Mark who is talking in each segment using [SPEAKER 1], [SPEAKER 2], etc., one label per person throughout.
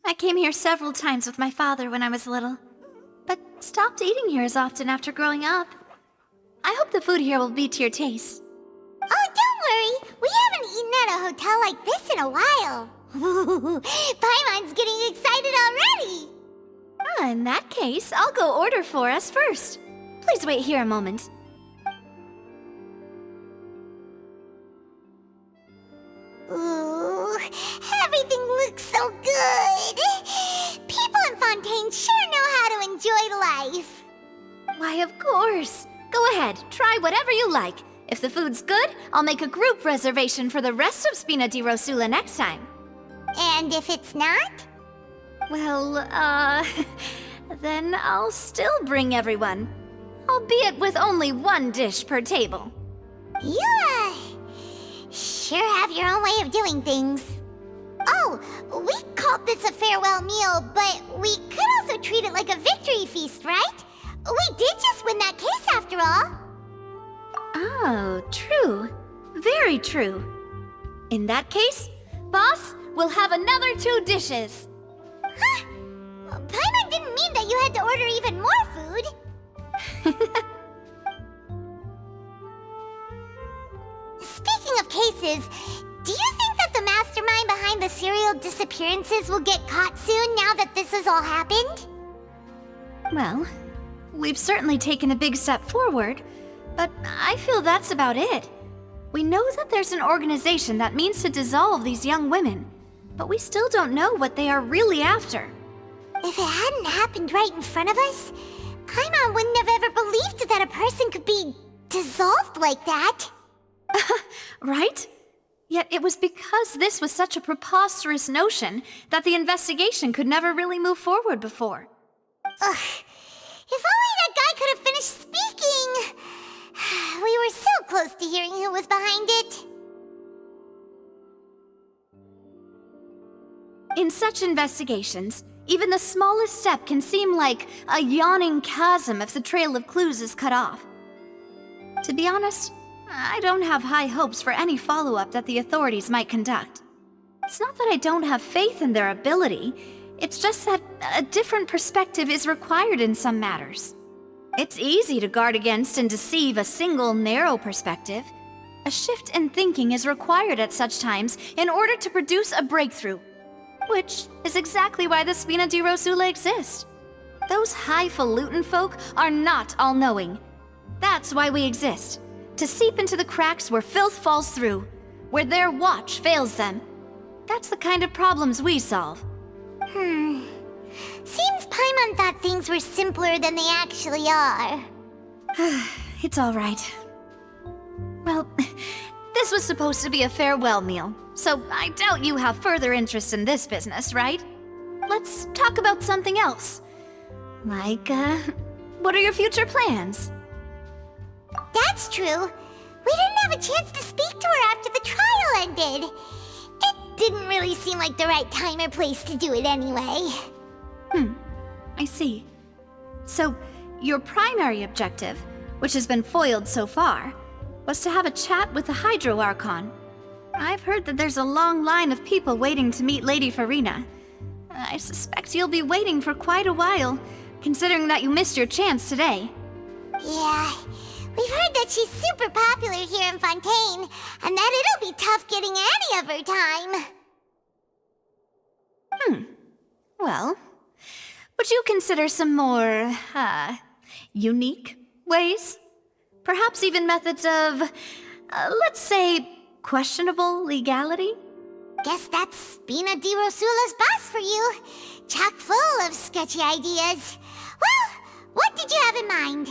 [SPEAKER 1] I came here several times with my father when I was little, but stopped eating here as often after growing up. I hope the food here will be to your taste.
[SPEAKER 2] Oh, don't worry. We haven't eaten at a hotel like this in a while. Paimon's getting excited already.
[SPEAKER 1] In that case, I'll go order for us first. Please wait here a moment.
[SPEAKER 2] Ooh, everything looks so good. People in Fontaine sure know how to enjoy life.
[SPEAKER 1] Why, of course. Go ahead, try whatever you like. If the food's good, I'll make a group reservation for the rest of Spina di Rosula next time.
[SPEAKER 2] And if it's not?
[SPEAKER 1] Well, then I'll still bring everyone. Albeit with only one dish per table.
[SPEAKER 2] You, sure have your own way of doing things. Oh, we called this a farewell meal, but we could also treat it like a victory feast, right? We did just win that case after all.
[SPEAKER 1] Oh, true. Very true. In that case, boss, we'll have another 2 dishes.
[SPEAKER 2] Huh? Paimon didn't mean that you had to order even more food. Speaking of cases, do you think that the mastermind behind the serial disappearances will get caught soon now that this has all happened?
[SPEAKER 1] Well, we've certainly taken a big step forward, but I feel that's about it. We know that there's an organization that means to dissolve these young women, but we still don't know what they are really after.
[SPEAKER 2] If it hadn't happened right in front of us, Paimon wouldn't have ever believed that a person could be dissolved like that.
[SPEAKER 1] Right? Yet it was because this was such a preposterous notion that the investigation could never really move forward before.
[SPEAKER 2] Ugh. If only that guy could have finished speaking! We were so close to hearing who was behind it.
[SPEAKER 1] In such investigations, even the smallest step can seem like a yawning chasm if the trail of clues is cut off. To be honest, I don't have high hopes for any follow-up that the authorities might conduct. It's not that I don't have faith in their ability, it's just that a different perspective is required in some matters. It's easy to guard against and deceive a single narrow perspective. A shift in thinking is required at such times in order to produce a breakthrough. Which is exactly why the Spina di Rosula exist. Those highfalutin folk are not all-knowing. That's why we exist. To seep into the cracks where filth falls through, where their watch fails them. That's the kind of problems we solve.
[SPEAKER 2] Seems Paimon thought things were simpler than they actually are.
[SPEAKER 1] It's all right. Well, this was supposed to be a farewell meal, so I doubt you have further interest in this business, right? Let's talk about something else. Like, what are your future plans?
[SPEAKER 2] That's true. We didn't have a chance to speak to her after the trial ended. It didn't really seem like the right time or place to do it anyway.
[SPEAKER 1] I see. So, your primary objective, which has been foiled so far, was to have a chat with the Hydro Archon. I've heard that there's a long line of people waiting to meet Lady Farina. I suspect you'll be waiting for quite a while, considering that you missed your chance today.
[SPEAKER 2] Yeah, we've heard that she's super popular here in Fontaine, and that it'll be tough getting any of her time.
[SPEAKER 1] Well, would you consider some more, unique ways? Perhaps even methods of, let's say, questionable legality?
[SPEAKER 2] Guess that's Spina di Rosula's boss for you. Chock full of sketchy ideas. Well, what did you have in mind?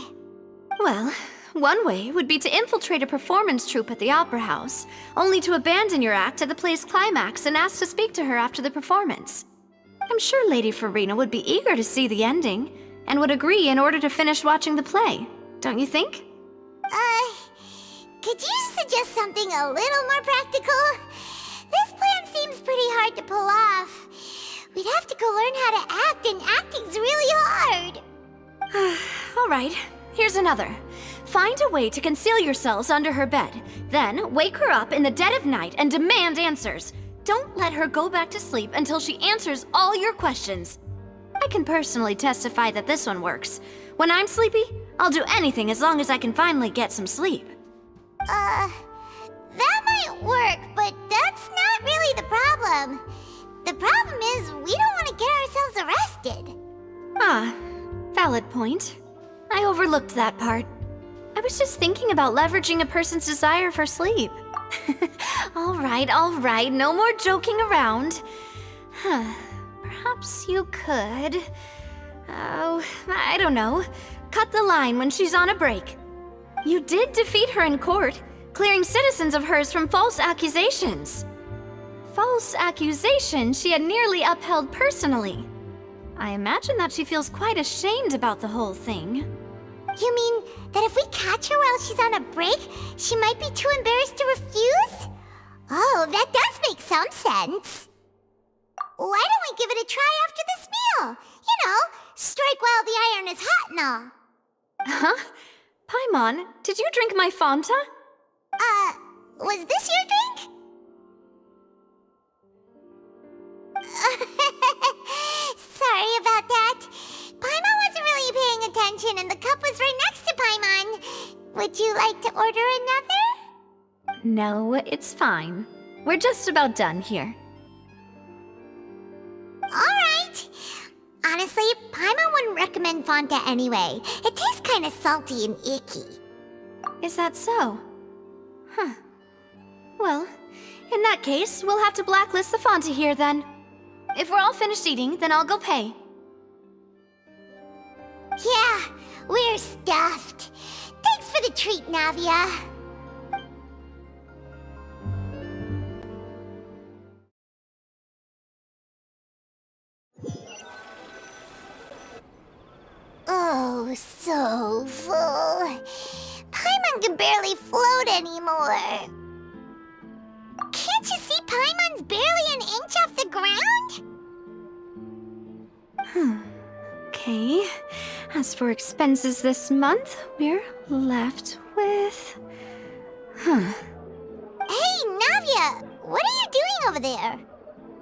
[SPEAKER 1] Well, one way would be to infiltrate a performance troupe at the Opera House, only to abandon your act at the play's climax and ask to speak to her after the performance. I'm sure Lady Farina would be eager to see the ending, and would agree in order to finish watching the play, don't you think?
[SPEAKER 2] Could you suggest something a little more practical? This plan seems pretty hard to pull off. We'd have to go learn how to act, and acting's really hard.
[SPEAKER 1] All right, here's another. Find a way to conceal yourselves under her bed, then wake her up in the dead of night and demand answers. Don't let her go back to sleep until she answers all your questions. I can personally testify that this one works. When I'm sleepy, I'll do anything as long as I can finally get some sleep.
[SPEAKER 2] That might work, but that's not really the problem. The problem is we don't want to get ourselves arrested.
[SPEAKER 1] Ah, valid point. I overlooked that part. I was just thinking about leveraging a person's desire for sleep. All right, no more joking around. Perhaps you could... Oh, I don't know. Cut the line when she's on a break. You did defeat her in court, clearing citizens of hers from false accusations. False accusations she had nearly upheld personally. I imagine that she feels quite ashamed about the whole thing.
[SPEAKER 2] You mean that if we catch her while she's on a break, she might be too embarrassed to refuse? Oh, that does make some sense. Why don't we give it a try after this meal? You know, strike while the iron is hot and all.
[SPEAKER 1] Huh? Paimon, did you drink my Fanta?
[SPEAKER 2] Was this your drink? Sorry about that. Paimon wasn't really paying attention and the cup was right next to Paimon. Would you like to order another?
[SPEAKER 1] No, it's fine. We're just about done here.
[SPEAKER 2] Alright. Honestly, Paimon wouldn't recommend Fanta anyway. It tastes kinda salty and icky.
[SPEAKER 1] Is that so? Huh. Well, in that case, we'll have to blacklist the Fanta here then. If we're all finished eating, then I'll go pay.
[SPEAKER 2] Yeah, we're stuffed. Thanks for the treat, Navia. Oh, so full. Paimon can barely float anymore. Can't you see Paimon's barely an inch off the ground?
[SPEAKER 1] Okay. As for expenses this month, we're left with...
[SPEAKER 2] Hey, Navia! What are you doing over there?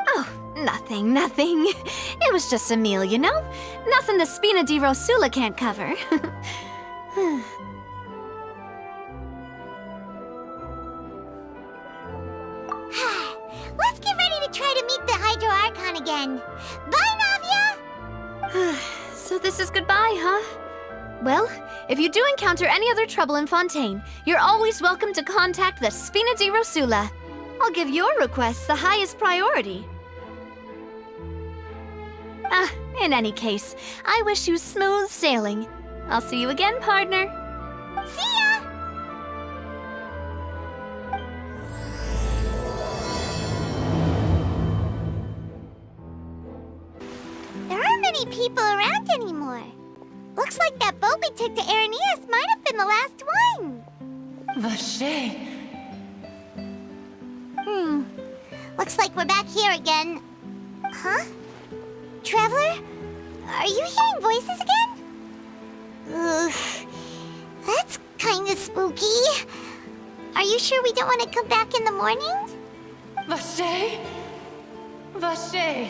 [SPEAKER 1] Oh, nothing. It was just a meal, you know? Nothing the Spina di Rosula can't cover.
[SPEAKER 2] Let's get ready to try to meet the Hydro Archon again. Bye, Navia!
[SPEAKER 1] So this is goodbye, huh? Well, if you do encounter any other trouble in Fontaine, you're always welcome to contact the Spina di Rosula. I'll give your requests the highest priority. In any case, I wish you smooth sailing. I'll see you again, partner.
[SPEAKER 2] See ya! There aren't many people around anymore. Looks like that boat we took to Araneus might have been the last one.
[SPEAKER 3] Vache.
[SPEAKER 2] Looks like we're back here again. Huh? Traveler? Are you hearing voices again? Ugh. That's kinda spooky. Are you sure we don't want to come back in the morning?
[SPEAKER 3] Vache? Vache.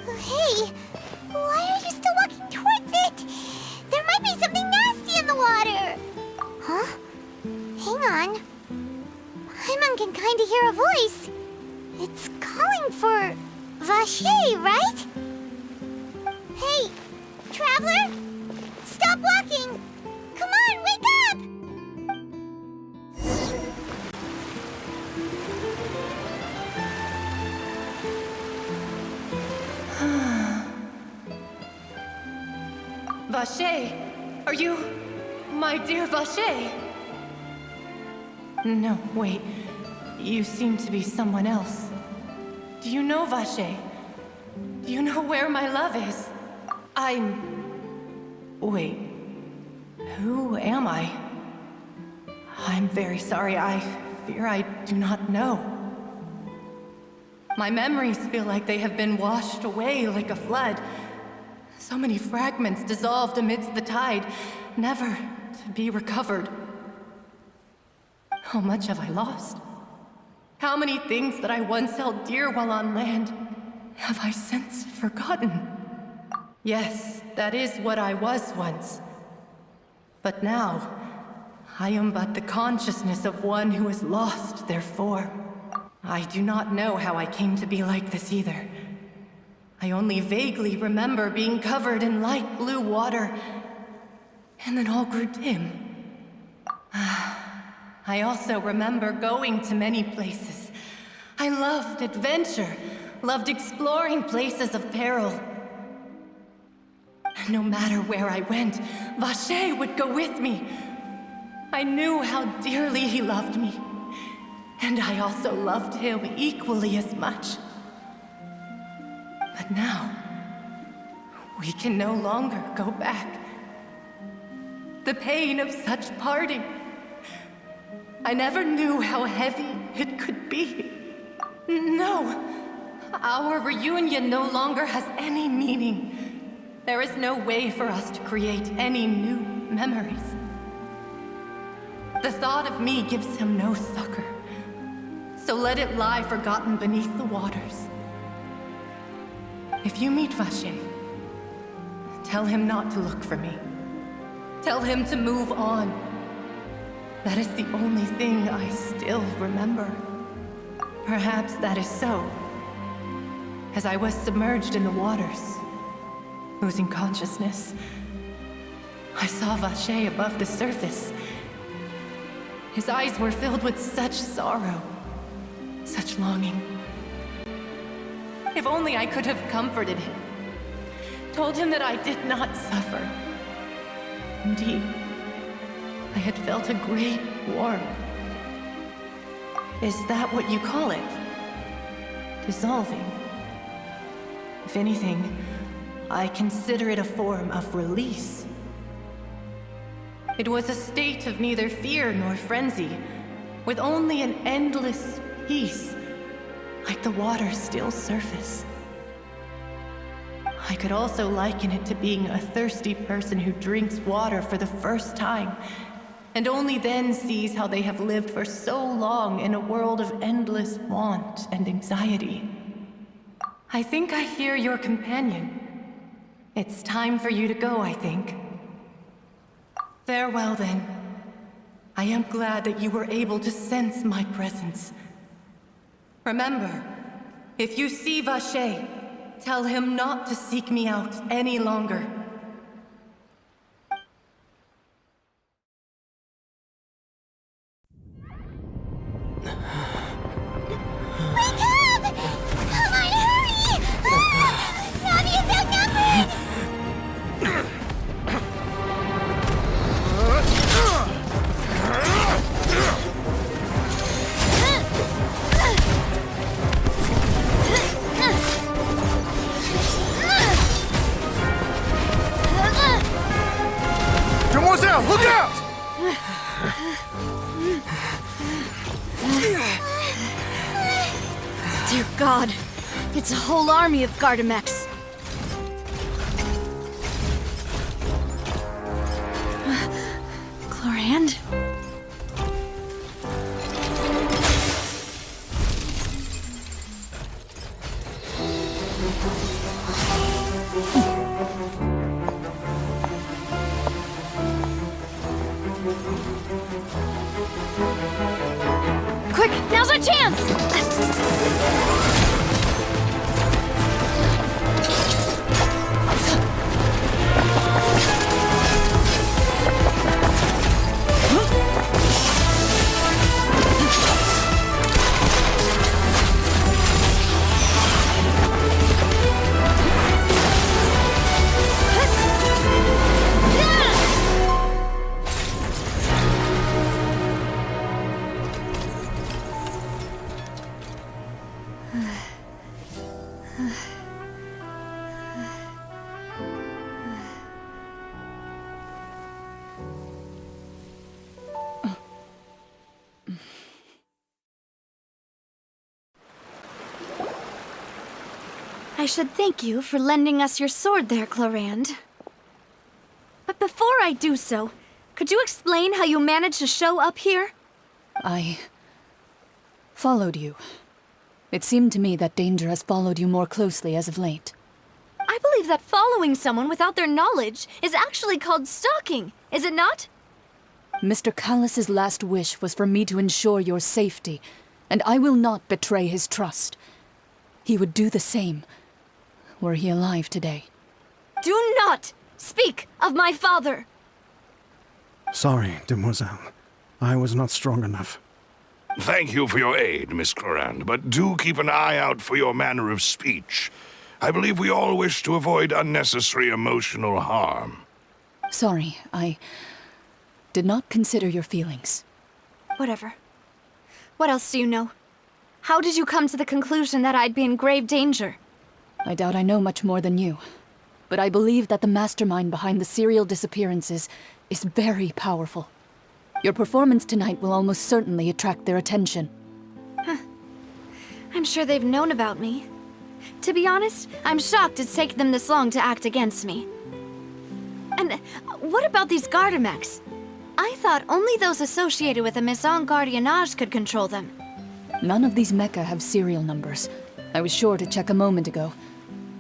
[SPEAKER 2] Hey, why are you still walking towards it? There might be something nasty in the water. Huh? Hang on. Paimon can kinda hear a voice. It's calling for Vache, right? Hey, Traveler? Stop walking! Come on, wake up!
[SPEAKER 3] Vache, are you my dear Vache? No, wait. You seem to be someone else. Do you know Vache? Do you know where my love is? Wait. Who am I? I'm very sorry. I fear I do not know. My memories feel like they have been washed away like a flood. So many fragments dissolved amidst the tide, never to be recovered. How much have I lost? How many things that I once held dear while on land have I since forgotten? Yes, that is what I was once. But now, I am but the consciousness of one who is lost, therefore. I do not know how I came to be like this either. I only vaguely remember being covered in light blue water, and then all grew dim. I also remember going to many places. I loved adventure, loved exploring places of peril. And no matter where I went, Vacher would go with me. I knew how dearly he loved me, and I also loved him equally as much. But now, we can no longer go back. The pain of such parting, I never knew how heavy it could be. No, our reunion no longer has any meaning. There is no way for us to create any new memories. The thought of me gives him no succor, so let it lie forgotten beneath the waters. If you meet Vacher, tell him not to look for me. Tell him to move on. That is the only thing I still remember. Perhaps that is so, as I was submerged in the waters, losing consciousness. I saw Vacher above the surface. His eyes were filled with such sorrow, such longing. If only I could have comforted him, told him that I did not suffer. Indeed, I had felt a great warmth. Is that what you call it? Dissolving? If anything, I consider it a form of release. It was a state of neither fear nor frenzy, with only an endless peace, like the water's still surface. I could also liken it to being a thirsty person who drinks water for the first time, and only then sees how they have lived for so long in a world of endless want and anxiety. I think I hear your companion. It's time for you to go, I think. Farewell, then. I am glad that you were able to sense my presence. Remember, if you see Vacher, tell him not to seek me out any longer.
[SPEAKER 2] Wake up! Come on, hurry! Navia's outnumbered!
[SPEAKER 4] Demoiselle, look out!
[SPEAKER 1] Dear God, it's a whole army of Gardamex. Chlorand? Quick, now's our chance! I should thank you for lending us your sword there, Chlorand. But before I do so, could you explain how you managed to show up here?
[SPEAKER 4] Followed you. It seemed to me that danger has followed you more closely as of late.
[SPEAKER 1] I believe that following someone without their knowledge is actually called stalking, is it not?
[SPEAKER 4] Mr. Callus's last wish was for me to ensure your safety, and I will not betray his trust. He would do the same, were he alive today.
[SPEAKER 1] Do not speak of my father!
[SPEAKER 5] Sorry, demoiselle. I was not strong enough.
[SPEAKER 6] Thank you for your aid, Miss Clorand, but do keep an eye out for your manner of speech. I believe we all wish to avoid unnecessary emotional harm.
[SPEAKER 4] Sorry, I did not consider your feelings.
[SPEAKER 1] Whatever. What else do you know? How did you come to the conclusion that I'd be in grave danger?
[SPEAKER 4] I doubt I know much more than you, but I believe that the mastermind behind the serial disappearances is very powerful. Your performance tonight will almost certainly attract their attention.
[SPEAKER 1] I'm sure they've known about me. To be honest, I'm shocked it's taken them this long to act against me. And what about these Gardamex? I thought only those associated with the Maison Gardiennage could control them.
[SPEAKER 4] None of these mecha have serial numbers. I was sure to check a moment ago.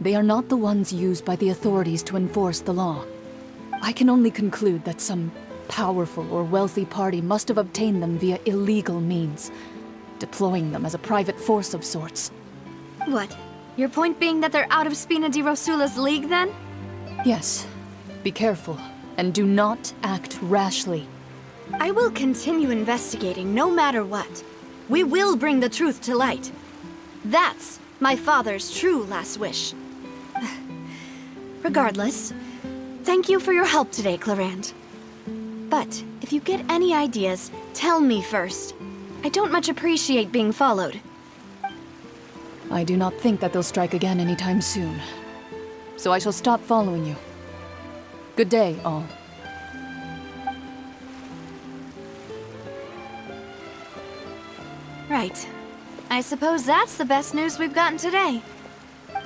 [SPEAKER 4] They are not the ones used by the authorities to enforce the law. I can only conclude that some powerful or wealthy party must have obtained them via illegal means, deploying them as a private force of sorts.
[SPEAKER 1] What? Your point being that they're out of Spina di Rosula's league, then?
[SPEAKER 4] Yes. Be careful, and do not act rashly.
[SPEAKER 1] I will continue investigating no matter what. We will bring the truth to light. That's my father's true last wish. Regardless, thank you for your help today, Clorand. But if you get any ideas, tell me first. I don't much appreciate being followed.
[SPEAKER 4] I do not think that they'll strike again anytime soon. So I shall stop following you. Good day, all.
[SPEAKER 1] Right. I suppose that's the best news we've gotten today.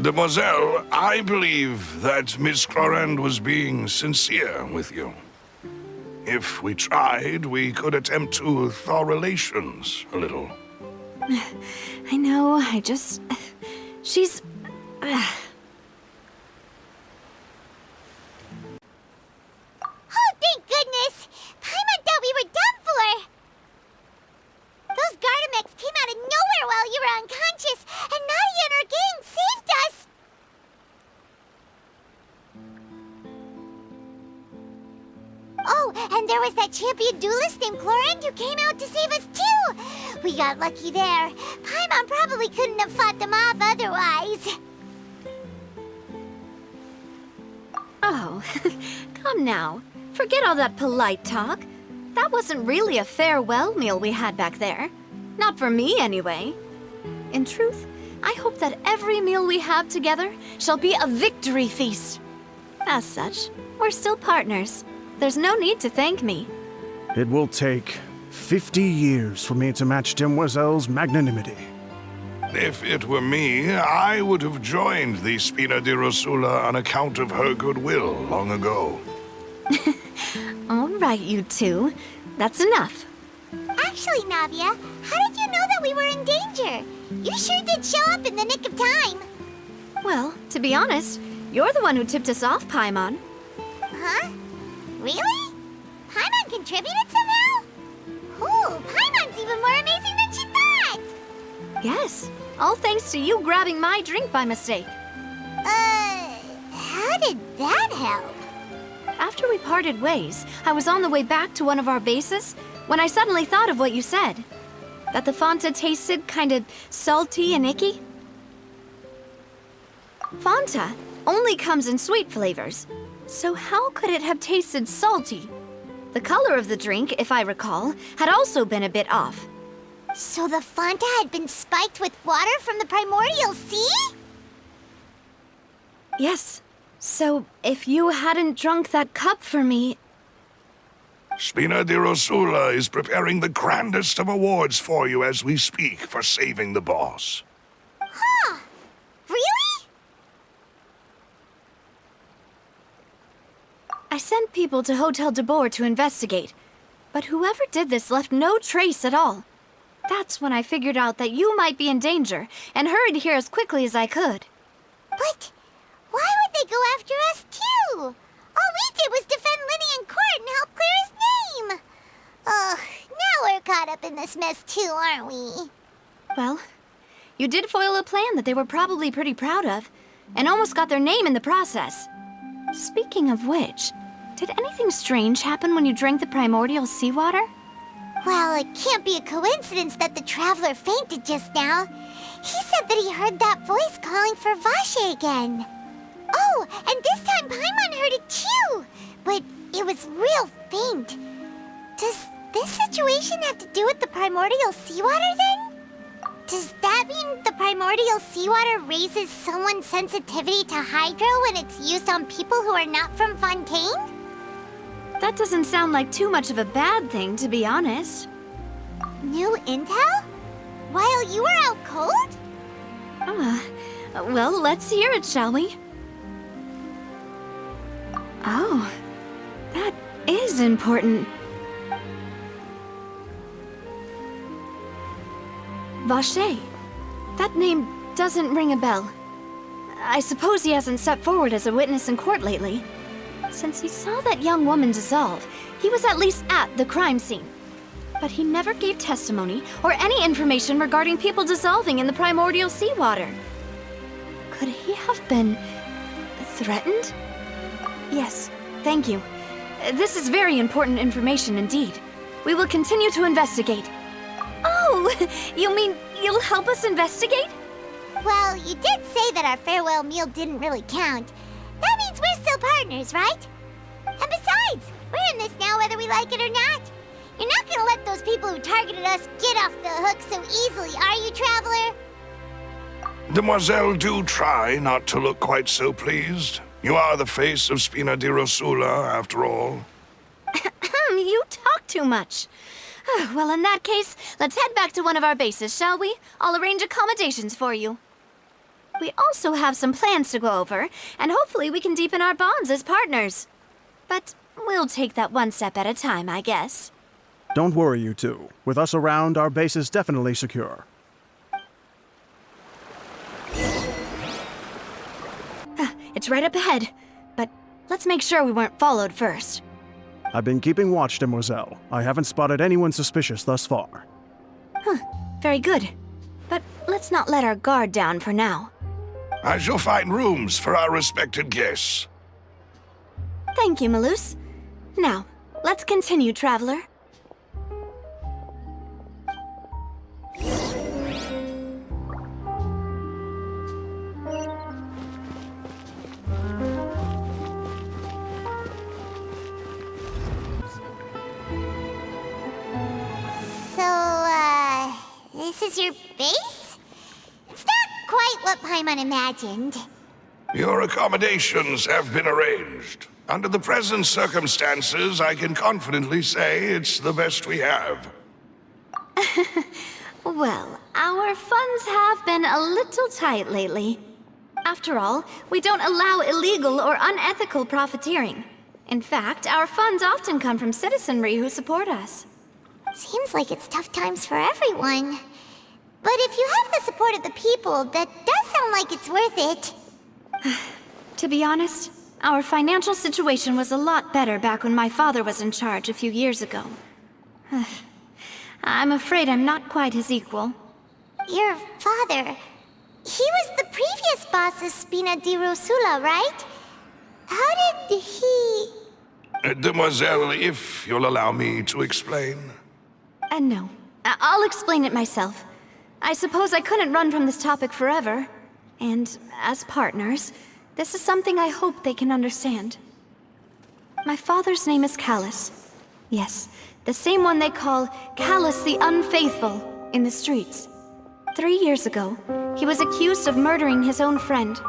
[SPEAKER 6] Demoiselle, I believe that Miss Clorand was being sincere with you. If we tried, we could attempt to thaw relations a little.
[SPEAKER 1] I know, she's...
[SPEAKER 2] Oh, thank goodness! Paimon thought we were done for! Those Gardamex came out of nowhere while you were unconscious, and Navia and her gang saved us! Oh, and there was that champion duelist named Clorand who came out to save us too! We got lucky there. Paimon probably couldn't have fought them off otherwise.
[SPEAKER 1] Oh, come now. Forget all that polite talk. That wasn't really a farewell meal we had back there. Not for me, anyway. In truth, I hope that every meal we have together shall be a victory feast. As such, we're still partners. There's no need to thank me.
[SPEAKER 5] It will take 50 years for me to match Demoiselle's magnanimity.
[SPEAKER 6] If it were me, I would have joined the Spina di Rosula on account of her goodwill long ago.
[SPEAKER 1] All right, you two. That's enough.
[SPEAKER 2] Actually, Navia, how did you know that we were in danger? You sure did show up in the nick of time.
[SPEAKER 1] Well, to be honest, you're the one who tipped us off, Paimon.
[SPEAKER 2] Huh? Really? Paimon contributed somehow? Ooh, Paimon's even more amazing than she thought!
[SPEAKER 1] Yes, all thanks to you grabbing my drink by mistake.
[SPEAKER 2] How did that help?
[SPEAKER 1] After we parted ways, I was on the way back to one of our bases when I suddenly thought of what you said. That the Fanta tasted kind of salty and icky. Fanta only comes in sweet flavors, so how could it have tasted salty? The color of the drink, if I recall, had also been a bit off.
[SPEAKER 2] So the Fanta had been spiked with water from the primordial sea?
[SPEAKER 1] Yes. So, if you hadn't drunk that cup for me...
[SPEAKER 6] Spina di Rosula is preparing the grandest of awards for you as we speak for saving the boss.
[SPEAKER 2] Huh. Really?
[SPEAKER 1] I sent people to Hotel Debord to investigate, but whoever did this left no trace at all. That's when I figured out that you might be in danger and hurried here as quickly as I could.
[SPEAKER 2] But why would they go after us too? All we did was defend Linny in court and help clear his name. Ugh, now we're caught up in this mess too, aren't we?
[SPEAKER 1] Well, you did foil a plan that they were probably pretty proud of, and almost got their name in the process. Speaking of which, did anything strange happen when you drank the primordial seawater?
[SPEAKER 2] Well, it can't be a coincidence that the traveler fainted just now. He said that he heard that voice calling for Vache again. Oh, and this time Paimon heard it too, but it was real faint. Does this situation have to do with the primordial seawater then? Does that mean the primordial seawater raises someone's sensitivity to hydro when it's used on people who are not from Fontaine?
[SPEAKER 1] That doesn't sound like too much of a bad thing, to be honest.
[SPEAKER 2] New intel? While you were out cold?
[SPEAKER 1] Well, let's hear it, shall we? Oh, that is important. Vache. That name doesn't ring a bell. I suppose he hasn't stepped forward as a witness in court lately. Since he saw that young woman dissolve, he was at least at the crime scene. But he never gave testimony or any information regarding people dissolving in the primordial seawater. Could he have been threatened? Yes, thank you. This is very important information indeed. We will continue to investigate. Oh, you mean you'll help us investigate?
[SPEAKER 2] Well, you did say that our farewell meal didn't really count. That means we're still partners, right? And besides, we're in this now whether we like it or not. You're not gonna let those people who targeted us get off the hook so easily, are you, Traveler?
[SPEAKER 6] Demoiselle, do try not to look quite so pleased. You are the face of Spina di Rosula, after all.
[SPEAKER 1] You talk too much. Well, in that case, let's head back to one of our bases, shall we? I'll arrange accommodations for you. We also have some plans to go over, and hopefully we can deepen our bonds as partners. But we'll take that one step at a time, I guess.
[SPEAKER 5] Don't worry, you two. With us around, our base is definitely secure.
[SPEAKER 1] It's right up ahead, but let's make sure we weren't followed first.
[SPEAKER 5] I've been keeping watch, Demoiselle. I haven't spotted anyone suspicious thus far.
[SPEAKER 1] Very good. But let's not let our guard down for now.
[SPEAKER 6] I shall find rooms for our respected guests.
[SPEAKER 1] Thank you, Malus. Now, let's continue, Traveler.
[SPEAKER 2] This is your base? It's not quite what Paimon imagined.
[SPEAKER 6] Your accommodations have been arranged. Under the present circumstances, I can confidently say it's the best we have.
[SPEAKER 1] Well, our funds have been a little tight lately. After all, we don't allow illegal or unethical profiteering. In fact, our funds often come from citizenry who support us.
[SPEAKER 2] Seems like it's tough times for everyone. But if you have the support of the people, that does sound like it's worth it.
[SPEAKER 1] To be honest, our financial situation was a lot better back when my father was in charge a few years ago. I'm afraid I'm not quite his equal.
[SPEAKER 2] Your father... he was the previous boss of Spina di Rosula, right? How did he...
[SPEAKER 6] Demoiselle, if you'll allow me to explain.
[SPEAKER 1] No. I'll explain it myself. I suppose I couldn't run from this topic forever. And as partners, this is something I hope they can understand. My father's name is Callus. Yes, the same one they call Callus the Unfaithful in the streets. 3 years ago, he was accused of murdering his own friend.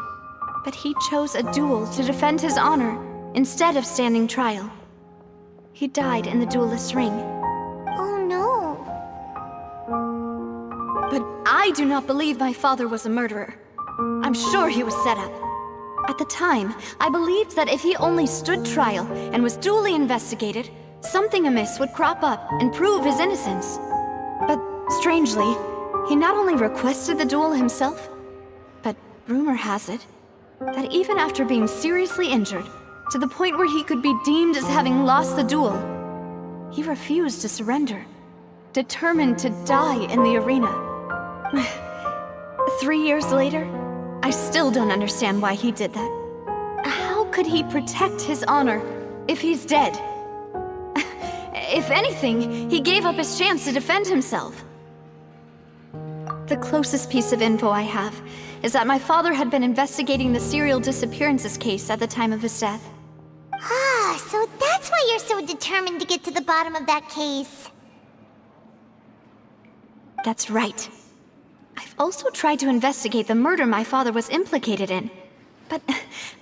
[SPEAKER 1] But he chose a duel to defend his honor instead of standing trial. He died in the duelist's ring.
[SPEAKER 2] Oh no.
[SPEAKER 1] But I do not believe my father was a murderer. I'm sure he was set up. At the time, I believed that if he only stood trial and was duly investigated, something amiss would crop up and prove his innocence. But strangely, he not only requested the duel himself, but rumor has it that even after being seriously injured, to the point where he could be deemed as having lost the duel, he refused to surrender, determined to die in the arena. 3 years later, I still don't understand why he did that. How could he protect his honor if he's dead? If anything, he gave up his chance to defend himself. The closest piece of info I have is that my father had been investigating the serial disappearances case at the time of his death.
[SPEAKER 2] Ah, so that's why you're so determined to get to the bottom of that case.
[SPEAKER 1] That's right. I've also tried to investigate the murder my father was implicated in, but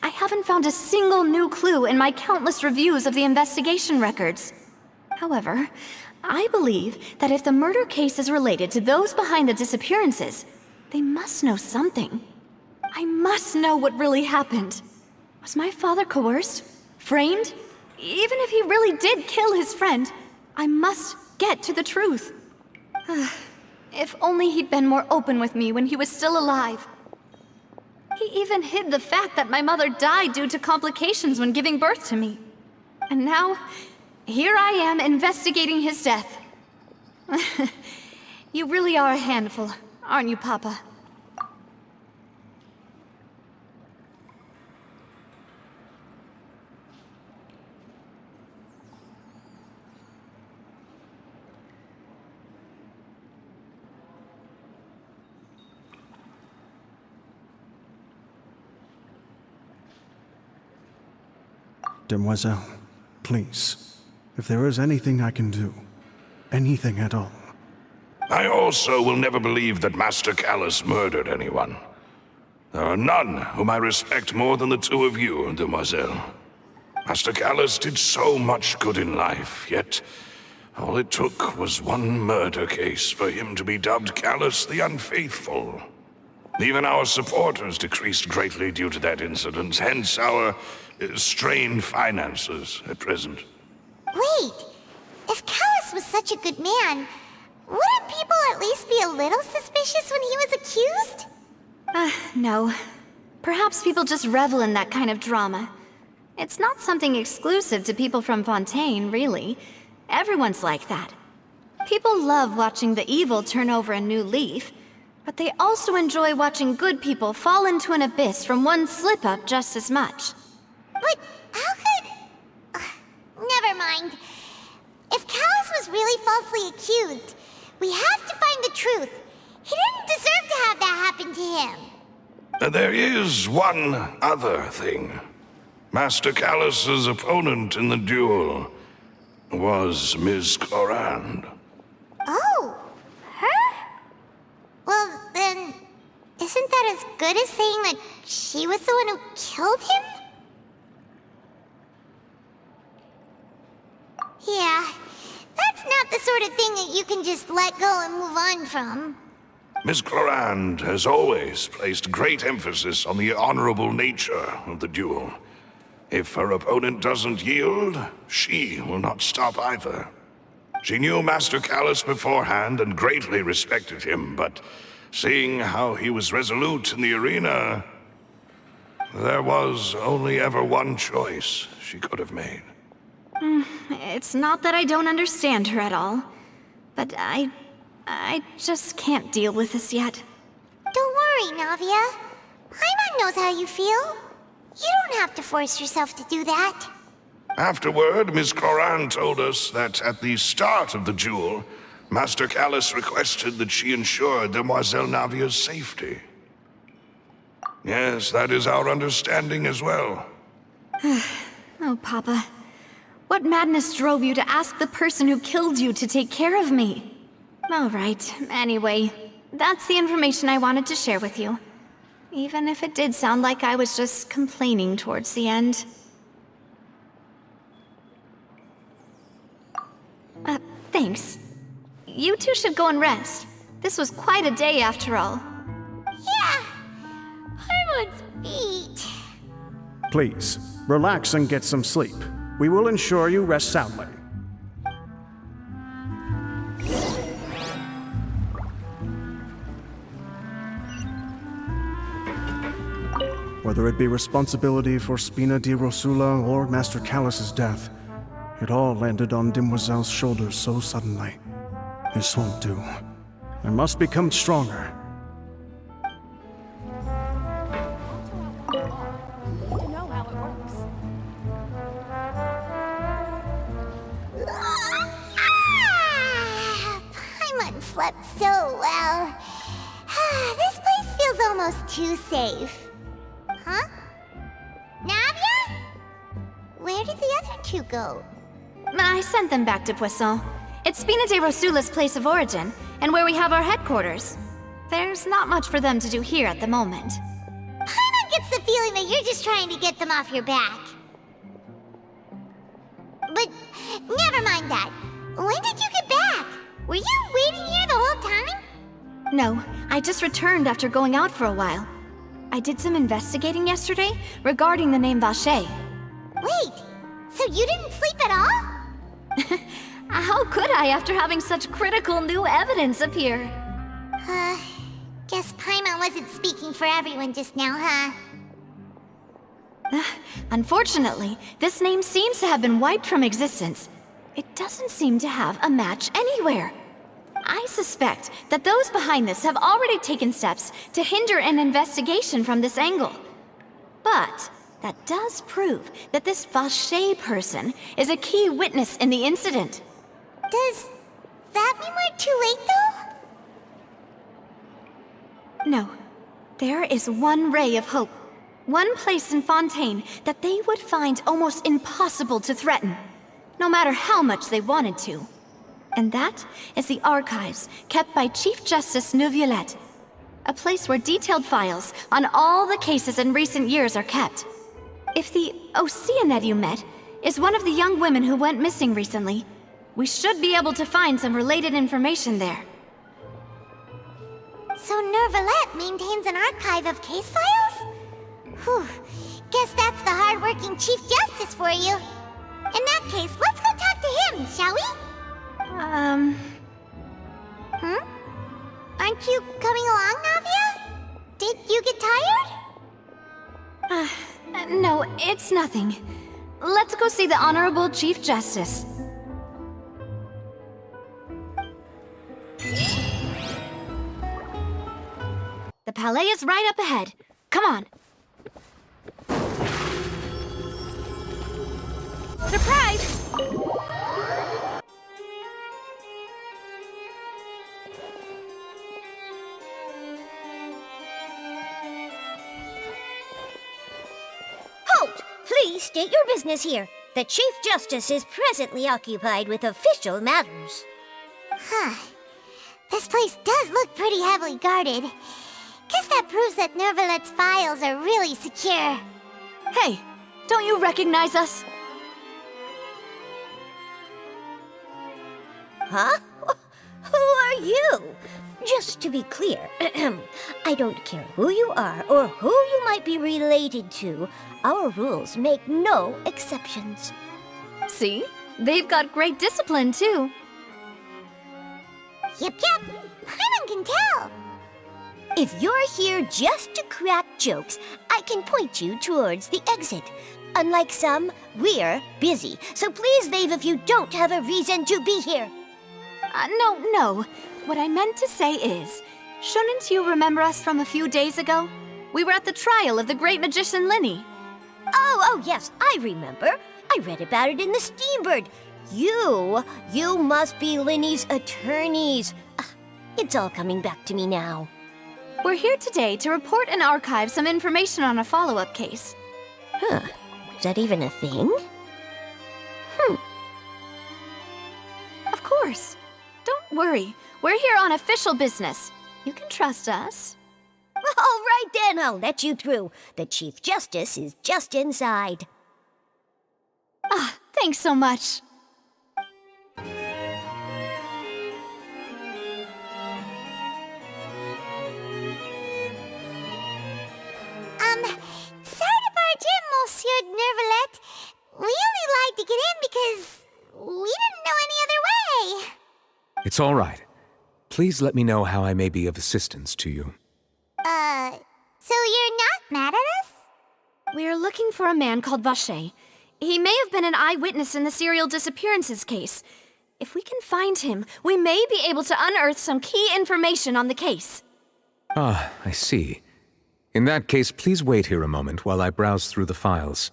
[SPEAKER 1] I haven't found a single new clue in my countless reviews of the investigation records. However, I believe that if the murder case is related to those behind the disappearances, they must know something. I must know what really happened. Was my father coerced? Framed? Even if he really did kill his friend, I must get to the truth. If only he'd been more open with me when he was still alive. He even hid the fact that my mother died due to complications when giving birth to me. And now, here I am investigating his death. You really are a handful, aren't you, Papa?
[SPEAKER 5] Demoiselle, please, if there is anything I can do, anything at all.
[SPEAKER 6] I also will never believe that Master Callus murdered anyone. There are none whom I respect more than the two of you, Demoiselle. Master Callus did so much good in life, yet all it took was one murder case for him to be dubbed Callus the Unfaithful. Even our supporters decreased greatly due to that incident, hence our strained finances at present.
[SPEAKER 2] Wait, if Callus was such a good man, wouldn't people at least be a little suspicious when he was accused?
[SPEAKER 1] No. Perhaps people just revel in that kind of drama. It's not something exclusive to people from Fontaine, really. Everyone's like that. People love watching the evil turn over a new leaf, but they also enjoy watching good people fall into an abyss from one slip-up just as much.
[SPEAKER 2] But how could... never mind. If Callus was really falsely accused, we have to find the truth. He didn't deserve to have that happen to him.
[SPEAKER 6] There is one other thing. Master Callus's opponent in the duel was Ms. Clorand.
[SPEAKER 2] Oh, her? Well, then, isn't that as good as saying that she was the one who killed him? Yeah, that's not the sort of thing that you can just let go and move on from.
[SPEAKER 6] Ms. Clorand has always placed great emphasis on the honorable nature of the duel. If her opponent doesn't yield, she will not stop either. She knew Master Callus beforehand and greatly respected him, but seeing how he was resolute in the arena, there was only ever one choice she could have made.
[SPEAKER 1] It's not that I don't understand her at all, but I just can't deal with this yet.
[SPEAKER 2] Don't worry, Navia. Paimon knows how you feel. You don't have to force yourself to do that.
[SPEAKER 6] Afterward, Ms. Clorand told us that at the start of the duel, Master Callus requested that she ensure Demoiselle Navia's safety. Yes, that is our understanding as well.
[SPEAKER 1] Oh, Papa. What madness drove you to ask the person who killed you to take care of me? All right, anyway, that's the information I wanted to share with you. Even if it did sound like I was just complaining towards the end. Thanks. You two should go and rest. This was quite a day after all.
[SPEAKER 2] Yeah, Paimon's beat.
[SPEAKER 5] Please, relax and get some sleep. We will ensure you rest soundly. Whether it be responsibility for Spina di Rosula or Master Callus's death, it all landed on Demoiselle's shoulders so suddenly. This won't do. I must become stronger.
[SPEAKER 2] Paimon slept so well. This place feels almost too safe. Huh? Navia? Where did the other two go?
[SPEAKER 1] I sent them back to Poisson. It's Spina de Rosula's place of origin, and where we have our headquarters. There's not much for them to do here at the moment.
[SPEAKER 2] Paimon gets the feeling that you're just trying to get them off your back. But never mind that. When did you get back? Were you waiting here the whole time?
[SPEAKER 1] No, I just returned after going out for a while. I did some investigating yesterday regarding the name Vache.
[SPEAKER 2] Wait, so you didn't sleep at all?
[SPEAKER 1] How could I after having such critical new evidence appear?
[SPEAKER 2] Guess Paimon wasn't speaking for everyone just now, huh?
[SPEAKER 1] Unfortunately, this name seems to have been wiped from existence. It doesn't seem to have a match anywhere. I suspect that those behind this have already taken steps to hinder an investigation from this angle. But that does prove that this Vache person is a key witness in the incident.
[SPEAKER 2] Does that mean we're too late, though?
[SPEAKER 1] No. There is one ray of hope. One place in Fontaine that they would find almost impossible to threaten, no matter how much they wanted to. And that is the archives kept by Chief Justice Neuvillette, a place where detailed files on all the cases in recent years are kept. If the Oceanette you met is one of the young women who went missing recently, we should be able to find some related information there.
[SPEAKER 2] So Neuvillette maintains an archive of case files? Whew, guess that's the hard-working Chief Justice for you. In that case, let's go talk to him, shall we? Aren't you coming along, Navia? Did you get tired?
[SPEAKER 1] No, it's nothing. Let's go see the Honorable Chief Justice. The Palais is right up ahead. Come on. Surprise!
[SPEAKER 7] Halt! Please state your business here. The Chief Justice is presently occupied with official matters.
[SPEAKER 2] This place does look pretty heavily guarded. Guess that proves that Neuvillette's files are really secure.
[SPEAKER 1] Hey, don't you recognize us?
[SPEAKER 7] Huh? Who are you? Just to be clear, I don't care who you are or who you might be related to. Our rules make no exceptions.
[SPEAKER 1] See? They've got great discipline, too.
[SPEAKER 2] Yep. Paimon can tell.
[SPEAKER 7] If you're here just to crack jokes, I can point you towards the exit. Unlike some, we're busy, so please leave if you don't have a reason to be here.
[SPEAKER 1] No. What I meant to say is, shouldn't you remember us from a few days ago? We were at the trial of the great magician Linny.
[SPEAKER 7] Oh, yes, I remember. I read about it in the Steambird. You must be Linny's attorneys. It's all coming back to me now.
[SPEAKER 1] We're here today to report and archive some information on a follow-up case.
[SPEAKER 7] Is that even a thing?
[SPEAKER 1] Of course. Don't worry. We're here on official business. You can trust us.
[SPEAKER 7] All right then, I'll let you through. The Chief Justice is just inside.
[SPEAKER 1] Thanks so much.
[SPEAKER 2] Sorry to barge in, Monsieur Neuvillette. We only lied to get in because we didn't know any other way.
[SPEAKER 8] It's all right. Please let me know how I may be of assistance to you.
[SPEAKER 2] So you're not mad at us?
[SPEAKER 1] We're looking for a man called Vacher. He may have been an eyewitness in the serial disappearances case. If we can find him, we may be able to unearth some key information on the case.
[SPEAKER 8] Ah, I see. In that case, please wait here a moment while I browse through the files.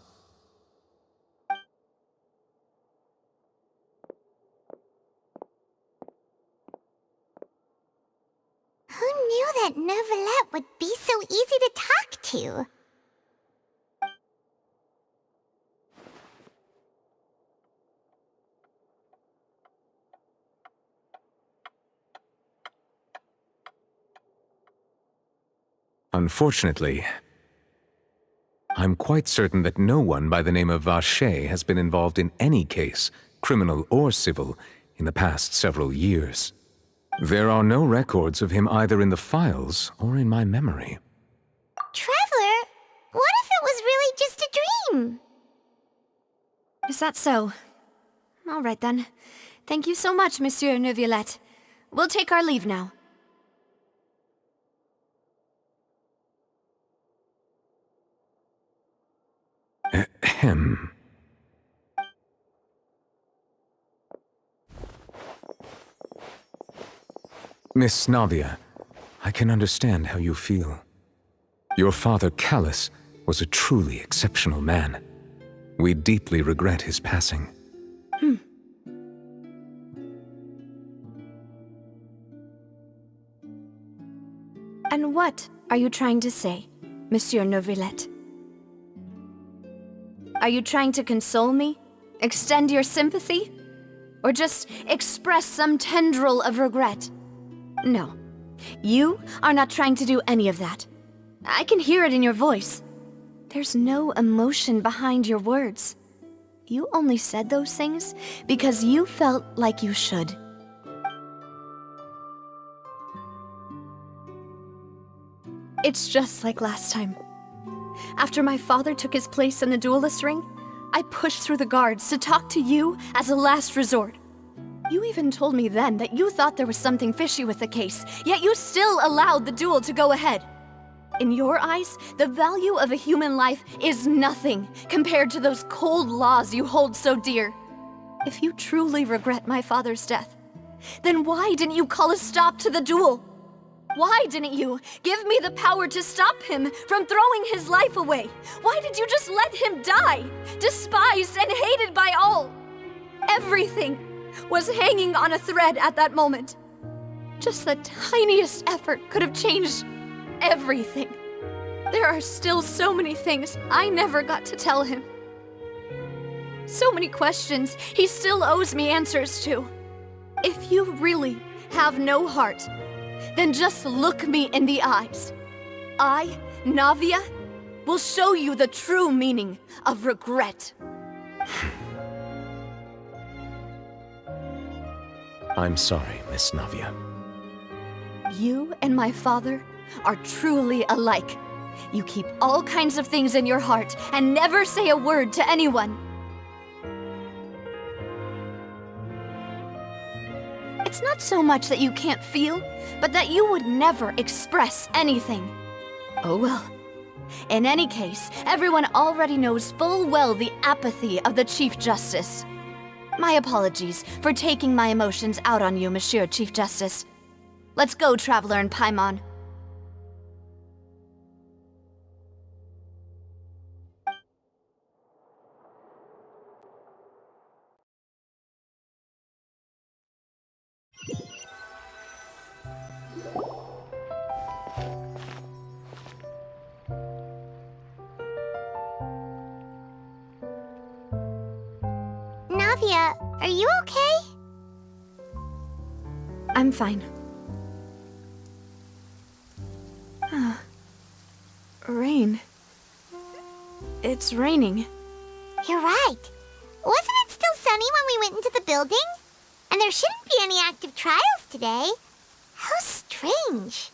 [SPEAKER 2] Who knew that Neuvillette would be so easy to talk to?
[SPEAKER 8] Unfortunately, I'm quite certain that no one by the name of Vacher has been involved in any case, criminal or civil, in the past several years. There are no records of him either in the files or in my memory.
[SPEAKER 2] Traveler, what if it was really just a dream?
[SPEAKER 1] Is that so? All right then. Thank you so much, Monsieur Neuvillette. We'll take our leave now.
[SPEAKER 8] Ahem. Miss Navia, I can understand how you feel. Your father, Callus, was a truly exceptional man. We deeply regret his passing.
[SPEAKER 1] And what are you trying to say, Monsieur Neuvillette? Are you trying to console me? Extend your sympathy? Or just express some tendril of regret? No. You are not trying to do any of that. I can hear it in your voice. There's no emotion behind your words. You only said those things because you felt like you should. It's just like last time. After my father took his place in the duelist ring, I pushed through the guards to talk to you as a last resort. You even told me then that you thought there was something fishy with the case, yet you still allowed the duel to go ahead. In your eyes, the value of a human life is nothing compared to those cold laws you hold so dear. If you truly regret my father's death, then why didn't you call a stop to the duel? Why didn't you give me the power to stop him from throwing his life away? Why did you just let him die, despised and hated by all? Everything was hanging on a thread at that moment. Just the tiniest effort could have changed everything. There are still so many things I never got to tell him. So many questions he still owes me answers to. If you really have no heart, then just look me in the eyes. I, Navia, will show you the true meaning of regret.
[SPEAKER 8] I'm sorry, Miss Navia.
[SPEAKER 1] You and my father are truly alike. You keep all kinds of things in your heart and never say a word to anyone. It's not so much that you can't feel, but that you would never express anything. Oh well. In any case, everyone already knows full well the apathy of the Chief Justice. My apologies for taking my emotions out on you, Monsieur Chief Justice. Let's go, Traveler and Paimon.
[SPEAKER 2] Navia, are you okay?
[SPEAKER 1] I'm fine. Rain. It's raining.
[SPEAKER 2] You're right. Wasn't it still sunny when we went into the building? And there shouldn't be any active trials today. How strange.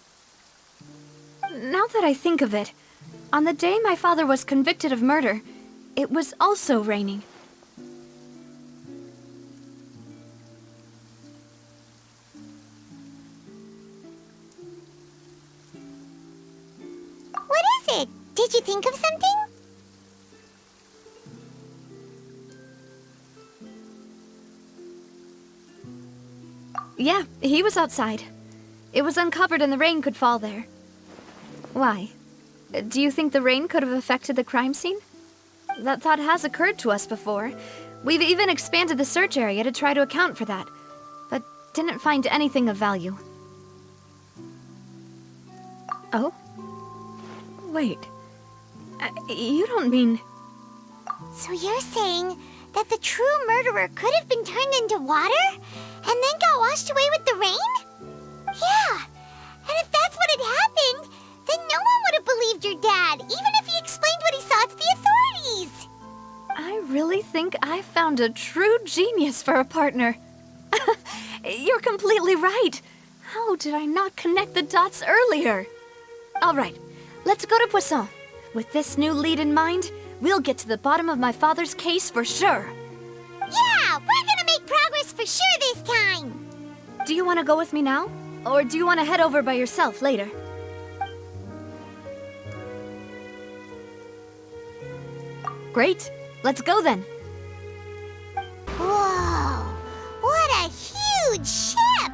[SPEAKER 1] Now that I think of it, on the day my father was convicted of murder, it was also raining.
[SPEAKER 2] What is it? Did you think of something?
[SPEAKER 1] Yeah, he was outside. It was uncovered and the rain could fall there. Why? Do you think the rain could have affected the crime scene? That thought has occurred to us before. We've even expanded the search area to try to account for that, but didn't find anything of value. Oh? Wait. You don't mean...
[SPEAKER 2] So you're saying that the true murderer could have been turned into water and then got washed away with the rain? Yeah, and if that's what had happened, then no one would have believed your dad, even if he explained what he saw to the authorities.
[SPEAKER 1] I really think I found a true genius for a partner. You're completely right. How did I not connect the dots earlier? All right, let's go to Poisson. With this new lead in mind, we'll get to the bottom of my father's case for sure.
[SPEAKER 2] Yeah, we're gonna make progress for sure this time.
[SPEAKER 1] Do you want to go with me now? Or do you want to head over by yourself later? Great. Let's go then.
[SPEAKER 2] Whoa, what a huge ship!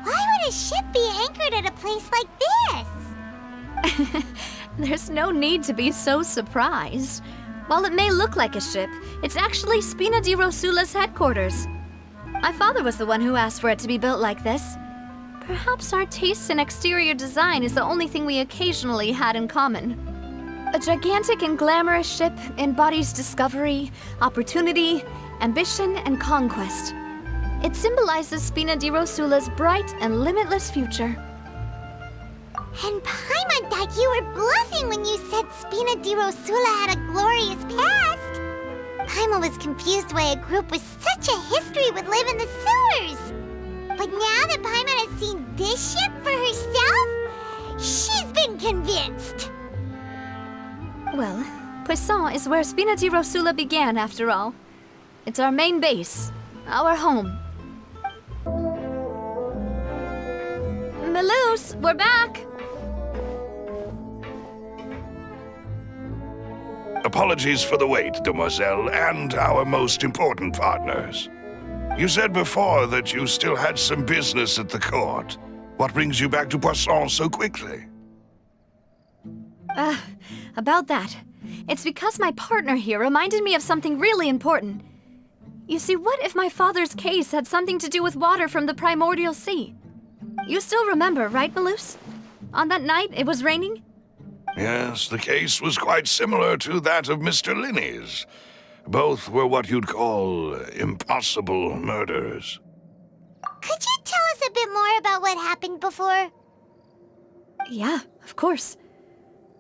[SPEAKER 2] Why would a ship be anchored at a place like this?
[SPEAKER 1] There's no need to be so surprised. While it may look like a ship, it's actually Spina di Rosula's headquarters. My father was the one who asked for it to be built like this. Perhaps our taste in exterior design is the only thing we occasionally had in common. A gigantic and glamorous ship embodies discovery, opportunity, ambition, and conquest. It symbolizes Spina di Rosula's bright and limitless future.
[SPEAKER 2] And Paimon thought you were bluffing when you said Spina di Rosula had a glorious past. Paimon was confused why a group with such a history would live in the sewers. But now that Paimon has seen this ship for herself, she's been convinced.
[SPEAKER 1] Well, Poisson is where Spina di Rosula began, after all. It's our main base, our home. Melus, we're back!
[SPEAKER 6] Apologies for the wait, demoiselle, and our most important partners. You said before that you still had some business at the court. What brings you back to Poisson so quickly?
[SPEAKER 1] About that. It's because my partner here reminded me of something really important. You see, what if my father's case had something to do with water from the primordial sea? You still remember, right, Melus? On that night, it was raining?
[SPEAKER 6] Yes, the case was quite similar to that of Mr. Linney's. Both were what you'd call impossible murders.
[SPEAKER 2] Could you tell us a bit more about what happened before?
[SPEAKER 1] Yeah, of course.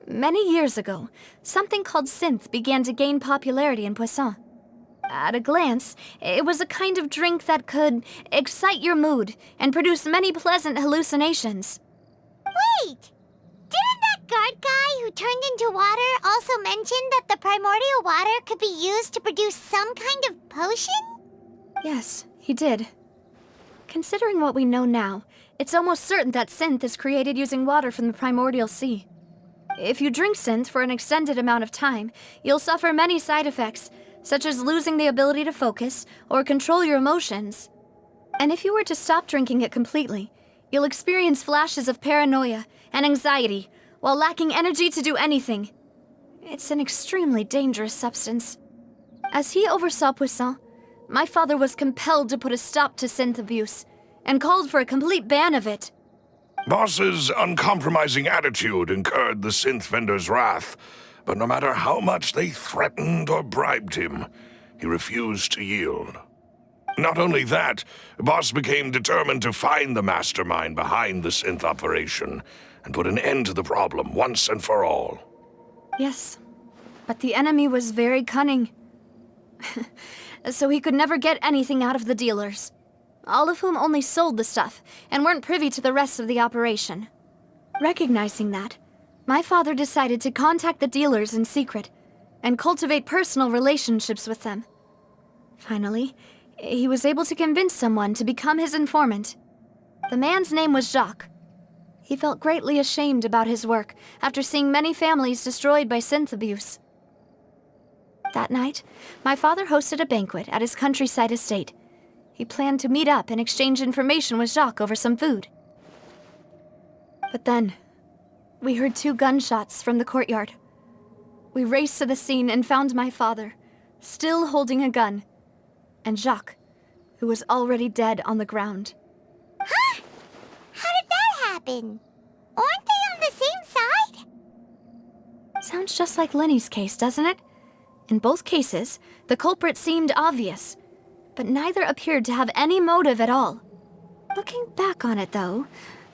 [SPEAKER 1] Many years ago, something called synth began to gain popularity in Poisson. At a glance, it was a kind of drink that could excite your mood and produce many pleasant hallucinations.
[SPEAKER 2] Wait! Didn't that guard guy who turned into water also mention that the primordial water could be used to produce some kind of potion?
[SPEAKER 1] Yes, he did. Considering what we know now, it's almost certain that synth is created using water from the primordial sea. If you drink synth for an extended amount of time, you'll suffer many side effects, such as losing the ability to focus or control your emotions. And if you were to stop drinking it completely, you'll experience flashes of paranoia and anxiety while lacking energy to do anything. It's an extremely dangerous substance. As he oversaw Poisson, my father was compelled to put a stop to synth abuse and called for a complete ban of it.
[SPEAKER 6] Boss's uncompromising attitude incurred the synth vendor's wrath, but no matter how much they threatened or bribed him, he refused to yield. Not only that, Boss became determined to find the mastermind behind the synth operation and put an end to the problem once and for all.
[SPEAKER 1] Yes, but the enemy was very cunning. So he could never get anything out of the dealers, all of whom only sold the stuff and weren't privy to the rest of the operation. Recognizing that, my father decided to contact the dealers in secret and cultivate personal relationships with them. Finally, he was able to convince someone to become his informant. The man's name was Jacques. He felt greatly ashamed about his work after seeing many families destroyed by synth abuse. That night, my father hosted a banquet at his countryside estate. He planned to meet up and exchange information with Jacques over some food. But then, we heard 2 gunshots from the courtyard. We raced to the scene and found my father, still holding a gun, and Jacques, who was already dead on the ground.
[SPEAKER 2] Huh? How did that happen? Aren't they on the same side?
[SPEAKER 1] Sounds just like Lenny's case, doesn't it? In both cases, the culprit seemed obvious, but neither appeared to have any motive at all. Looking back on it, though,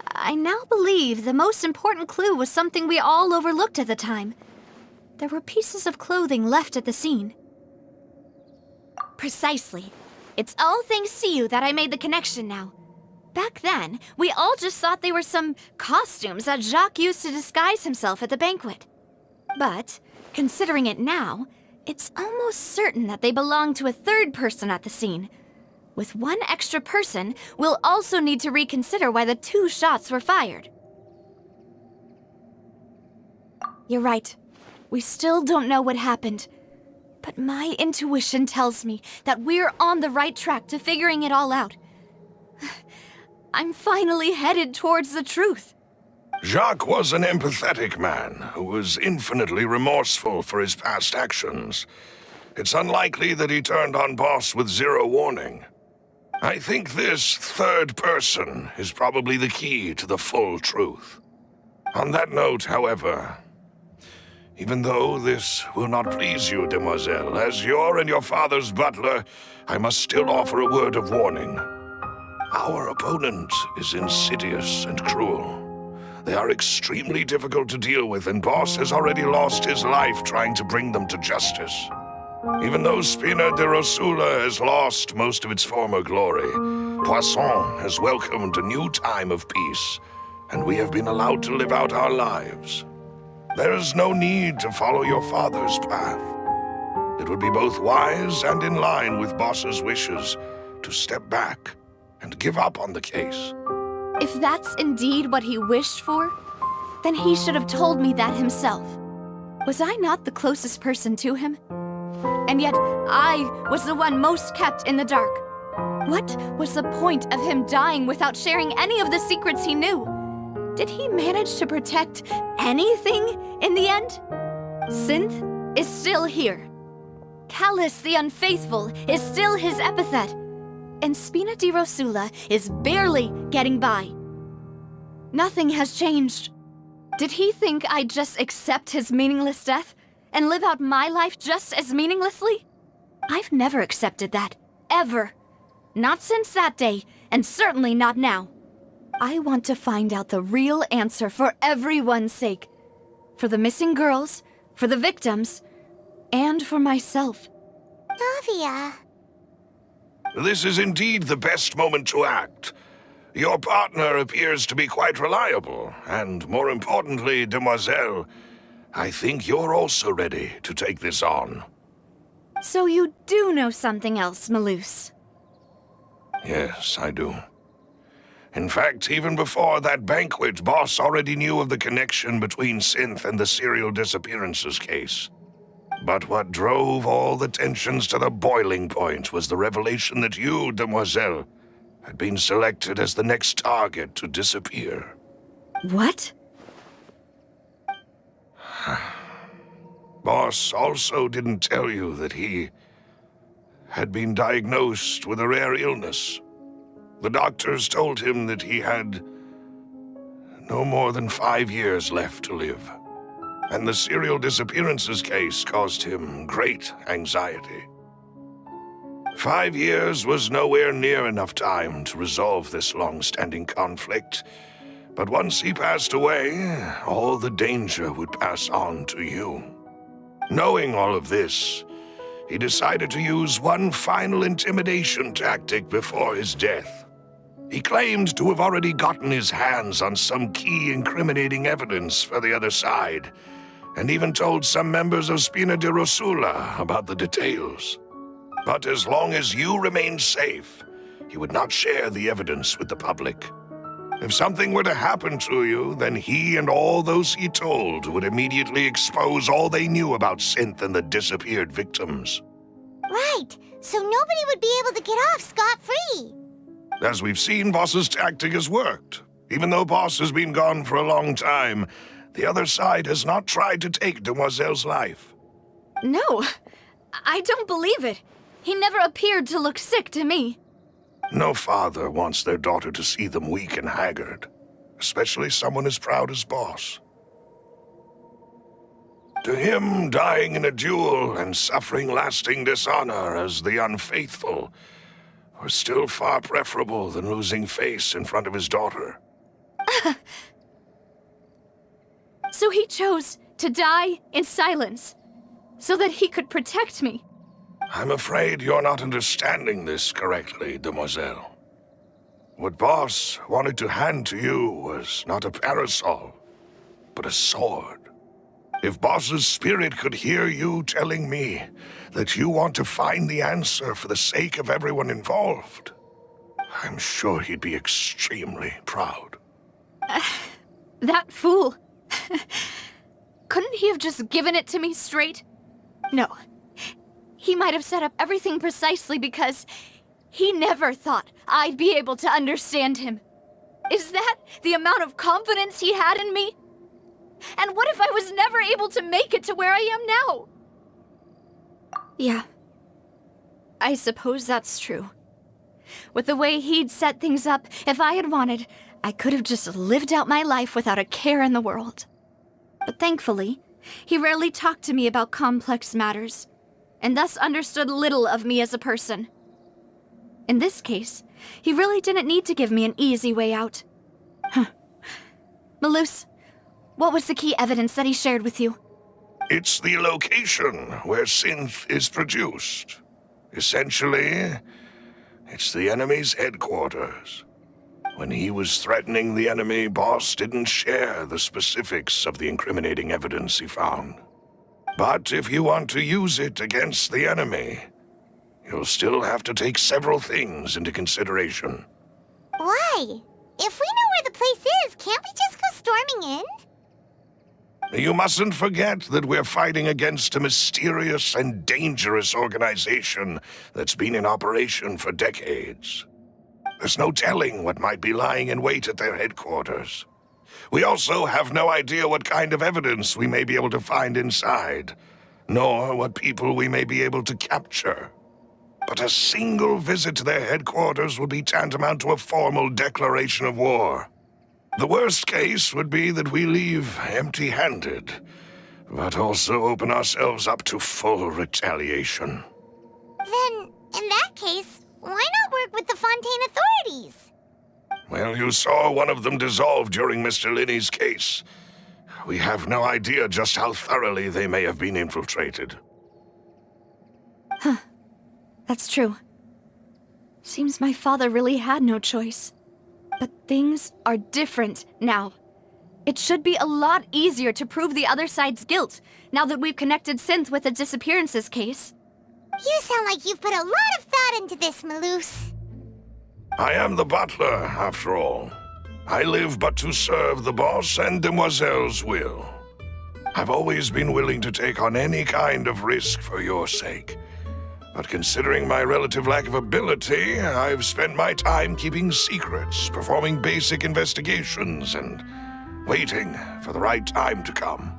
[SPEAKER 1] I now believe the most important clue was something we all overlooked at the time. There were pieces of clothing left at the scene. Precisely. It's all thanks to you that I made the connection now. Back then, we all just thought they were some costumes that Jacques used to disguise himself at the banquet. But, considering it now, it's almost certain that they belong to a third person at the scene. With one extra person, we'll also need to reconsider why the 2 shots were fired. You're right. We still don't know what happened. But my intuition tells me that we're on the right track to figuring it all out. I'm finally headed towards the truth.
[SPEAKER 6] Jacques was an empathetic man who was infinitely remorseful for his past actions. It's unlikely that he turned on Boss with 0 warning. I think this third person is probably the key to the full truth. On that note, however, even though this will not please you, demoiselle, as your and your father's butler, I must still offer a word of warning. Our opponent is insidious and cruel. They are extremely difficult to deal with, and Boss has already lost his life trying to bring them to justice. Even though Spina de Rosula has lost most of its former glory, Poisson has welcomed a new time of peace, and we have been allowed to live out our lives. There is no need to follow your father's path. It would be both wise and in line with Boss's wishes to step back and give up on the case.
[SPEAKER 1] If that's indeed what he wished for, then he should have told me that himself. Was I not the closest person to him? And yet, I was the one most kept in the dark. What was the point of him dying without sharing any of the secrets he knew? Did he manage to protect anything in the end? Synth is still here. Callus the Unfaithful is still his epithet. And Spina di Rosula is barely getting by. Nothing has changed. Did he think I'd just accept his meaningless death and live out my life just as meaninglessly? I've never accepted that, ever. Not since that day, and certainly not now. I want to find out the real answer for everyone's sake. For the missing girls, for the victims, and for myself.
[SPEAKER 2] Navia.
[SPEAKER 6] This is indeed the best moment to act. Your partner appears to be quite reliable, and more importantly, demoiselle, I think you're also ready to take this on.
[SPEAKER 1] So you do know something else, Malouse?
[SPEAKER 6] Yes, I do. In fact, even before that banquet, Boss already knew of the connection between Synth and the serial disappearances case. But what drove all the tensions to the boiling point was the revelation that you, demoiselle, had been selected as the next target to disappear.
[SPEAKER 1] What?
[SPEAKER 6] Boss also didn't tell you that he had been diagnosed with a rare illness. The doctors told him that he had no more than 5 years left to live. And the serial disappearances case caused him great anxiety. 5 years was nowhere near enough time to resolve this long-standing conflict, but once he passed away, all the danger would pass on to you. Knowing all of this, he decided to use one final intimidation tactic before his death. He claimed to have already gotten his hands on some key incriminating evidence for the other side, and even told some members of Spina di Rosula about the details. But as long as you remained safe, he would not share the evidence with the public. If something were to happen to you, then he and all those he told would immediately expose all they knew about Synth and the disappeared victims.
[SPEAKER 2] Right. right, so nobody would be able to get off scot-free.
[SPEAKER 6] As we've seen, Boss's tactic has worked. Even though Boss has been gone for a long time, the other side has not tried to take Demoiselle's life.
[SPEAKER 1] No, I don't believe it. He never appeared to look sick to me.
[SPEAKER 6] No father wants their daughter to see them weak and haggard, especially someone as proud as Boss. To him, dying in a duel and suffering lasting dishonor as the unfaithful were still far preferable than losing face in front of his daughter.
[SPEAKER 1] So he chose to die in silence, so that he could protect me.
[SPEAKER 6] I'm afraid you're not understanding this correctly, Demoiselle. What Boss wanted to hand to you was not a parasol, but a sword. If Boss's spirit could hear you telling me that you want to find the answer for the sake of everyone involved, I'm sure he'd be extremely proud.
[SPEAKER 1] That fool. Couldn't he have just given it to me straight? No. He might have set up everything precisely because he never thought I'd be able to understand him. Is that the amount of confidence he had in me? And what if I was never able to make it to where I am now? Yeah. I suppose that's true. With the way he'd set things up, if I had wanted, I could have just lived out my life without a care in the world. But thankfully, he rarely talked to me about complex matters, and thus understood little of me as a person. In this case, he really didn't need to give me an easy way out. Malus, what was the key evidence that he shared with you?
[SPEAKER 6] It's the location where synth is produced. Essentially, it's the enemy's headquarters. When he was threatening the enemy, Boss didn't share the specifics of the incriminating evidence he found. But if you want to use it against the enemy, you'll still have to take several things into consideration.
[SPEAKER 2] Why? If we know where the place is, can't we just go storming in?
[SPEAKER 6] You mustn't forget that we're fighting against a mysterious and dangerous organization that's been in operation for decades. There's no telling what might be lying in wait at their headquarters. We also have no idea what kind of evidence we may be able to find inside, nor what people we may be able to capture. But a single visit to their headquarters would be tantamount to a formal declaration of war. The worst case would be that we leave empty-handed, but also open ourselves up to full retaliation.
[SPEAKER 2] Then, in that case, why not work with the Fontaine authorities?
[SPEAKER 6] Well, you saw one of them dissolve during Mr. Linney's case. We have no idea just how thoroughly they may have been infiltrated.
[SPEAKER 1] That's true. Seems my father really had no choice. But things are different now. It should be a lot easier to prove the other side's guilt, now that we've connected Synth with the disappearances case.
[SPEAKER 2] You sound like you've put a lot of thought into this, Malus.
[SPEAKER 6] I am the butler, after all. I live but to serve the boss and Demoiselle's will. I've always been willing to take on any kind of risk for your sake. But considering my relative lack of ability, I've spent my time keeping secrets, performing basic investigations, and waiting for the right time to come.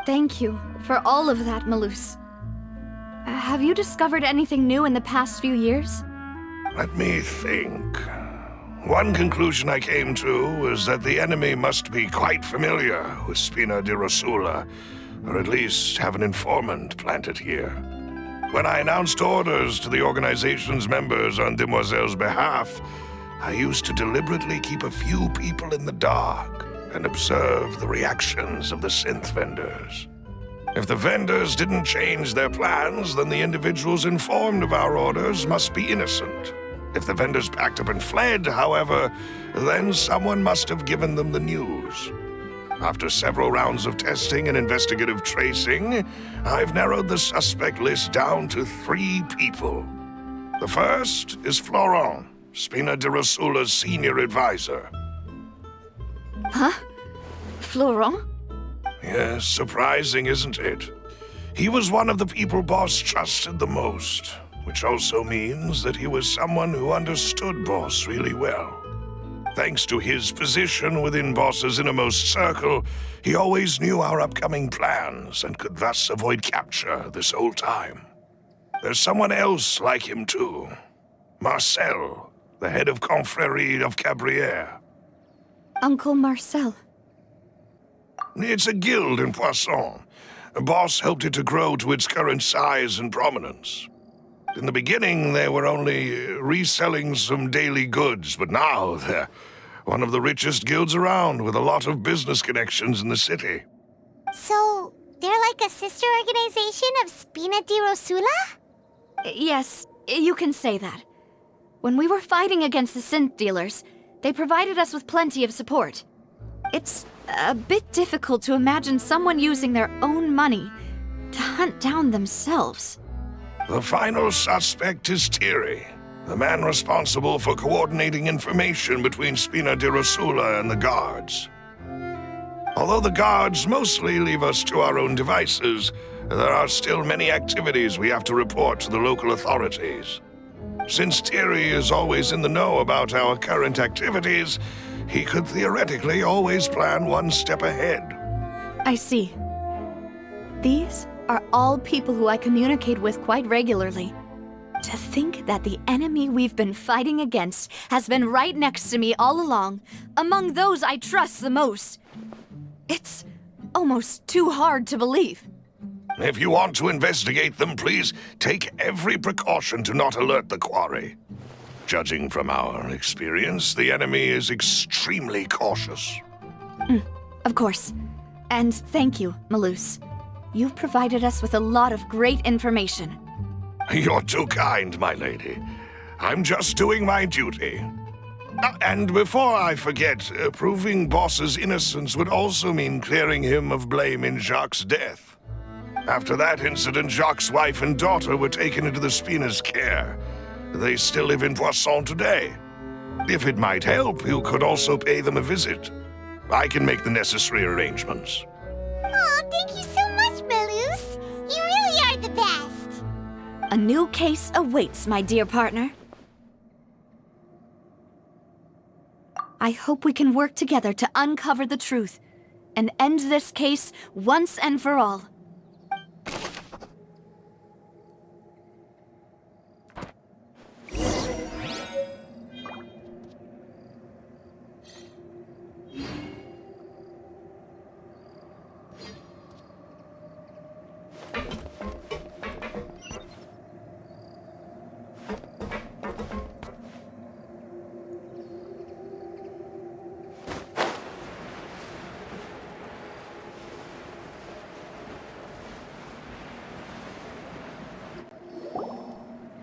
[SPEAKER 1] Thank you for all of that, Malus. Have you discovered anything new in the past few years?
[SPEAKER 6] Let me think. One conclusion I came to was that the enemy must be quite familiar with Spina di Rosula, or at least have an informant planted here. When I announced orders to the organization's members on Demoiselle's behalf, I used to deliberately keep a few people in the dark and observe the reactions of the synth vendors. If the vendors didn't change their plans, then the individuals informed of our orders must be innocent. If the vendors packed up and fled, however, then someone must have given them the news. After several rounds of testing and investigative tracing, I've narrowed the suspect list down to 3 people. The first is Florent, Spina di Rosula's senior advisor.
[SPEAKER 1] Huh? Florent?
[SPEAKER 6] Yes, surprising, isn't it? He was one of the people Boss trusted the most. which also means that he was someone who understood Boss really well. Thanks to his position within Boss's innermost circle, he always knew our upcoming plans and could thus avoid capture this whole time. There's someone else like him too. Marcel, the head of Confrérie of Cabrières.
[SPEAKER 1] Uncle Marcel.
[SPEAKER 6] It's a guild in Poisson. Boss helped it to grow to its current size and prominence. In the beginning, they were only reselling some daily goods, but now they're one of the richest guilds around with a lot of business connections in the city.
[SPEAKER 2] So, they're like a sister organization of Spina di Rosula?
[SPEAKER 1] Yes, you can say that. When we were fighting against the synth dealers, they provided us with plenty of support. It's a bit difficult to imagine someone using their own money to hunt down themselves.
[SPEAKER 6] The final suspect is Thierry, the man responsible for coordinating information between Spina di Rosula and the guards. Although the guards mostly leave us to our own devices, there are still many activities we have to report to the local authorities. Since Thierry is always in the know about our current activities, he could theoretically always plan one step ahead.
[SPEAKER 1] I see. These are all people who I communicate with quite regularly. To think that the enemy we've been fighting against has been right next to me all along, among those I trust the most. It's almost too hard to believe.
[SPEAKER 6] If you want to investigate them, please take every precaution to not alert the quarry. Judging from our experience, the enemy is extremely cautious.
[SPEAKER 1] Of course. And thank you, Malus. You've provided us with a lot of great information.
[SPEAKER 6] You're too kind, my lady. I'm just doing my duty. And before I forget, proving Boss's innocence would also mean clearing him of blame in Jacques' death. After that incident, Jacques' wife and daughter were taken into the Spina's care. They still live in Poisson today. If it might help, you could also pay them a visit. I can make the necessary arrangements.
[SPEAKER 2] Oh, thank you so much, Malus. You really are the best.
[SPEAKER 1] A new case awaits, my dear partner. I hope we can work together to uncover the truth and end this case once and for all.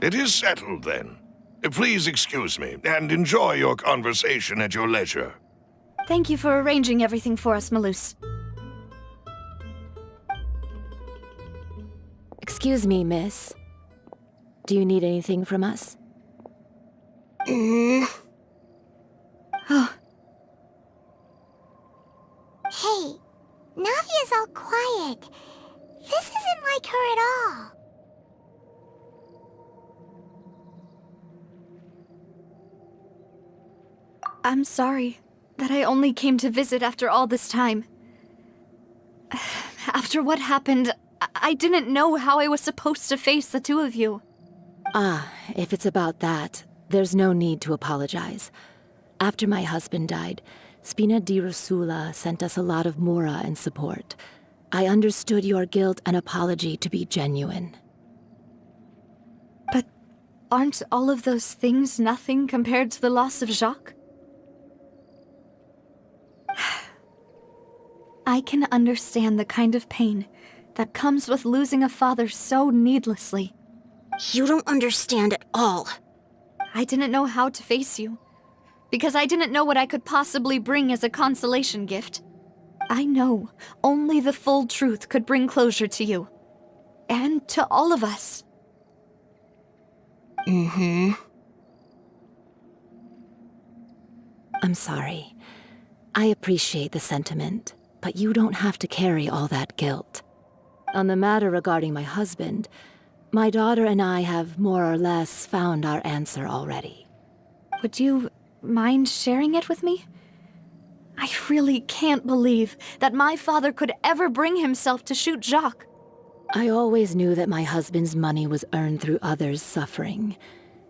[SPEAKER 6] It is settled, then. Please excuse me, and enjoy your conversation at your leisure.
[SPEAKER 1] Thank you for arranging everything for us, Malus.
[SPEAKER 9] Excuse me, miss. Do you need anything from us?
[SPEAKER 1] Oh,
[SPEAKER 2] Hey, Navia's all quiet. This isn't like her at all.
[SPEAKER 1] I'm sorry that I only came to visit after all this time. After what happened, I didn't know how I was supposed to face the two of you.
[SPEAKER 9] Ah, if it's about that, there's no need to apologize. After my husband died, Spina di Rosula sent us a lot of mora and support. I understood your guilt and apology to be genuine.
[SPEAKER 1] But aren't all of those things nothing compared to the loss of Jacques? I can understand the kind of pain that comes with losing a father so needlessly.
[SPEAKER 9] You don't understand at all.
[SPEAKER 1] I didn't know how to face you, because I didn't know what I could possibly bring as a consolation gift. I know only the full truth could bring closure to you, and to all of us.
[SPEAKER 9] I'm sorry. I appreciate the sentiment, but you don't have to carry all that guilt. On the matter regarding my husband, My daughter and I have more or less found our answer already.
[SPEAKER 1] Would you mind sharing it with me? I really can't believe that my father could ever bring himself to shoot Jacques.
[SPEAKER 9] I always knew that my husband's money was earned through others' suffering.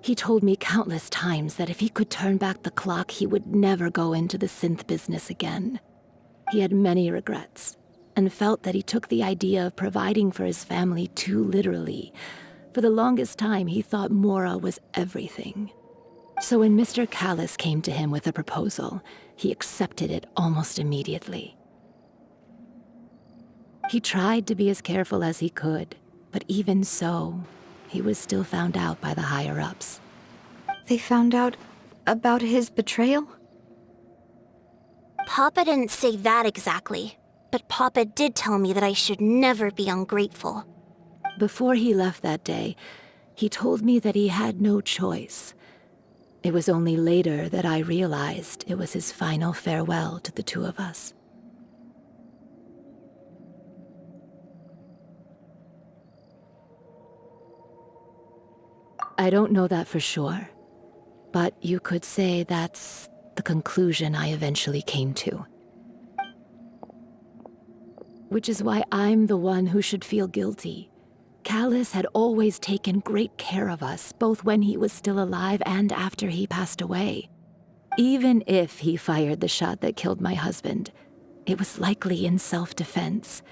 [SPEAKER 9] He told me countless times that if he could turn back the clock, he would never go into the synth business again. He had many regrets, and felt that he took the idea of providing for his family too literally. For the longest time, he thought Mora was everything. So when Mr. Callis came to him with a proposal, he accepted it almost immediately. He tried to be as careful as he could, but even so, he was still found out by the higher-ups.
[SPEAKER 1] They found out about his betrayal?
[SPEAKER 2] Papa didn't say that exactly, but Papa did tell me that I should never be ungrateful.
[SPEAKER 9] Before he left that day, he told me that he had no choice. It was only later that I realized it was his final farewell to the two of us. I don't know that for sure, but you could say that's the conclusion I eventually came to. Which is why I'm the one who should feel guilty. Callis had always taken great care of us, both when he was still alive and after he passed away. Even if he fired the shot that killed my husband, it was likely in self-defense.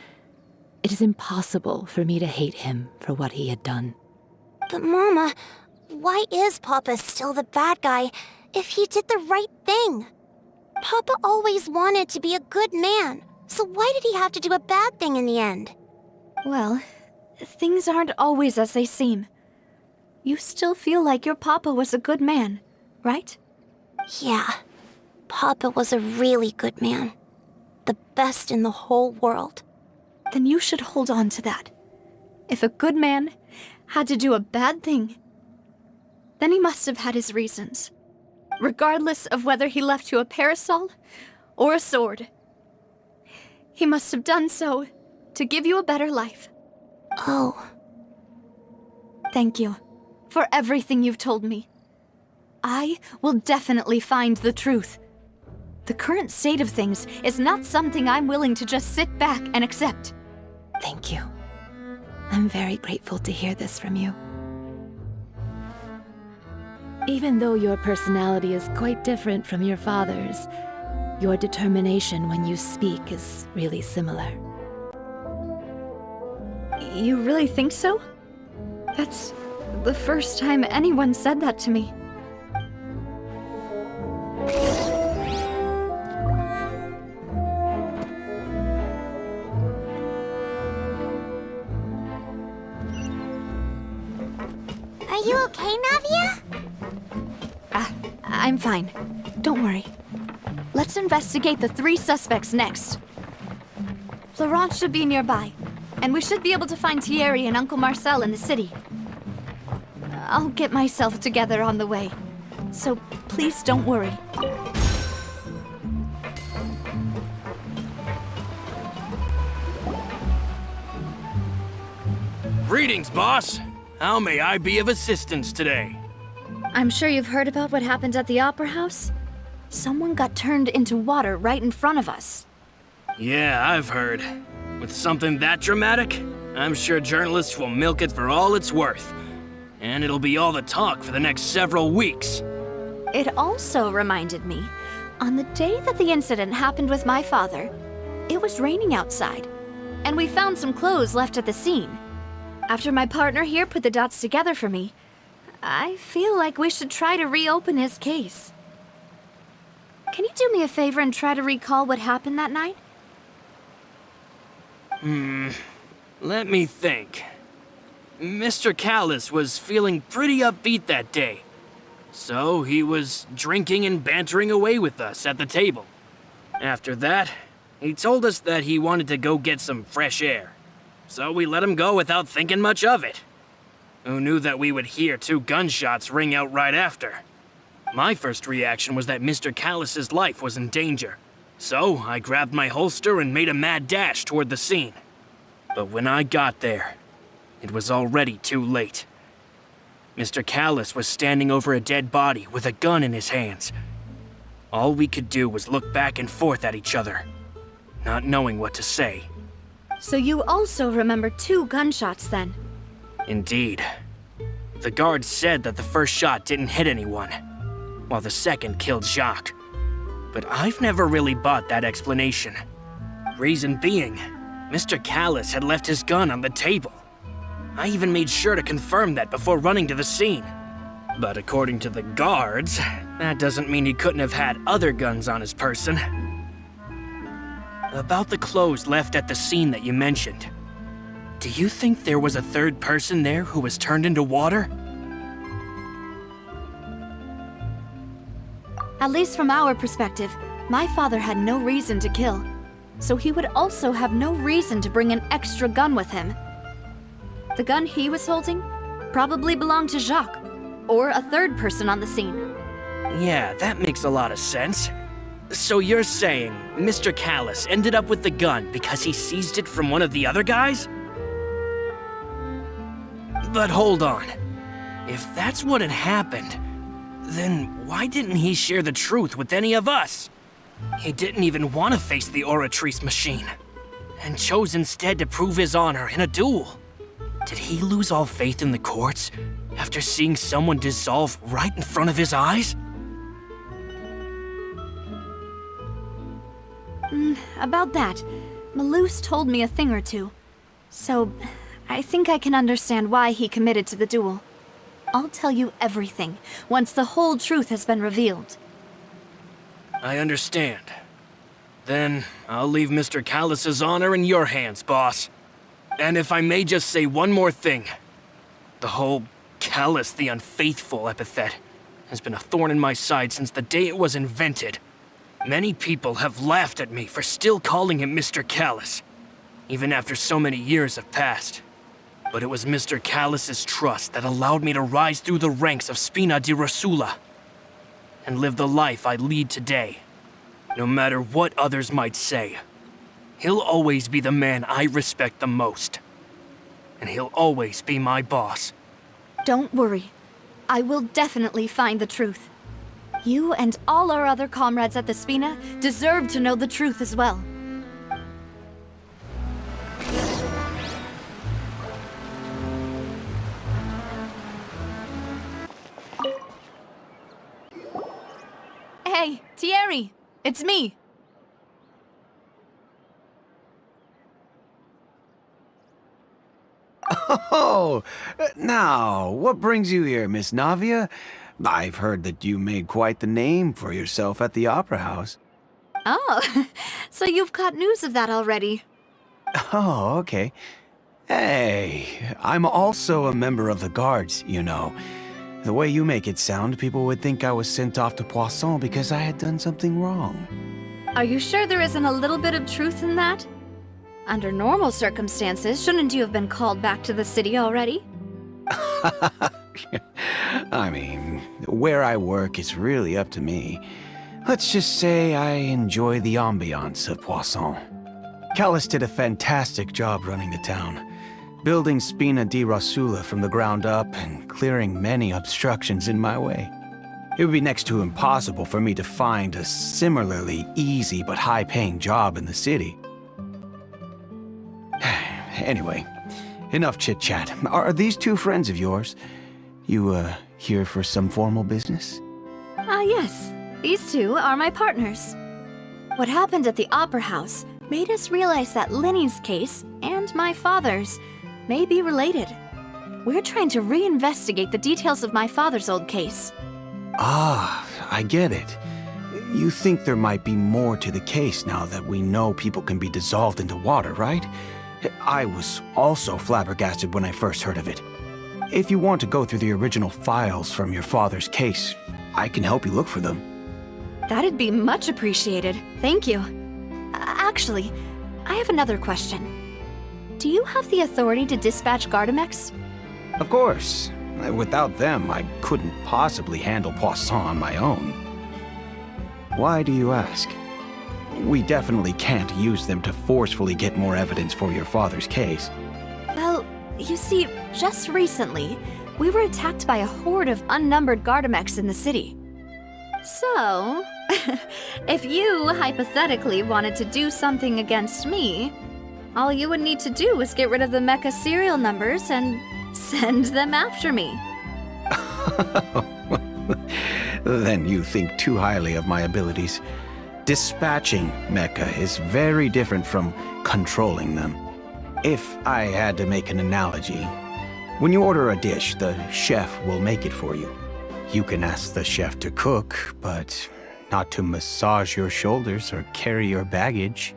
[SPEAKER 9] It is impossible for me to hate him for what he had done.
[SPEAKER 2] But Mama, why is Papa still the bad guy if he did the right thing? Papa always wanted to be a good man, so why did he have to do a bad thing in the end?
[SPEAKER 1] Well, things aren't always as they seem. You still feel like your papa was a good man, right?
[SPEAKER 2] Yeah, Papa was a really good man. The best in the whole world.
[SPEAKER 1] Then you should hold on to that. If a good man had to do a bad thing, then he must have had his reasons. Regardless of whether he left you a parasol or a sword. He must have done so to give you a better life.
[SPEAKER 2] Oh.
[SPEAKER 1] Thank you for everything you've told me. I will definitely find the truth. The current state of things is not something I'm willing to just sit back and accept.
[SPEAKER 9] Thank you. I'm very grateful to hear this from you. Even though your personality is quite different from your father's, your determination when you speak is really similar.
[SPEAKER 1] You really think so? That's the first time anyone said that to me.
[SPEAKER 2] Are you okay, Navia?
[SPEAKER 1] I'm fine. Don't worry. Let's investigate the 3 suspects next. Florence should be nearby, and we should be able to find Thierry and Uncle Marcel in the city. I'll get myself together on the way, so please don't worry.
[SPEAKER 10] Greetings, boss. How may I be of assistance today?
[SPEAKER 1] I'm sure you've heard about what happened at the Opera House. Someone got turned into water right in front of us.
[SPEAKER 10] Yeah, I've heard. With something that dramatic, I'm sure journalists will milk it for all it's worth. And it'll be all the talk for the next several weeks.
[SPEAKER 1] It also reminded me, on the day that the incident happened with my father, it was raining outside, and we found some clothes left at the scene. After my partner here put the dots together for me, I feel like we should try to reopen his case. Can you do me a favor and try to recall what happened that night?
[SPEAKER 10] Let me think. Mr. Callis was feeling pretty upbeat that day. So he was drinking and bantering away with us at the table. After that, he told us that he wanted to go get some fresh air. So we let him go without thinking much of it. Who knew that we would hear 2 gunshots ring out right after? My first reaction was that Mr. Callis's life was in danger. So I grabbed my holster and made a mad dash toward the scene. But when I got there, it was already too late. Mr. Callus was standing over a dead body with a gun in his hands. All we could do was look back and forth at each other, not knowing what to say.
[SPEAKER 1] So you also remember 2 gunshots then?
[SPEAKER 10] Indeed. The guard said that the first shot didn't hit anyone, while the second killed Jacques. But I've never really bought that explanation. Reason being, Mr. Callus had left his gun on the table. I even made sure to confirm that before running to the scene. But according to the guards, that doesn't mean he couldn't have had other guns on his person. About the clothes left at the scene that you mentioned, do you think there was a third person there who was turned into water?
[SPEAKER 1] At least from our perspective, my father had no reason to kill. So he would also have no reason to bring an extra gun with him. The gun he was holding probably belonged to Jacques, or a third person on the scene.
[SPEAKER 10] Yeah, that makes a lot of sense. So you're saying Mr. Callus ended up with the gun because he seized it from one of the other guys? But hold on. If that's what had happened, then why didn't he share the truth with any of us? He didn't even want to face the Oratrice machine, and chose instead to prove his honor in a duel. Did he lose all faith in the courts after seeing someone dissolve right in front of his eyes?
[SPEAKER 1] About that, Malus told me a thing or two. So, I think I can understand why he committed to the duel. I'll tell you everything, once the whole truth has been revealed.
[SPEAKER 10] I understand. Then, I'll leave Mr. Callus's honor in your hands, boss. And if I may just say one more thing. The whole Callus the Unfaithful epithet has been a thorn in my side since the day it was invented. Many people have laughed at me for still calling him Mr. Callus, even after so many years have passed. But it was Mr. Callus's trust that allowed me to rise through the ranks of Spina di Rosula and live the life I lead today. No matter what others might say, he'll always be the man I respect the most. And he'll always be my boss.
[SPEAKER 1] Don't worry. I will definitely find the truth. You and all our other comrades at the Spina deserve to know the truth as well. Hey, Thierry! It's me!
[SPEAKER 11] Oh, now, what brings you here, Miss Navia? I've heard that you made quite the name for yourself at the Opera House.
[SPEAKER 1] Oh, so you've caught news of that already.
[SPEAKER 11] Oh, okay. Hey, I'm also a member of the Guards, you know. The way you make it sound, people would think I was sent off to Poisson because I had done something wrong.
[SPEAKER 1] Are you sure there isn't a little bit of truth in that? Under normal circumstances, shouldn't you have been called back to the city already?
[SPEAKER 11] I mean, where I work is really up to me. Let's just say I enjoy the ambiance of Poisson. Callus did a fantastic job running the town, building Spina di Rosula from the ground up and clearing many obstructions in my way. It would be next to impossible for me to find a similarly easy but high-paying job in the city. Anyway, enough chit-chat. Are these 2 friends of yours? You, here for some formal business?
[SPEAKER 1] Yes. These 2 are my partners. What happened at the Opera House made us realize that Linny's case and my father's may be related. We're trying to reinvestigate the details of my father's old case.
[SPEAKER 11] Ah, I get it. You think there might be more to the case now that we know people can be dissolved into water, right? I was also flabbergasted when I first heard of it. If you want to go through the original files from your father's case, I can help you look for them.
[SPEAKER 1] That'd be much appreciated. Thank you. Actually, I have another question. Do you have the authority to dispatch Gardamex?
[SPEAKER 11] Of course. Without them, I couldn't possibly handle Poisson on my own. Why do you ask? We definitely can't use them to forcefully get more evidence for your father's case.
[SPEAKER 1] Well, You see, just recently, we were attacked by a horde of unnumbered Gardamex in the city. So, if you hypothetically wanted to do something against me, all you would need to do is get rid of the mecha serial numbers and send them after me.
[SPEAKER 11] Then you think too highly of my abilities. Dispatching mecha is very different from controlling them. If I had to make an analogy, when you order a dish, the chef will make it for you. You can ask the chef to cook, but not to massage your shoulders or carry your baggage.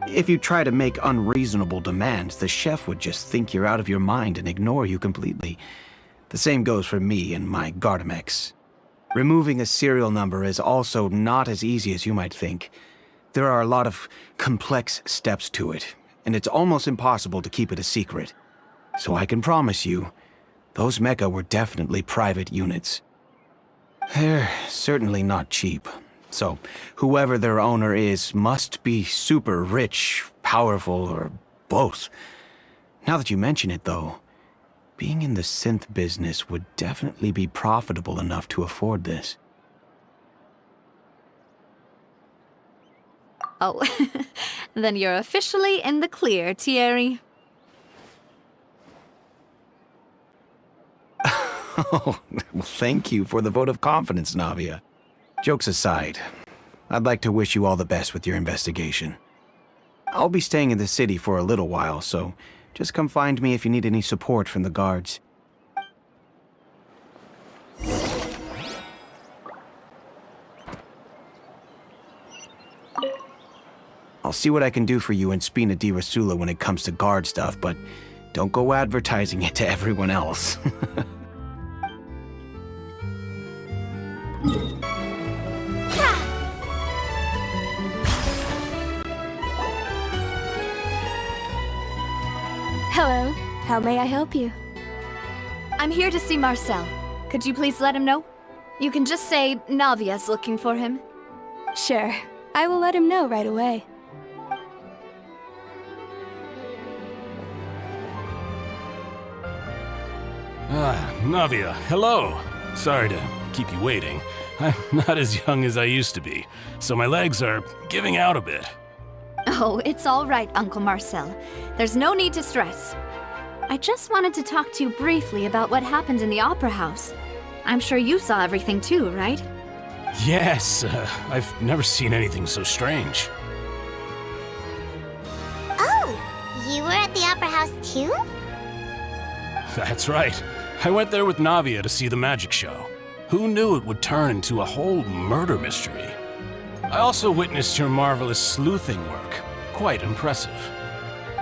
[SPEAKER 11] If you try to make unreasonable demands, the chef would just think you're out of your mind and ignore you completely. The same goes for me and my Gardamex. Removing a serial number is also not as easy as you might think. There are a lot of complex steps to it, and it's almost impossible to keep it a secret. So I can promise you, those mecha were definitely private units. They're certainly not cheap. So whoever their owner is must be super rich, powerful, or both. Now that you mention it, though, being in the synth business would definitely be profitable enough to afford this.
[SPEAKER 1] Oh, then you're officially in the clear, Thierry.
[SPEAKER 11] Oh, well, thank you for the vote of confidence, Navia. Jokes aside, I'd like to wish you all the best with your investigation. I'll be staying in the city for a little while, so just come find me if you need any support from the guards. I'll see what I can do for you in Spina di Rosula when it comes to guard stuff, but don't go advertising it to everyone else.
[SPEAKER 12] Hello. How may I help you?
[SPEAKER 1] I'm here to see Marcel. Could you please let him know? You can just say Navia's looking for him.
[SPEAKER 12] Sure. I will let him know right away.
[SPEAKER 13] Navia, hello. Sorry to keep you waiting. I'm not as young as I used to be, so my legs are giving out a bit.
[SPEAKER 1] Oh, it's all right, Uncle Marcel. There's no need to stress. I just wanted to talk to you briefly about what happened in the Opera House. I'm sure you saw everything too, right?
[SPEAKER 13] Yes, I've never seen anything so strange.
[SPEAKER 2] Oh, you were at the Opera House too?
[SPEAKER 13] That's right. I went there with Navia to see the magic show. Who knew it would turn into a whole murder mystery? I also witnessed your marvelous sleuthing work. Quite impressive.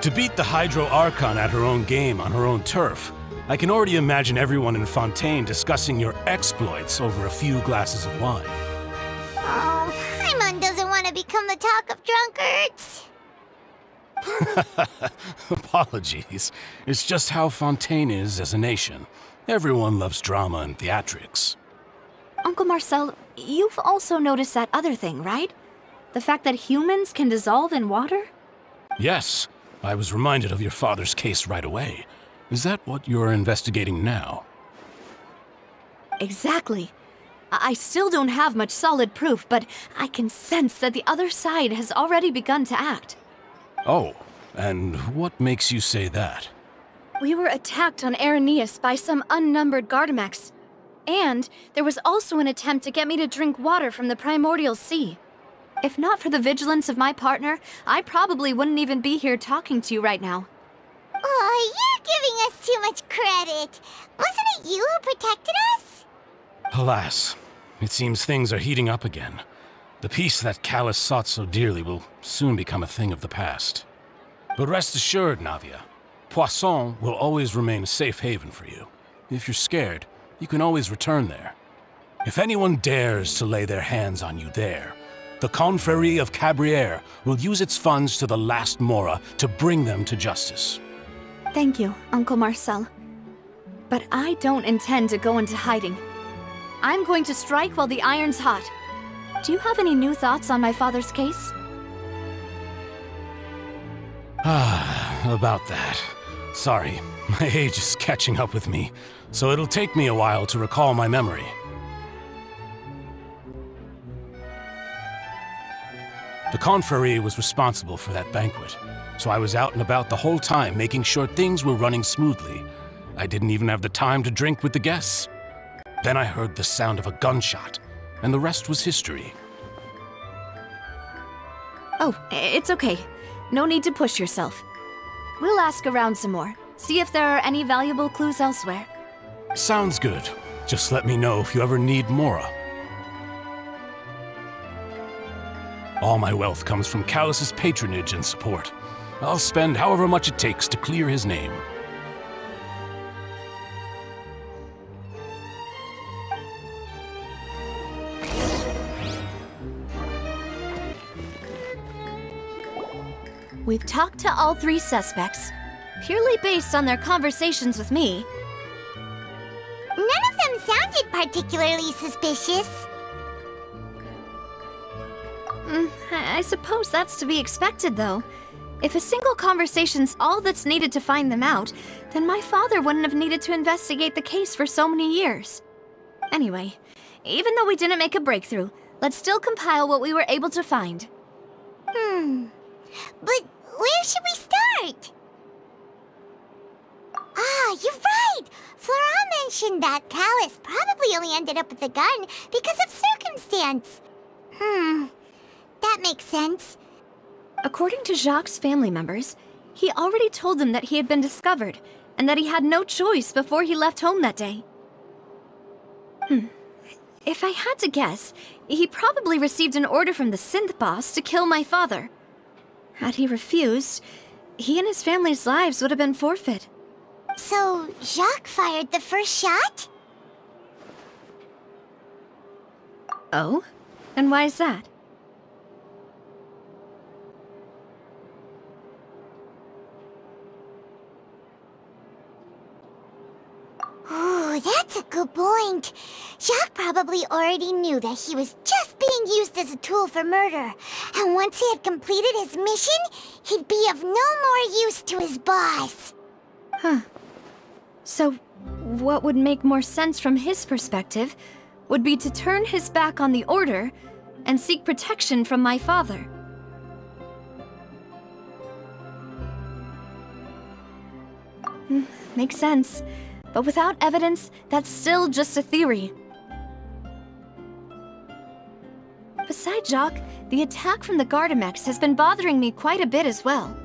[SPEAKER 13] To beat the Hydro Archon at her own game on her own turf, I can already imagine everyone in Fontaine discussing your exploits over a few glasses of wine.
[SPEAKER 2] Oh, Paimon doesn't want to become the talk of drunkards.
[SPEAKER 13] Apologies. It's just how Fontaine is as a nation. Everyone loves drama and theatrics.
[SPEAKER 1] Uncle Marcel, you've also noticed that other thing, right? The fact that humans can dissolve in water?
[SPEAKER 13] Yes, I was reminded of your father's case right away. Is that what you're investigating now?
[SPEAKER 1] Exactly. I still don't have much solid proof, but I can sense that the other side has already begun to act.
[SPEAKER 13] Oh, and what makes you say that?
[SPEAKER 12] We were attacked on Araneus by some unnumbered Gardamex. And there was also an attempt to get me to drink water from the primordial sea.
[SPEAKER 1] If not for the vigilance of my partner, I probably wouldn't even be here talking to you right now.
[SPEAKER 2] Oh, you're giving us too much credit. Wasn't it you who protected us?
[SPEAKER 13] Alas, it seems things are heating up again. The peace that Callus sought so dearly will soon become a thing of the past. But rest assured, Navia, Poisson will always remain a safe haven for you. If you're scared, you can always return there. If anyone dares to lay their hands on you there, the Confrérie of Cabrières will use its funds to the last Mora to bring them to justice.
[SPEAKER 1] Thank you, Uncle Marcel. But I don't intend to go into hiding. I'm going to strike while the iron's hot. Do you have any new thoughts on my father's case?
[SPEAKER 13] About that. Sorry, my age is catching up with me, so it'll take me a while to recall my memory. The Confrérie was responsible for that banquet, so I was out and about the whole time making sure things were running smoothly. I didn't even have the time to drink with the guests. Then I heard the sound of a gunshot, and the rest was history.
[SPEAKER 1] Oh, it's okay. No need to push yourself. We'll ask around some more, see if there are any valuable clues elsewhere.
[SPEAKER 13] Sounds good. Just let me know if you ever need Mora. All my wealth comes from Callus's patronage and support. I'll spend however much it takes to clear his name.
[SPEAKER 1] We've talked to all 3 suspects, purely based on their conversations with me.
[SPEAKER 2] None of them sounded particularly suspicious.
[SPEAKER 1] I suppose that's to be expected, though. If a single conversation's all that's needed to find them out, then my father wouldn't have needed to investigate the case for so many years. Anyway, even though we didn't make a breakthrough, let's still compile what we were able to find.
[SPEAKER 2] But where should we start? Ah, you're right! Flora mentioned that Callus probably only ended up with the gun because of circumstance. That makes sense.
[SPEAKER 1] According to Jacques' family members, he already told them that he had been discovered, and that he had no choice before he left home that day. If I had to guess, he probably received an order from the synth boss to kill my father. Had he refused, he and his family's lives would have been forfeit.
[SPEAKER 2] So, Jacques fired the first shot?
[SPEAKER 1] Oh? And why is that?
[SPEAKER 2] Ooh, that's a good point. Jacques probably already knew that he was just being used as a tool for murder. And once he had completed his mission, he'd be of no more use to his boss.
[SPEAKER 1] So, what would make more sense from his perspective would be to turn his back on the Order and seek protection from my father. Makes sense. But without evidence, that's still just a theory. Besides Jacques, the attack from the Gardamex has been bothering me quite a bit as well.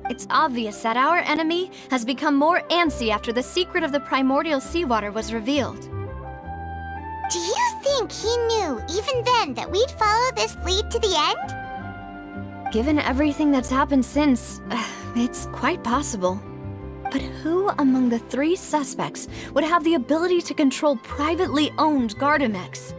[SPEAKER 1] It's obvious that our enemy has become more antsy after the secret of the primordial seawater was revealed.
[SPEAKER 2] Do you think he knew, even then, that we'd follow this lead to the end?
[SPEAKER 1] Given everything that's happened since, it's quite possible. But who among the 3 suspects would have the ability to control privately owned Gardamex?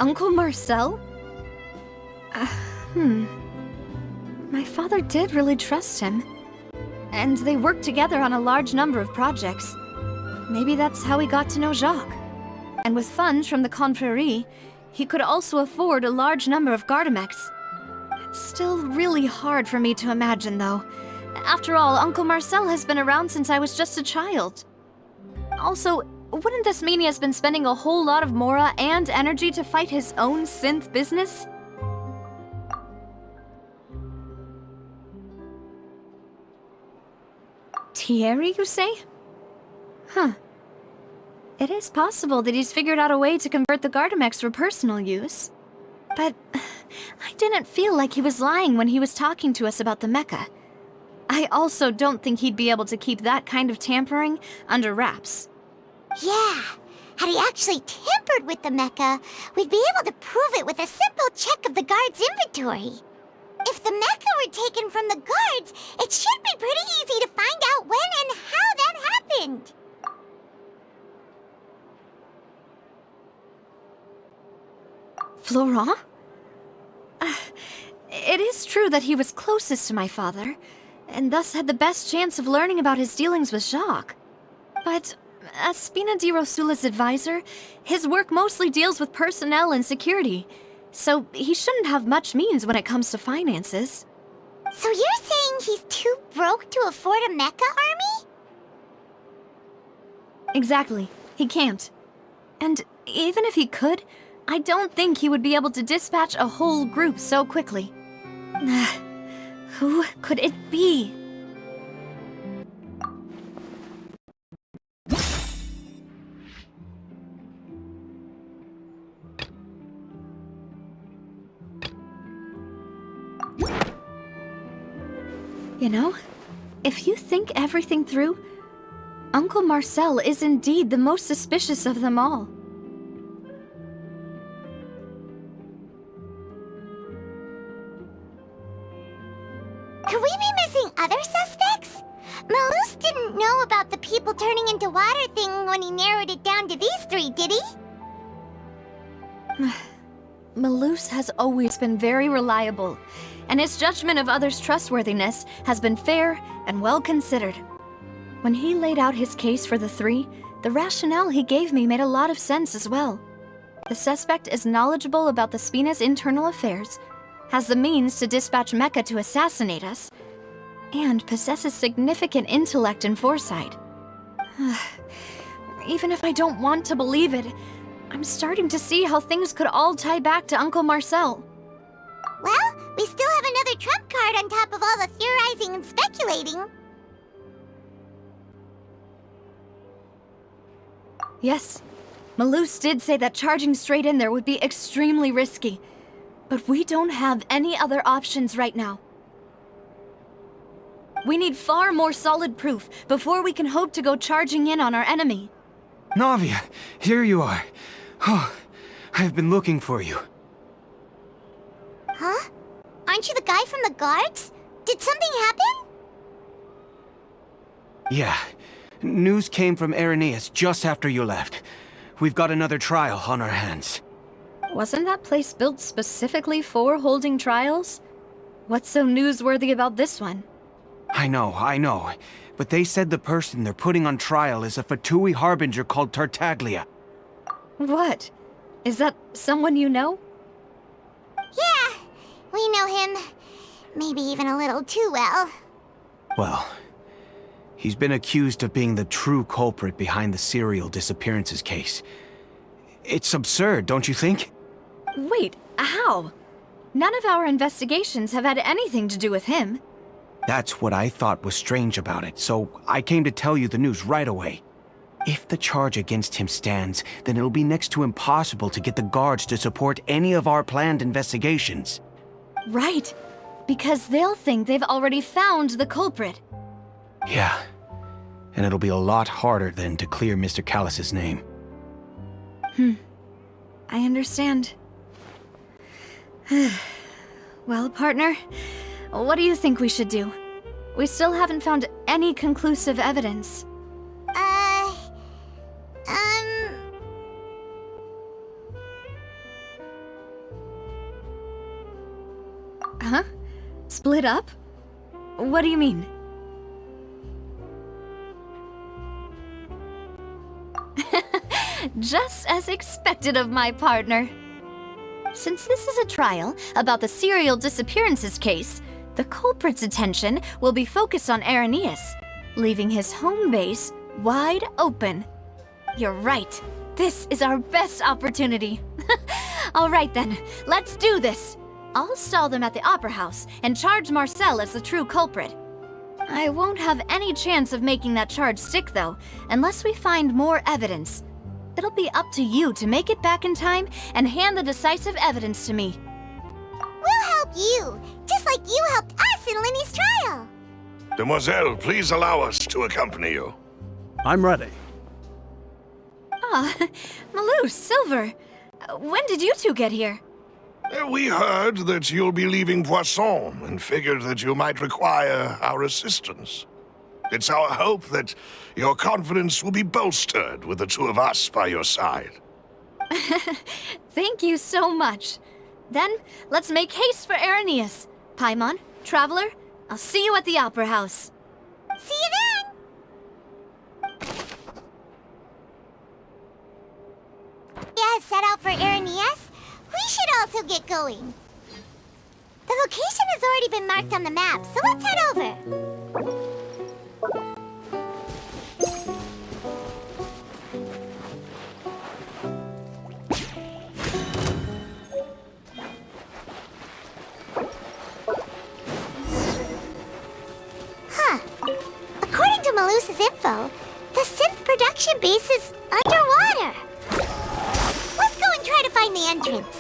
[SPEAKER 1] Uncle Marcel? My father did really trust him. And they worked together on a large number of projects. Maybe that's how he got to know Jacques. And with funds from the Confrérie, he could also afford a large number of Gardamex. It's still really hard for me to imagine, though. After all, Uncle Marcel has been around since I was just a child. Also, wouldn't this mean he has been spending a whole lot of Mora and energy to fight his own synth business? Thierry, you say? It is possible that he's figured out a way to convert the Gardamex for personal use. But I didn't feel like he was lying when he was talking to us about the mecha. I also don't think he'd be able to keep that kind of tampering under wraps.
[SPEAKER 2] Yeah, had he actually tampered with the mecha, we'd be able to prove it with a simple check of the guard's inventory. If the mecha were taken from the guards, it should be pretty easy to find out when and how that happened.
[SPEAKER 1] Florent? It is true that he was closest to my father, and thus had the best chance of learning about his dealings with Jacques. But as Spina di Rosula's advisor, his work mostly deals with personnel and security,
[SPEAKER 12] so he shouldn't have much means when it comes to finances.
[SPEAKER 2] So you're saying he's too broke to afford a mecha army?
[SPEAKER 12] Exactly. He can't. And even if he could, I don't think he would be able to dispatch a whole group so quickly. Who could it be? You know, if you think everything through, Uncle Marcel is indeed the most suspicious of them all.
[SPEAKER 2] Could we be missing other suspects? Malus didn't know about the people turning into water thing when he narrowed it down to these three, did he?
[SPEAKER 12] Malus has always been very reliable, and his judgment of others' trustworthiness has been fair and well considered. When he laid out his case for the three, the rationale he gave me made a lot of sense as well. The suspect is knowledgeable about the Spina's internal affairs, has the means to dispatch Mecha to assassinate us, and possesses significant intellect and foresight. Even if I don't want to believe it, I'm starting to see how things could all tie back to Uncle Marcel.
[SPEAKER 2] Well, we still have another trump card on top of all the theorizing and speculating.
[SPEAKER 12] Yes, Malus did say that charging straight in there would be extremely risky, but we don't have any other options right now. We need far more solid proof before we can hope to go charging in on our enemy.
[SPEAKER 11] Navia, here you are. Oh, I've been looking for you.
[SPEAKER 2] Huh? Aren't you the guy from the guards? Did something happen?
[SPEAKER 11] Yeah. News came from Irenaeus just after you left. We've got another trial on our hands.
[SPEAKER 12] Wasn't that place built specifically for holding trials? What's so newsworthy about this one?
[SPEAKER 11] I know. But they said the person they're putting on trial is a Fatui harbinger called Tartaglia.
[SPEAKER 12] What? Is that someone you know?
[SPEAKER 2] Yeah, we know him. Maybe even a little too well.
[SPEAKER 11] Well, he's been accused of being the true culprit behind the serial disappearances case. It's absurd, don't you think?
[SPEAKER 12] Wait, how? None of our investigations have had anything to do with him.
[SPEAKER 11] That's what I thought was strange about it, so I came to tell you the news right away. If the charge against him stands, then it'll be next to impossible to get the guards to support any of our planned investigations.
[SPEAKER 12] Right, because they'll think they've already found the culprit.
[SPEAKER 11] Yeah, and it'll be a lot harder then to clear Mr. Callus's name.
[SPEAKER 12] I understand. Well, partner, what do you think we should do? We still haven't found any conclusive evidence. Huh? Split up? What do you mean? Just as expected of my partner. Since this is a trial about the serial disappearances case, the culprit's attention will be focused on Irenaeus, leaving his home base wide open. You're right. This is our best opportunity. All right then, let's do this. I'll stall them at the Opera House and charge Marcel as the true culprit. I won't have any chance of making that charge stick, though, unless we find more evidence. It'll be up to you to make it back in time and hand the decisive evidence to me.
[SPEAKER 2] We'll help you, just like you helped us in Linny's trial.
[SPEAKER 6] Demoiselle, please allow us to accompany you.
[SPEAKER 5] I'm ready.
[SPEAKER 12] Ah, Malus, Silver. When did you two get here?
[SPEAKER 6] We heard that you'll be leaving Poisson and figured that you might require our assistance. It's our hope that your confidence will be bolstered with the two of us by your side.
[SPEAKER 12] Thank you so much. Then, let's make haste for Irenaeus. Paimon, Traveler, I'll see you at the Opera House.
[SPEAKER 2] See you then! Yeah, set out for Irenaeus? We should also get going. The location has already been marked on the map, so let's head over. According to Malusa's info, the synth production base is underwater. Let's go and try to find the entrance.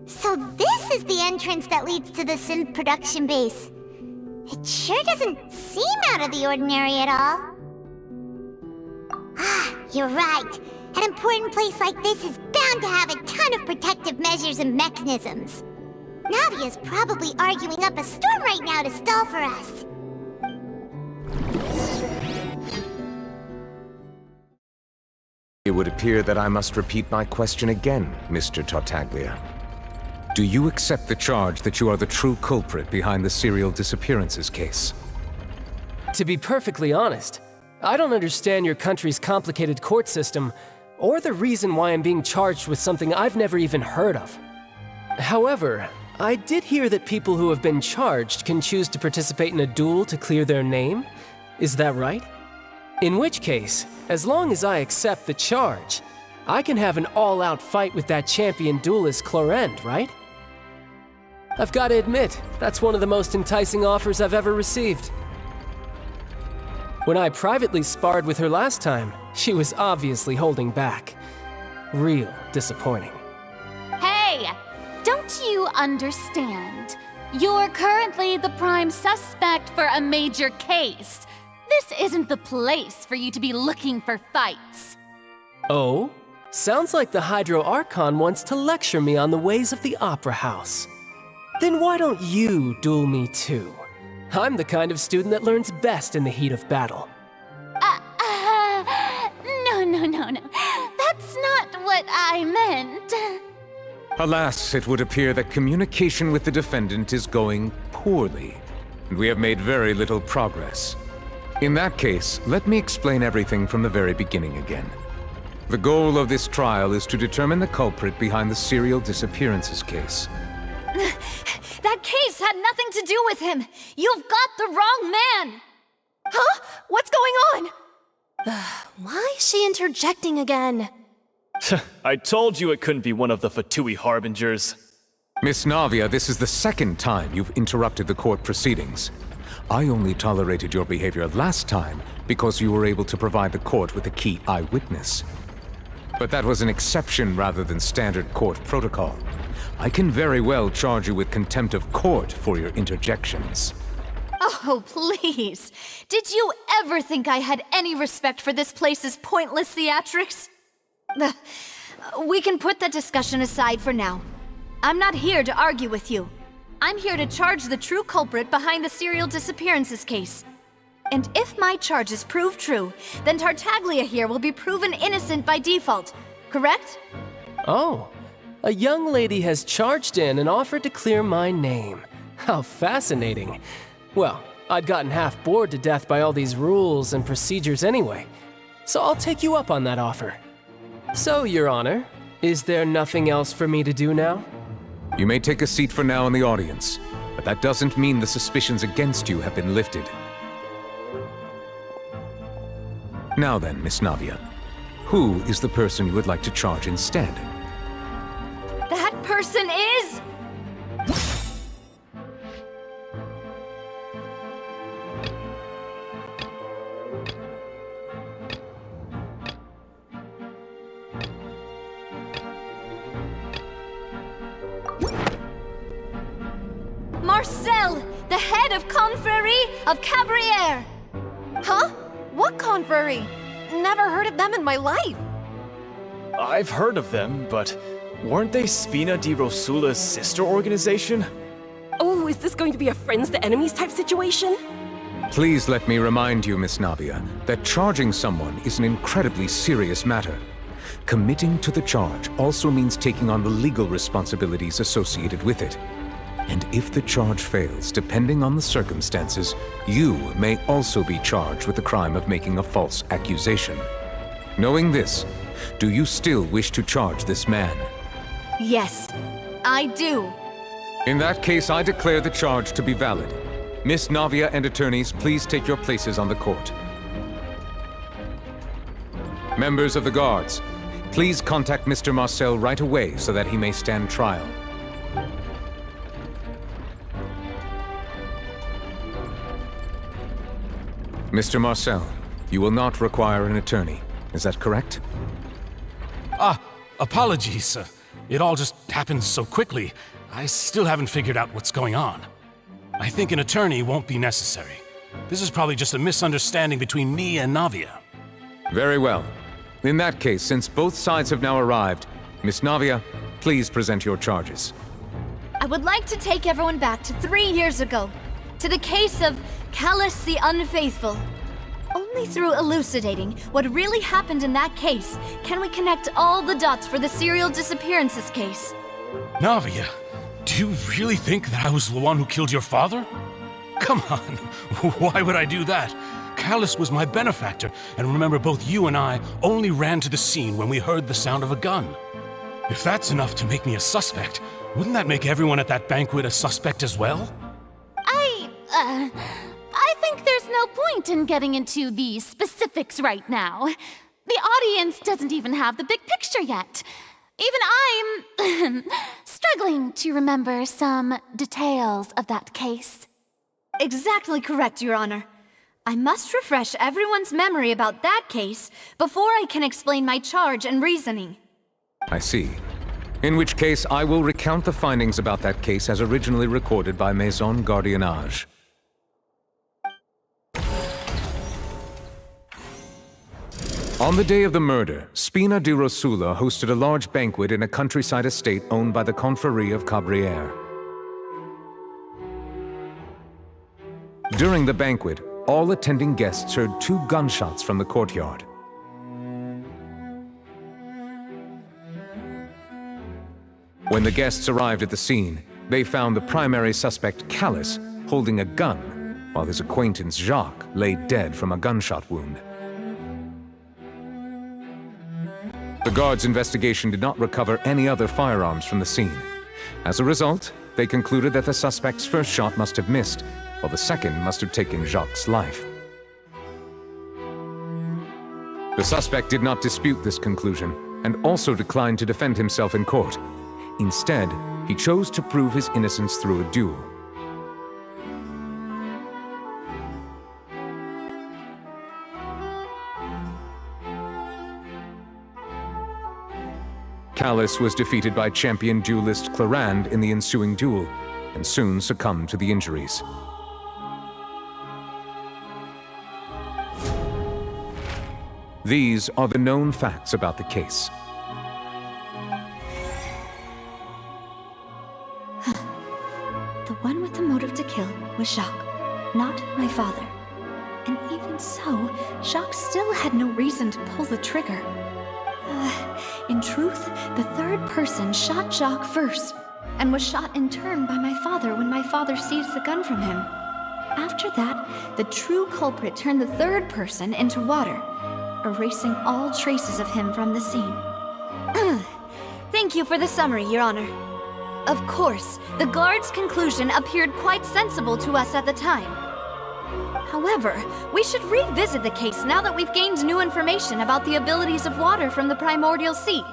[SPEAKER 2] So this is the entrance that leads to the synth production base. It sure doesn't seem out of the ordinary at all. You're right. An important place like this is bound to have a ton of protective measures and mechanisms. Navia's probably arguing up a storm right now to stall for us.
[SPEAKER 8] It would appear that I must repeat my question again, Mr. Tartaglia. Do you accept the charge that you are the true culprit behind the serial disappearances case?
[SPEAKER 14] To be perfectly honest, I don't understand your country's complicated court system, or the reason why I'm being charged with something I've never even heard of. However, I did hear that people who have been charged can choose to participate in a duel to clear their name. Is that right? In which case, as long as I accept the charge, I can have an all-out fight with that champion duelist Clorend, right? I've got to admit, that's one of the most enticing offers I've ever received. When I privately sparred with her last time, she was obviously holding back. Real disappointing.
[SPEAKER 12] Hey! Don't you understand? You're currently the prime suspect for a major case. This isn't the place for you to be looking for fights.
[SPEAKER 14] Oh? Sounds like the Hydro Archon wants to lecture me on the ways of the Opera House. Then why don't you duel me too? I'm the kind of student that learns best in the heat of battle.
[SPEAKER 12] No. That's not what I meant.
[SPEAKER 8] Alas, it would appear that communication with the defendant is going poorly, and we have made very little progress. In that case, let me explain everything from the very beginning again. The goal of this trial is to determine the culprit behind the serial disappearances case.
[SPEAKER 12] That case had nothing to do with him. You've got the wrong man.
[SPEAKER 15] Huh? What's going on? Why is she interjecting again?
[SPEAKER 16] I told you it couldn't be one of the Fatui Harbingers.
[SPEAKER 8] Miss Navia, this is the second time you've interrupted the court proceedings. I only tolerated your behavior last time because you were able to provide the court with a key eyewitness. But that was an exception rather than standard court protocol. I can very well charge you with contempt of court for your interjections.
[SPEAKER 12] Oh, please. Did you ever think I had any respect for this place's pointless theatrics? We can put that discussion aside for now. I'm not here to argue with you. I'm here to charge the true culprit behind the serial disappearances case. And if my charges prove true, then Tartaglia here will be proven innocent by default, correct?
[SPEAKER 14] Oh, a young lady has charged in and offered to clear my name. How fascinating. Well, I'd gotten half bored to death by all these rules and procedures anyway, so I'll take you up on that offer. So, Your Honor, is there nothing else for me to do now?
[SPEAKER 8] You may take a seat for now in the audience, but that doesn't mean the suspicions against you have been lifted. Now then, Miss Navia, who is the person you would like to charge instead?
[SPEAKER 12] That person is... Marcel, the head of Confrérie of Cabrières!
[SPEAKER 15] Huh? What confrérie? Never heard of them in my life.
[SPEAKER 16] I've heard of them, but weren't they Spina di Rosula's sister organization?
[SPEAKER 15] Oh, is this going to be a friends to enemies type situation?
[SPEAKER 8] Please let me remind you, Miss Navia, that charging someone is an incredibly serious matter. Committing to the charge also means taking on the legal responsibilities associated with it. And if the charge fails, depending on the circumstances, you may also be charged with the crime of making a false accusation. Knowing this, do you still wish to charge this man?
[SPEAKER 12] Yes, I do.
[SPEAKER 8] In that case, I declare the charge to be valid. Miss Navia and attorneys, please take your places on the court. Members of the guards, please contact Mr. Marcel right away so that he may stand trial. Mr. Marcel, you will not require an attorney. Is that correct?
[SPEAKER 13] Apologies. It all just happened so quickly. I still haven't figured out what's going on. I think an attorney won't be necessary. This is probably just a misunderstanding between me and Navia.
[SPEAKER 8] Very well. In that case, since both sides have now arrived, Miss Navia, please present your charges.
[SPEAKER 12] I would like to take everyone back to 3 years ago, to the case of Callus the Unfaithful. Only through elucidating what really happened in that case can we connect all the dots for the serial disappearances case.
[SPEAKER 13] Navia, do you really think that I was the one who killed your father? Come on, why would I do that? Callus was my benefactor, and remember, both you and I only ran to the scene when we heard the sound of a gun. If that's enough to make me a suspect, wouldn't that make everyone at that banquet a suspect as well?
[SPEAKER 17] I think there's no point in getting into the specifics right now. The audience doesn't even have the big picture yet. Even I'm struggling to remember some details of that case.
[SPEAKER 12] Exactly correct, Your Honor. I must refresh everyone's memory about that case before I can explain my charge and reasoning.
[SPEAKER 8] I see. In which case, I will recount the findings about that case as originally recorded by Maison Gardiennage. On the day of the murder, Spina di Rosula hosted a large banquet in a countryside estate owned by the Confrérie of Cabrières. During the banquet, all attending guests heard 2 gunshots from the courtyard. When the guests arrived at the scene, they found the primary suspect, Callus, holding a gun, while his acquaintance, Jacques, lay dead from a gunshot wound. The guards' investigation did not recover any other firearms from the scene. As a result, they concluded that the suspect's first shot must have missed, while the second must have taken Jacques' life. The suspect did not dispute this conclusion, and also declined to defend himself in court. Instead, he chose to prove his innocence through a duel. Callus was defeated by champion duelist Clarand in the ensuing duel, and soon succumbed to the injuries. These are the known facts about the case.
[SPEAKER 1] The one with the motive to kill was Jacques, not my father. And even so, Jacques still had no reason to pull the trigger. In truth, the third person shot Jacques first, and was shot in turn by my father when my father seized the gun from him. After that, the true culprit turned the third person into water, erasing all traces of him from the scene. Thank you for the summary, Your Honor. Of course, the guard's conclusion appeared quite sensible to us at the time. However, we should revisit the case now that we've gained new information about the abilities of water from the primordial sea.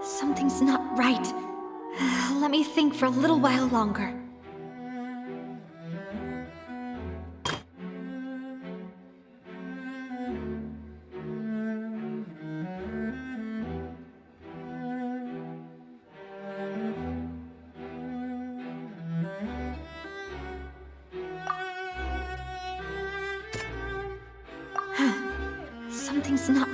[SPEAKER 1] Something's not right. Let me think for a little while longer. Something's not...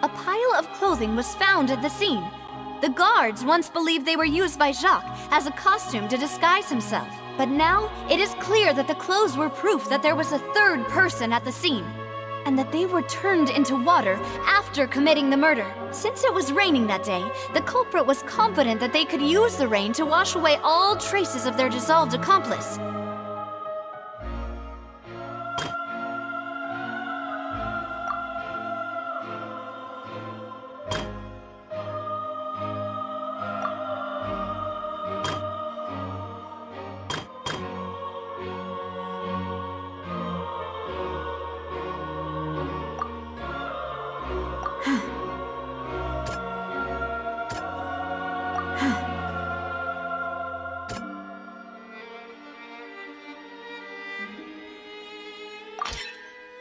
[SPEAKER 1] A pile of clothing was found at the scene. The guards once believed they were used by Jacques as a costume to disguise himself. But now, it is clear that the clothes were proof that there was a third person at the scene, and that they were turned into water after committing the murder. Since it was raining that day, the culprit was confident that they could use the rain to wash away all traces of their dissolved accomplice.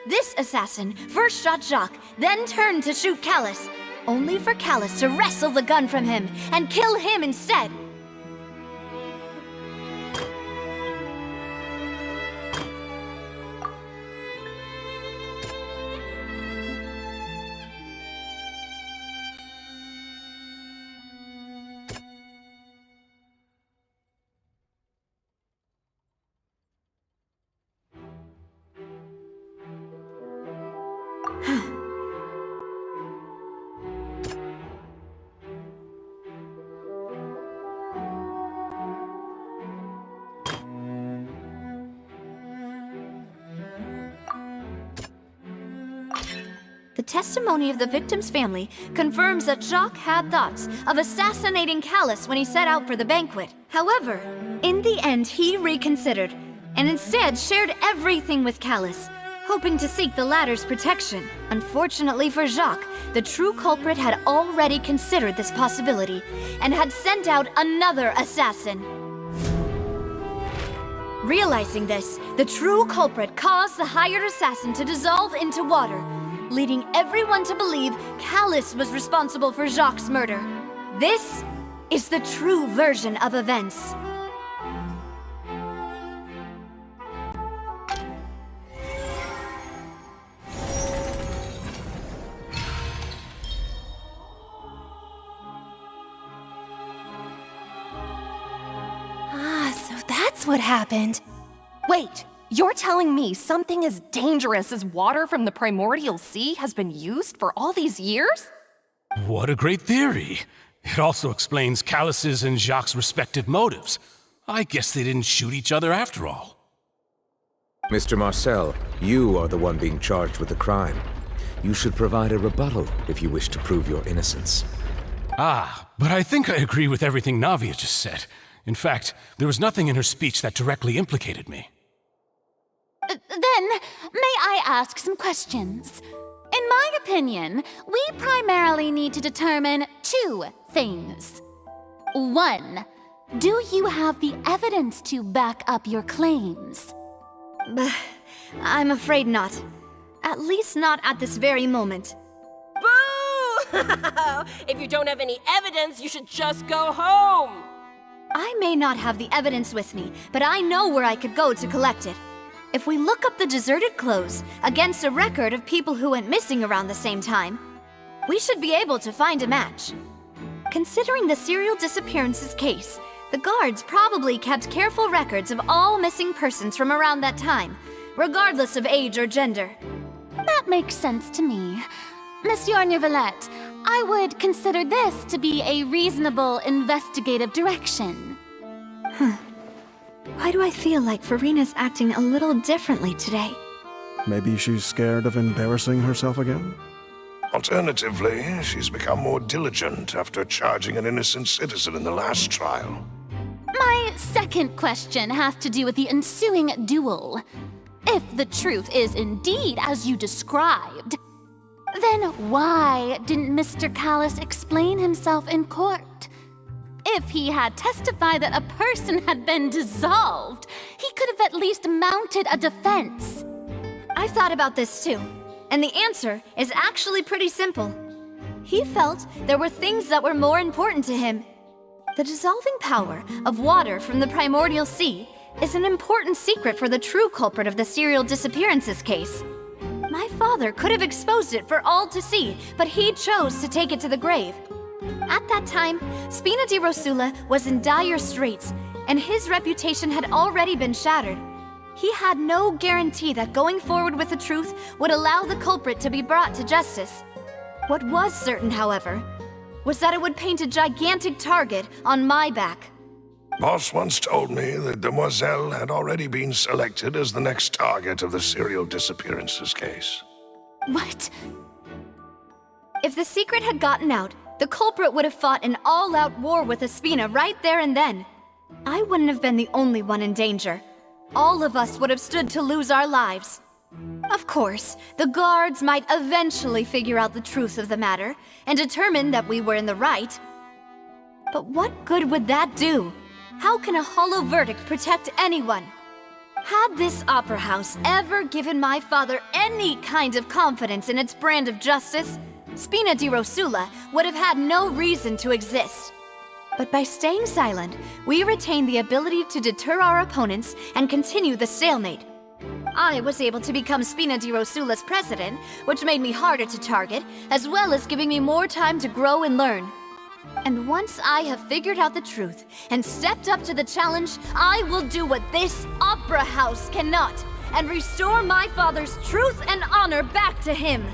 [SPEAKER 1] This assassin first shot Jacques, then turned to shoot Callus, only for Callus to wrestle the gun from him and kill him instead. The testimony of the victim's family confirms that Jacques had thoughts of assassinating Callus when he set out for the banquet. However, in the end he reconsidered, and instead shared everything with Callus, hoping to seek the latter's protection. Unfortunately for Jacques, the true culprit had already considered this possibility, and had sent out another assassin. Realizing this, the true culprit caused the hired assassin to dissolve into water, leading everyone to believe Callus was responsible for Jacques' murder. This is the true version of events.
[SPEAKER 15] So that's what happened. Wait, you're telling me something as dangerous as water from the primordial sea has been used for all these years?
[SPEAKER 13] What a great theory. It also explains Callus's and Jacques' respective motives. I guess they didn't shoot each other after all.
[SPEAKER 8] Mr. Marcel, you are the one being charged with the crime. You should provide a rebuttal if you wish to prove your innocence.
[SPEAKER 13] Ah, but I think I agree with everything Navia just said. In fact, there was nothing in her speech that directly implicated me.
[SPEAKER 17] Then, may I ask some questions? In my opinion, we primarily need to determine two things. One, do you have the evidence to back up your claims?
[SPEAKER 1] I'm afraid not. At least not at this very moment.
[SPEAKER 15] Boo! If you don't have any evidence, you should just go home!
[SPEAKER 1] I may not have the evidence with me, but I know where I could go to collect it. If we look up the deserted clothes against a record of people who went missing around the same time, we should be able to find a match. Considering the serial disappearances case, the guards probably kept careful records of all missing persons from around that time, regardless of age or gender.
[SPEAKER 17] That makes sense to me. Monsieur Neuvillette, I would consider this to be a reasonable investigative direction.
[SPEAKER 1] Why do I feel like Farina's acting a little differently today?
[SPEAKER 5] Maybe she's scared of embarrassing herself again?
[SPEAKER 6] Alternatively, she's become more diligent after charging an innocent citizen in the last trial.
[SPEAKER 17] My second question has to do with the ensuing duel. If the truth is indeed as you described, then why didn't Mr. Callus explain himself in court? If he had testified that a person had been dissolved, he could have at least mounted a defense.
[SPEAKER 1] I've thought about this too, and the answer is actually pretty simple. He felt there were things that were more important to him. The dissolving power of water from the primordial sea is an important secret for the true culprit of the serial disappearances case. My father could have exposed it for all to see, but he chose to take it to the grave. At that time, Spina di Rosula was in dire straits, and his reputation had already been shattered. He had no guarantee that going forward with the truth would allow the culprit to be brought to justice. What was certain, however, was that it would paint a gigantic target on my back.
[SPEAKER 6] Boss once told me that Demoiselle had already been selected as the next target of the serial disappearances case.
[SPEAKER 17] What?
[SPEAKER 1] If the secret had gotten out, the culprit would have fought an all-out war with Espina right there and then. I wouldn't have been the only one in danger. All of us would have stood to lose our lives. Of course, the guards might eventually figure out the truth of the matter and determine that we were in the right. But what good would that do? How can a hollow verdict protect anyone? Had this opera house ever given my father any kind of confidence in its brand of justice, Spina di Rosula would have had no reason to exist. But by staying silent, we retain the ability to deter our opponents and continue the stalemate. I was able to become Spina di Rosula's president, which made me harder to target, as well as giving me more time to grow and learn. And once I have figured out the truth and stepped up to the challenge, I will do what this opera house cannot, and restore my father's truth and honor back to him.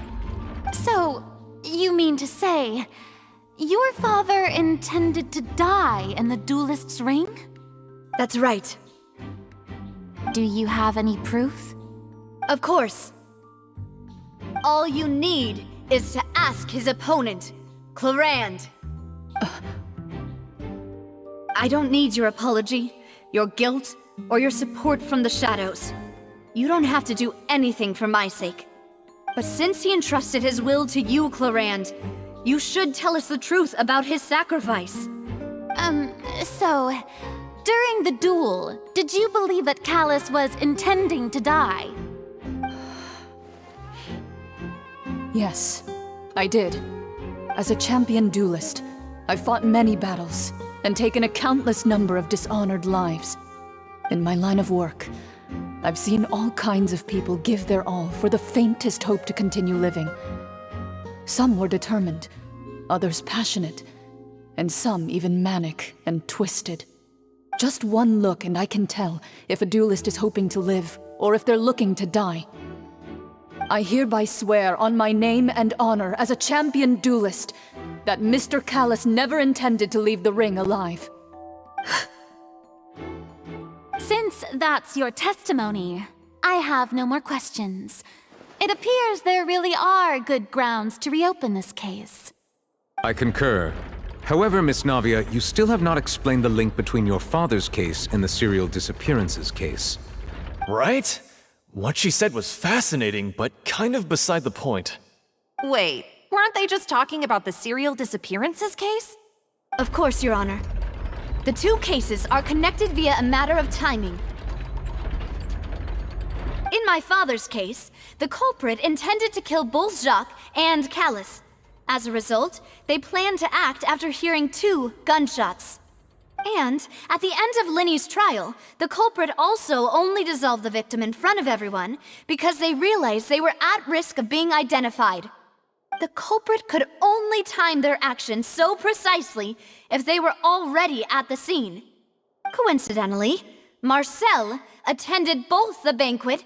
[SPEAKER 17] So, you mean to say, your father intended to die in the duelist's ring?
[SPEAKER 1] That's right.
[SPEAKER 17] Do you have any proof?
[SPEAKER 1] Of course. All you need is to ask his opponent, Clarande. I don't need your apology, your guilt, or your support from the shadows. You don't have to do anything for my sake. But since he entrusted his will to you, Clarande, you should tell us the truth about his sacrifice.
[SPEAKER 17] So, during the duel, did you believe that Callus was intending to die?
[SPEAKER 4] Yes, I did. As a champion duelist, I've fought many battles and taken a countless number of dishonored lives. In my line of work, I've seen all kinds of people give their all for the faintest hope to continue living. Some were determined, others passionate, and some even manic and twisted. Just one look and I can tell if a duelist is hoping to live or if they're looking to die. I hereby swear on my name and honor as a champion duelist that Mr. Callus never intended to leave the ring alive.
[SPEAKER 17] Since that's your testimony, I have no more questions. It appears there really are good grounds to reopen this case.
[SPEAKER 8] I concur. However, Miss Navia, you still have not explained the link between your father's case and the serial disappearances case.
[SPEAKER 16] Right? What she said was fascinating, but kind of beside the point.
[SPEAKER 15] Wait, weren't they just talking about the serial disappearances case?
[SPEAKER 1] Of course, Your Honor. The two cases are connected via a matter of timing. In my father's case, the culprit intended to kill both Jacques and Callus. As a result, they planned to act after hearing 2 gunshots. And at the end of Linny's trial, the culprit also only dissolved the victim in front of everyone because they realized they were at risk of being identified. The culprit could only time their actions so precisely if they were already at the scene. Coincidentally, Marcel attended both the banquet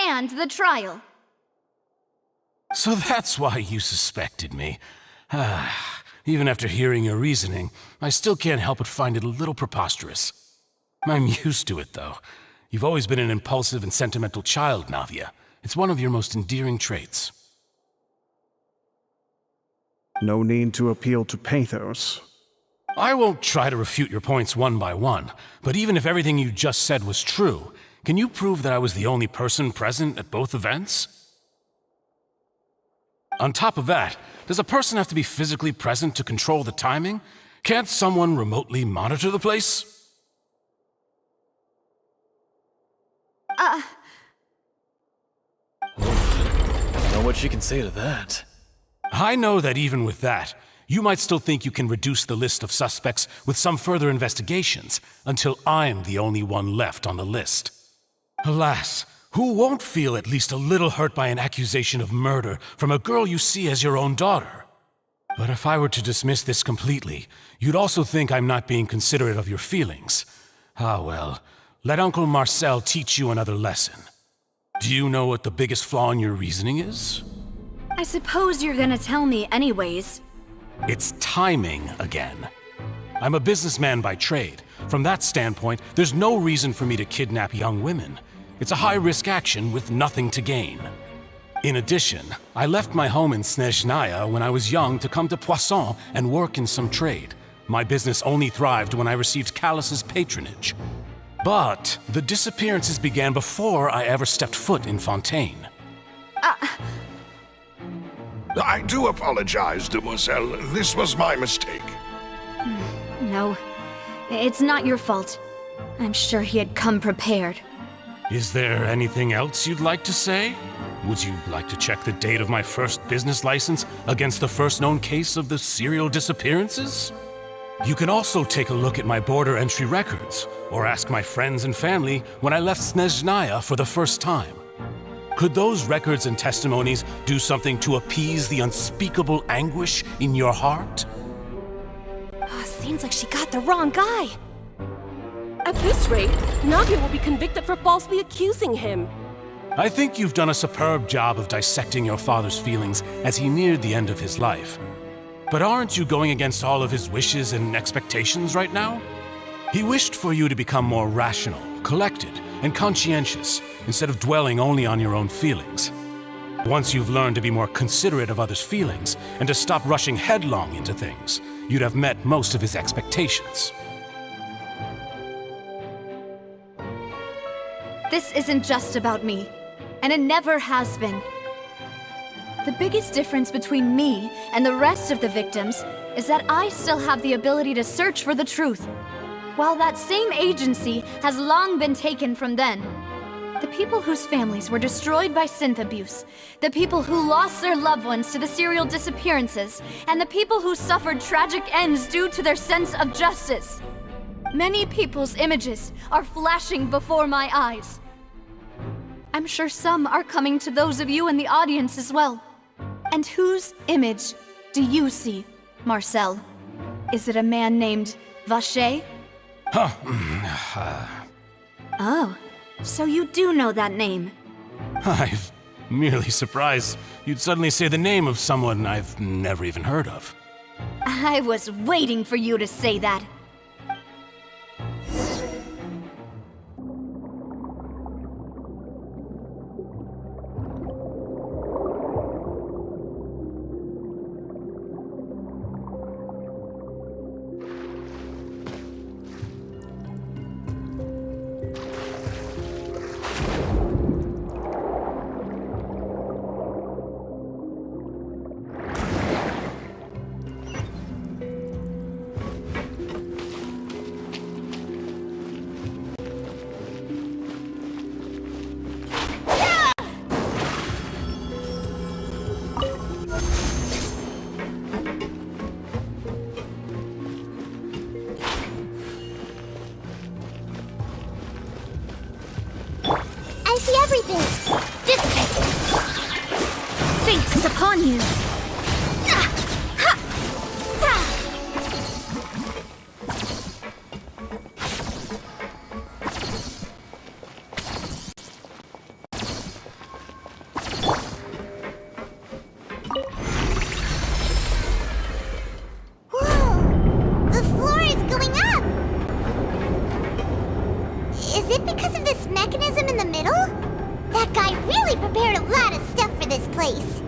[SPEAKER 1] and the trial.
[SPEAKER 13] So that's why you suspected me. Even after hearing your reasoning, I still can't help but find it a little preposterous. I'm used to it, though. You've always been an impulsive and sentimental child, Navia. It's one of your most endearing traits.
[SPEAKER 5] No need to appeal to pathos.
[SPEAKER 13] I won't try to refute your points one by one, but even if everything you just said was true, can you prove that I was the only person present at both events? On top of that, does a person have to be physically present to control the timing? Can't someone remotely monitor the place?
[SPEAKER 16] I don't know what she can say to that.
[SPEAKER 13] I know that even with that, you might still think you can reduce the list of suspects with some further investigations until I'm the only one left on the list. Alas, who won't feel at least a little hurt by an accusation of murder from a girl you see as your own daughter? But if I were to dismiss this completely, you'd also think I'm not being considerate of your feelings. Ah well, let Uncle Marcel teach you another lesson. Do you know what the biggest flaw in your reasoning is?
[SPEAKER 1] I suppose you're gonna tell me anyways.
[SPEAKER 13] It's timing again. I'm a businessman by trade. From that standpoint, there's no reason for me to kidnap young women. It's a high-risk action with nothing to gain. In addition, I left my home in Snezhnaya when I was young to come to Poisson and work in some trade. My business only thrived when I received Callus's patronage. But the disappearances began before I ever stepped foot in Fontaine.
[SPEAKER 6] I do apologize, demoiselle. This was my mistake.
[SPEAKER 1] No, it's not your fault. I'm sure he had come prepared.
[SPEAKER 13] Is there anything else you'd like to say? Would you like to check the date of my first business license against the first known case of the serial disappearances? You can also take a look at my border entry records, or ask my friends and family when I left Snezhnaya for the first time. Could those records and testimonies do something to appease the unspeakable anguish in your heart?
[SPEAKER 18] Seems like she got the wrong guy. At this rate, Navia will be convicted for falsely accusing him.
[SPEAKER 13] I think you've done a superb job of dissecting your father's feelings as he neared the end of his life. But aren't you going against all of his wishes and expectations right now? He wished for you to become more rational, collected, and conscientious, instead of dwelling only on your own feelings. Once you've learned to be more considerate of others' feelings, and to stop rushing headlong into things, you'd have met most of his expectations.
[SPEAKER 1] This isn't just about me, and it never has been. The biggest difference between me and the rest of the victims is that I still have the ability to search for the truth, while that same agency has long been taken from them.
[SPEAKER 12] The people whose families were destroyed by synth abuse, the people who lost their loved ones to the serial disappearances, and the people who suffered tragic ends due to their sense of justice. Many people's images are flashing before my eyes. I'm sure some are coming to those of you in the audience as well. And whose image do you see, Marcel? Is it a man named Vacher? Oh, so you do know that name.
[SPEAKER 13] I'm merely surprised you'd suddenly say the name of someone I've never even heard of.
[SPEAKER 12] I was waiting for you to say that.
[SPEAKER 2] I see everything! Dissipate!
[SPEAKER 12] Fate is upon you!
[SPEAKER 2] Whoa! The floor is going up! Is it because of this mechanism in the middle? That guy really prepared a lot of stuff for this place.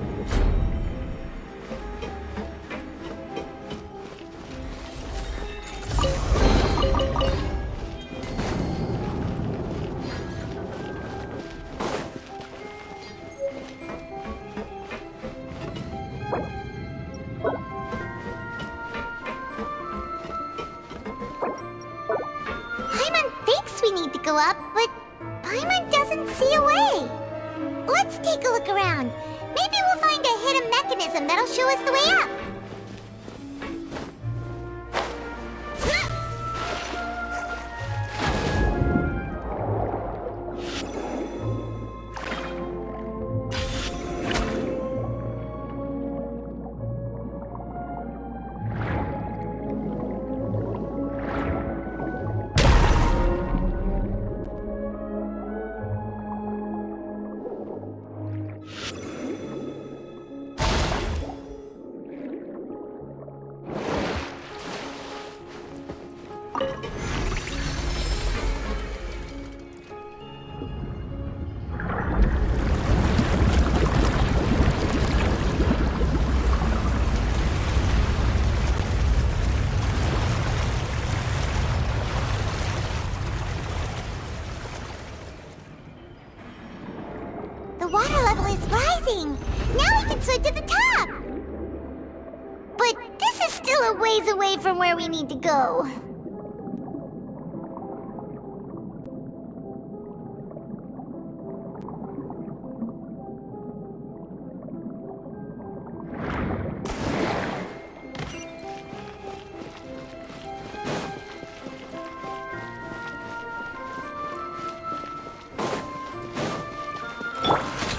[SPEAKER 2] Paimon thinks we need to go up, but Paimon doesn't see a way. Let's take a look around. Maybe we'll find a hidden mechanism that'll show us the way up. The water level is rising! Now we can swim to the top! But this is still a ways away from where we need to go.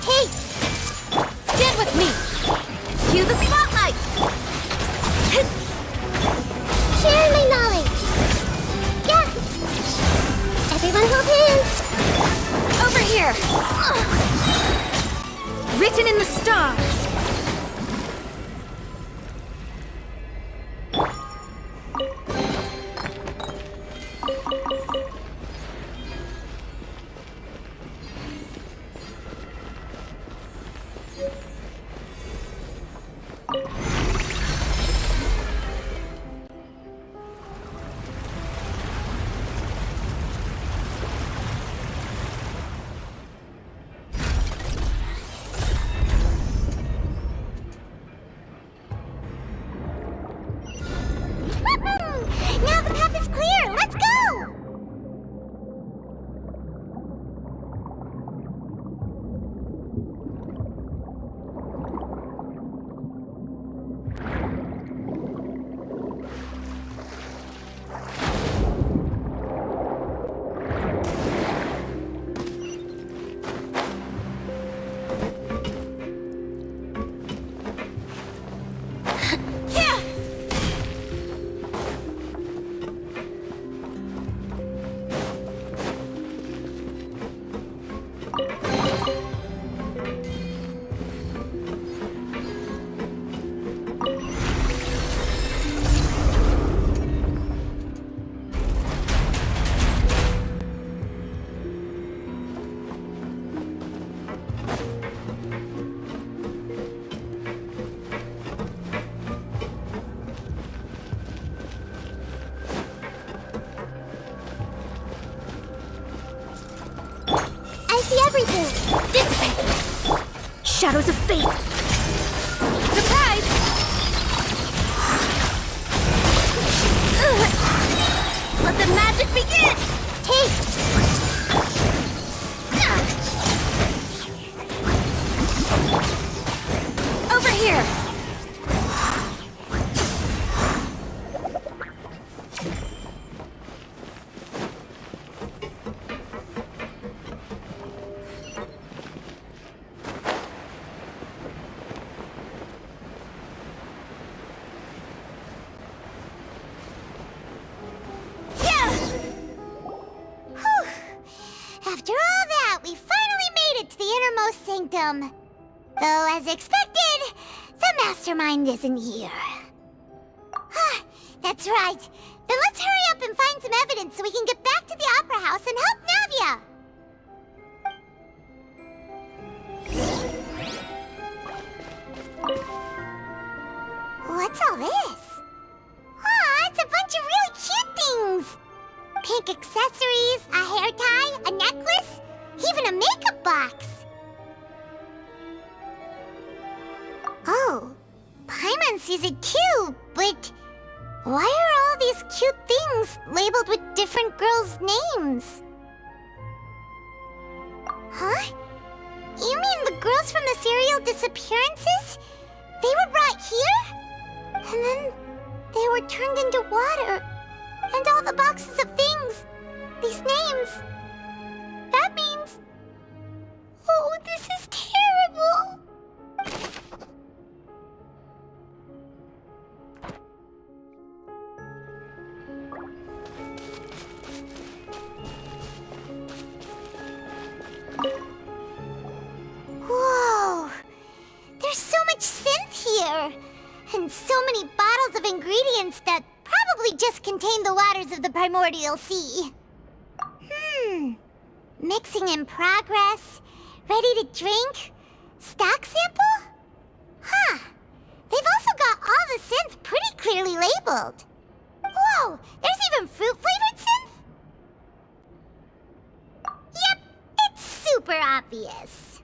[SPEAKER 12] Hey! Stand with me! Cue the spotlight!
[SPEAKER 2] Share my knowledge! Yeah! Everyone hold hands!
[SPEAKER 12] Over here! Written in the stars!
[SPEAKER 2] shadows of fate!
[SPEAKER 17] Surprise!
[SPEAKER 2] Let the magic begin! Take!
[SPEAKER 17] Over here!
[SPEAKER 2] After all that, we finally made it to the innermost sanctum. Though, as expected, the mastermind isn't here. That's right. Then let's hurry up and find some evidence so we can get back to the Opera House and help Navia. What's all this? It's a bunch of really cute things. Pink accessories, a hair tie, a necklace, even a makeup box. Oh, Paimon sees it too, but why are all these cute things labeled with different girls' names? Huh? You mean the girls from the serial disappearances? They were brought here? And then they were turned into water. And all the boxes of things, these names. That means... Oh, this is terrible! Whoa! There's so much synth here! And so many bottles of ingredients that probably just contain the waters of the primordial sea. Mixing in progress, ready to drink, stock sample? They've also got all the synth pretty clearly labeled. Whoa, there's even fruit-flavored synth? Yep, it's super obvious.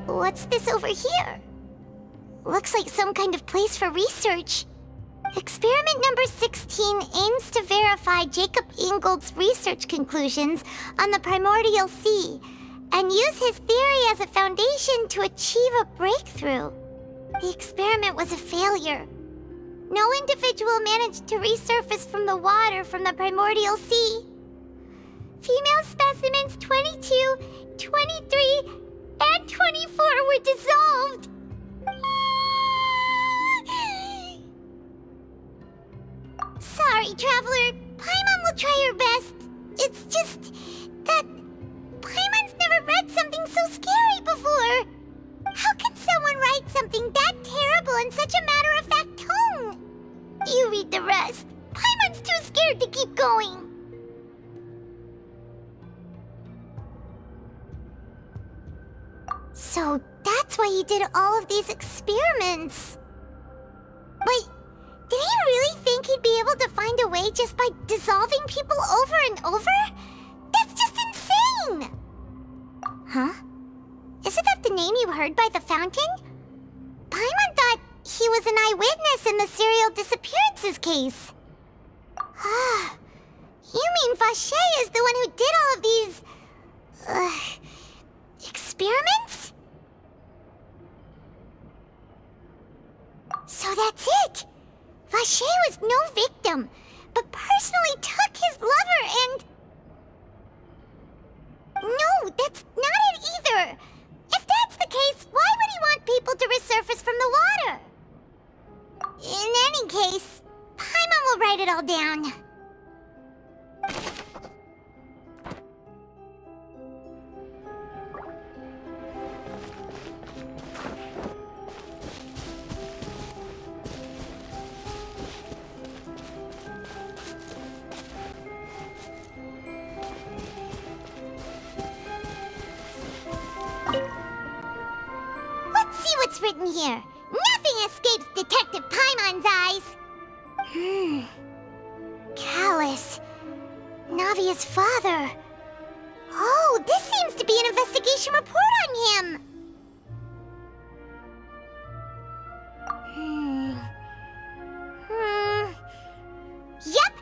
[SPEAKER 2] What's this over here? Looks like some kind of place for research. Experiment number 16 aims to verify Jacob Ingold's research conclusions on the primordial sea and use his theory as a foundation to achieve a breakthrough. The experiment was a failure. No individual managed to resurface from the water from the primordial sea. Female specimens 22, 23, and 24 were dissolved. Sorry, Traveler. Paimon will try her best. It's just that Paimon's never read something so scary before. How can someone write something that terrible in such a matter-of-fact tone? You read the rest. Paimon's too scared to keep going. So that's why he did all of these experiments. Wait, did he really think he'd be able to find a way just by dissolving people over and over? That's just insane! Huh? Isn't that the name you heard by the fountain? Paimon thought he was an eyewitness in the serial disappearances case. You mean Vacher is the one who did all of these... experiments? So that's it! Vacher was no victim, but personally took his lover and... No, that's not it either! If that's the case, why would he want people to resurface from the water? In any case, Paimon will write it all down. Let's see what's written here. Nothing escapes Detective Paimon's eyes. Callus. Navia's father. Oh, this seems to be an investigation report on him. Yep,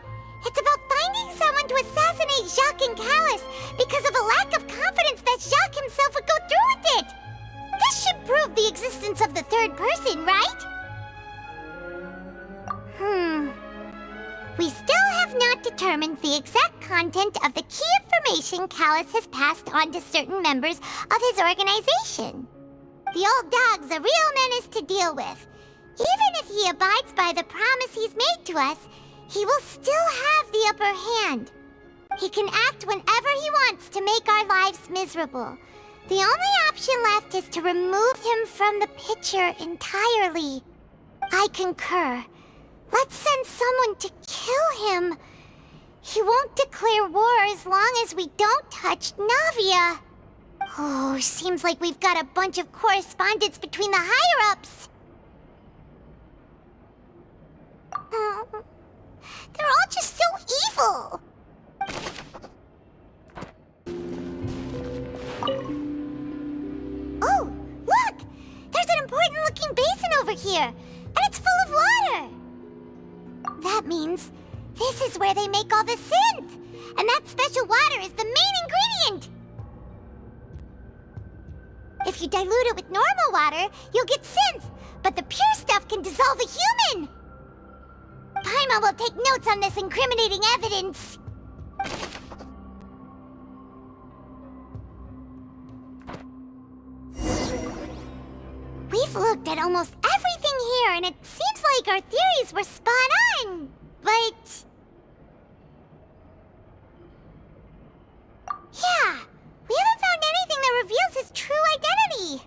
[SPEAKER 2] it's about finding someone to assassinate Jacques and Callus because of a lack of confidence that Jacques himself would go through with it. This should prove the existence of the third person, right? We still have not determined the exact content of the key information Callus has passed on to certain members of his organization. The old dog's a real menace to deal with. Even if he abides by the promise he's made to us, he will still have the upper hand. He can act whenever he wants to make our lives miserable. The only option left is to remove him from the picture entirely. I concur. Let's send someone to kill him. He won't declare war as long as we don't touch Navia. Oh, seems like we've got a bunch of correspondence between the higher-ups. They're all just so evil. Oh, look! There's an important-looking basin over here, and it's full of water. That means this is where they make all the synth, and that special water is the main ingredient. If you dilute it with normal water, you'll get synth, but the pure stuff can dissolve a human. Paimon will take notes on this incriminating evidence. We've looked at almost everything here, and it seems like our theories were spot on, but... Yeah, we haven't found anything that reveals his true identity.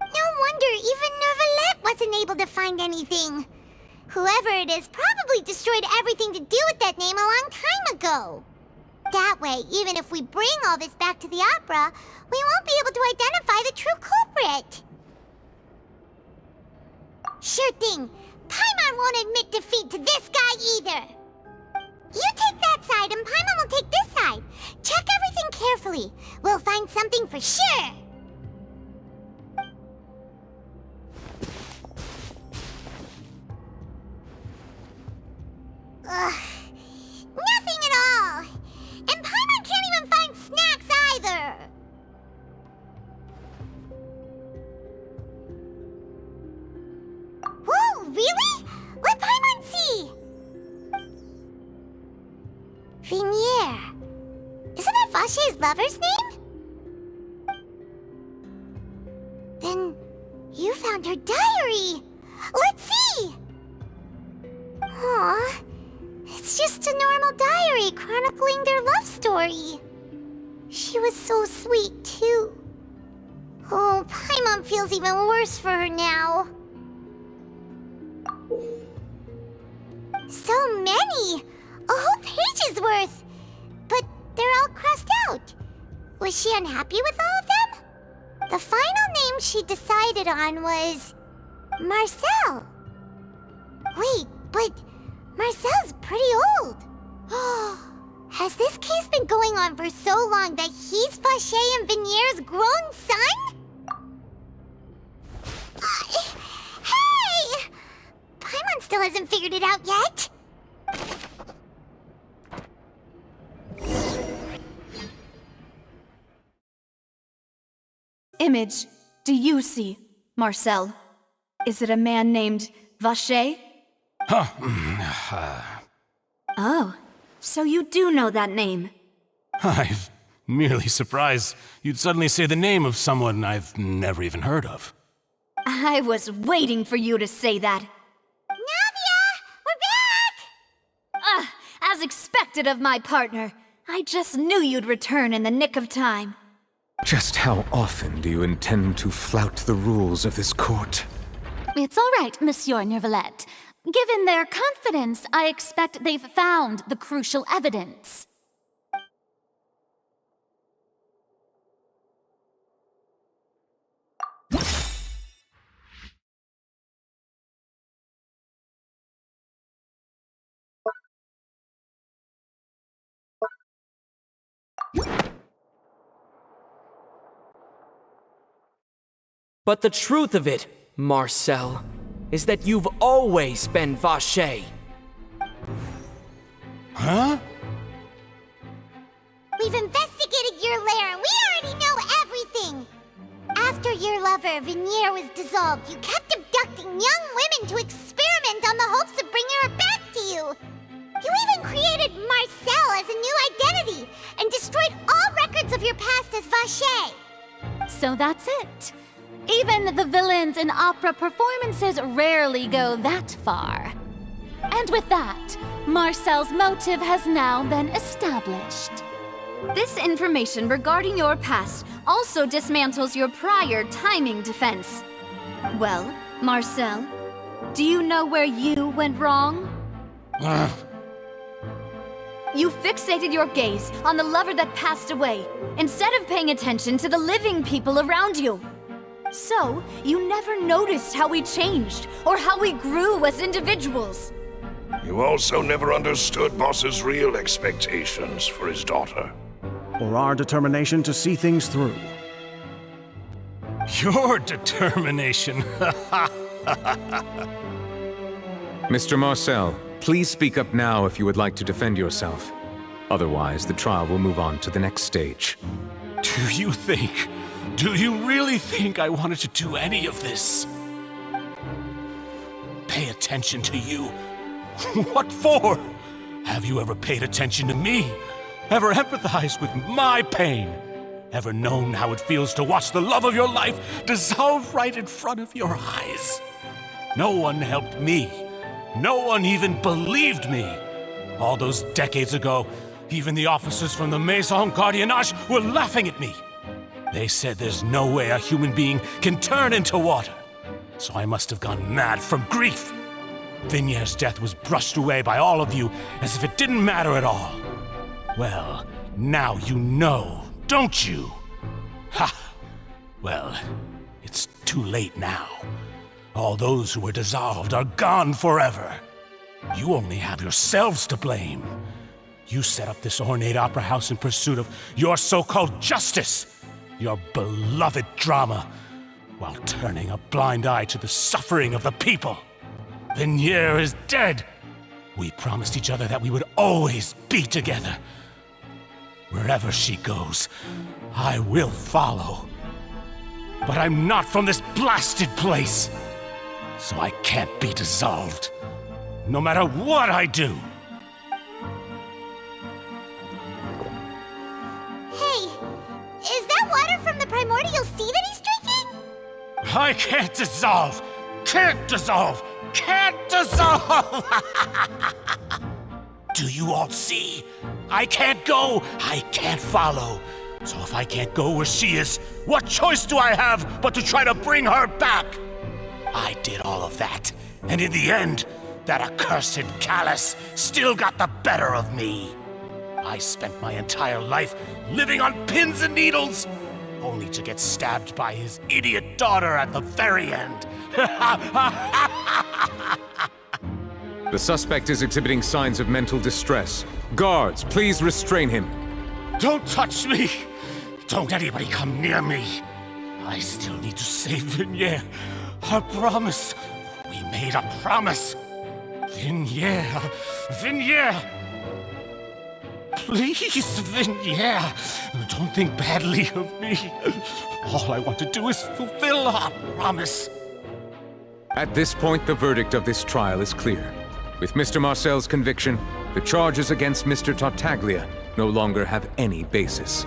[SPEAKER 2] No wonder even Neuvillette wasn't able to find anything. Whoever it is probably destroyed everything to do with that name a long time ago. That way, even if we bring all this back to the opera, we won't be able to identify the true culprit. Sure thing. Paimon won't admit defeat to this guy either. You take that side and Paimon will take this side. Check everything carefully. We'll find something for sure. Ugh. Nothing at all. And Paimon can't even find snacks either. Whoa, really? Let Paimon see! Vinier. Isn't that Vache's lover's name? Then you found her diary. Let's see! Aw, it's just a normal diary chronicling their love story. She was so sweet, too. Oh, Paimon feels even worse for her now. So many! A whole page's worth! But they're all crossed out. Was she unhappy with all of them? The final name she decided on was... Marcel. Wait, but Marcel's pretty old. Has this case been going on for so long that he's Vache and Vinier's grown son? Hey! Paimon still hasn't figured it out yet.
[SPEAKER 12] Image, do you see Marcel? Is it a man named Vache? Oh, so you do know that name.
[SPEAKER 13] I'm merely surprised you'd suddenly say the name of someone I've never even heard of.
[SPEAKER 12] I was waiting for you to say that.
[SPEAKER 2] Navia! We're back!
[SPEAKER 12] As expected of my partner. I just knew you'd return in the nick of time.
[SPEAKER 8] Just how often do you intend to flout the rules of this court?
[SPEAKER 17] It's all right, Monsieur Neuvillette. Given their confidence, I expect they've found the crucial evidence.
[SPEAKER 19] But the truth of it, Marcel, is that you've always been Vache.
[SPEAKER 13] Huh?
[SPEAKER 2] We've investigated your lair and we already know everything! After your lover, Vignier, was dissolved, you kept abducting young women to experiment on the hopes of bringing her back to you! You even created Marcel as a new identity and destroyed all records of your past as Vache!
[SPEAKER 17] So that's it. Even the villains in opera performances rarely go that far. And with that, Marcel's motive has now been established.
[SPEAKER 1] This information regarding your past also dismantles your prior timing defense. Well, Marcel, do you know where you went wrong? You fixated your gaze on the lover that passed away, instead of paying attention to the living people around you. So, you never noticed how we changed, or how we grew as individuals.
[SPEAKER 6] You also never understood Boss's real expectations for his daughter.
[SPEAKER 5] Or our determination to see things through.
[SPEAKER 13] Your determination.
[SPEAKER 8] Mr. Marcel, please speak up now if you would like to defend yourself. Otherwise, the trial will move on to the next stage.
[SPEAKER 13] Do you really think I wanted to do any of this? Pay attention to you? What for? Have you ever paid attention to me? Ever empathized with my pain? Ever known how it feels to watch the love of your life dissolve right in front of your eyes? No one helped me. No one even believed me. All those decades ago, even the officers from the Maison Gardiennage were laughing at me. They said there's no way a human being can turn into water. So I must have gone mad from grief. Vignier's death was brushed away by all of you as if it didn't matter at all. Well, now you know, don't you? Ha! Well, it's too late now. All those who were dissolved are gone forever. You only have yourselves to blame. You set up this ornate opera house in pursuit of your so-called justice, your beloved drama, while turning a blind eye to the suffering of the people. Vignier is dead. We promised each other that we would always be together. Wherever she goes, I will follow. But I'm not from this blasted place, so I can't be dissolved, no matter what I do.
[SPEAKER 2] Hey, is that water from the primordial sea that he's drinking?
[SPEAKER 13] I can't dissolve! Can't dissolve! Can't dissolve! Do you all see? I can't go, I can't follow. So if I can't go where she is, what choice do I have but to try to bring her back? I did all of that, and in the end, that accursed Callus still got the better of me. I spent my entire life living on pins and needles, only to get stabbed by his idiot daughter at the very end.
[SPEAKER 8] The suspect is exhibiting signs of mental distress. Guards, please restrain him.
[SPEAKER 13] Don't touch me! Don't anybody come near me! I still need to save Vignier. Our promise. We made a promise. Vignier. Vignier! Please, Vignier. Don't think badly of me. All I want to do is fulfill our promise.
[SPEAKER 8] At this point, the verdict of this trial is clear. With Mr. Marcel's conviction, the charges against Mr. Tartaglia no longer have any basis.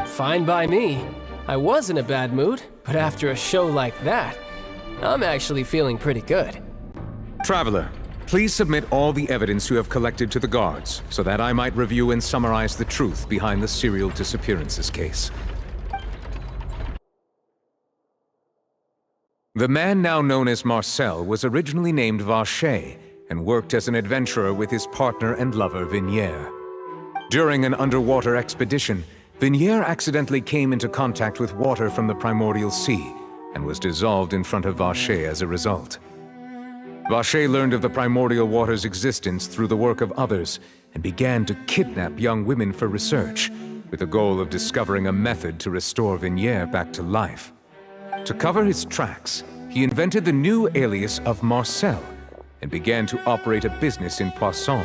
[SPEAKER 14] Fine by me. I was in a bad mood, but after a show like that, I'm actually feeling pretty good.
[SPEAKER 8] Traveler, please submit all the evidence you have collected to the guards, so that I might review and summarize the truth behind the serial disappearances case. The man now known as Marcel was originally named Vache and worked as an adventurer with his partner and lover Vignier. During an underwater expedition, Vignier accidentally came into contact with water from the primordial sea and was dissolved in front of Vache as a result. Vache learned of the primordial water's existence through the work of others and began to kidnap young women for research, with the goal of discovering a method to restore Vignier back to life. To cover his tracks, he invented the new alias of Marcel and began to operate a business in Poisson.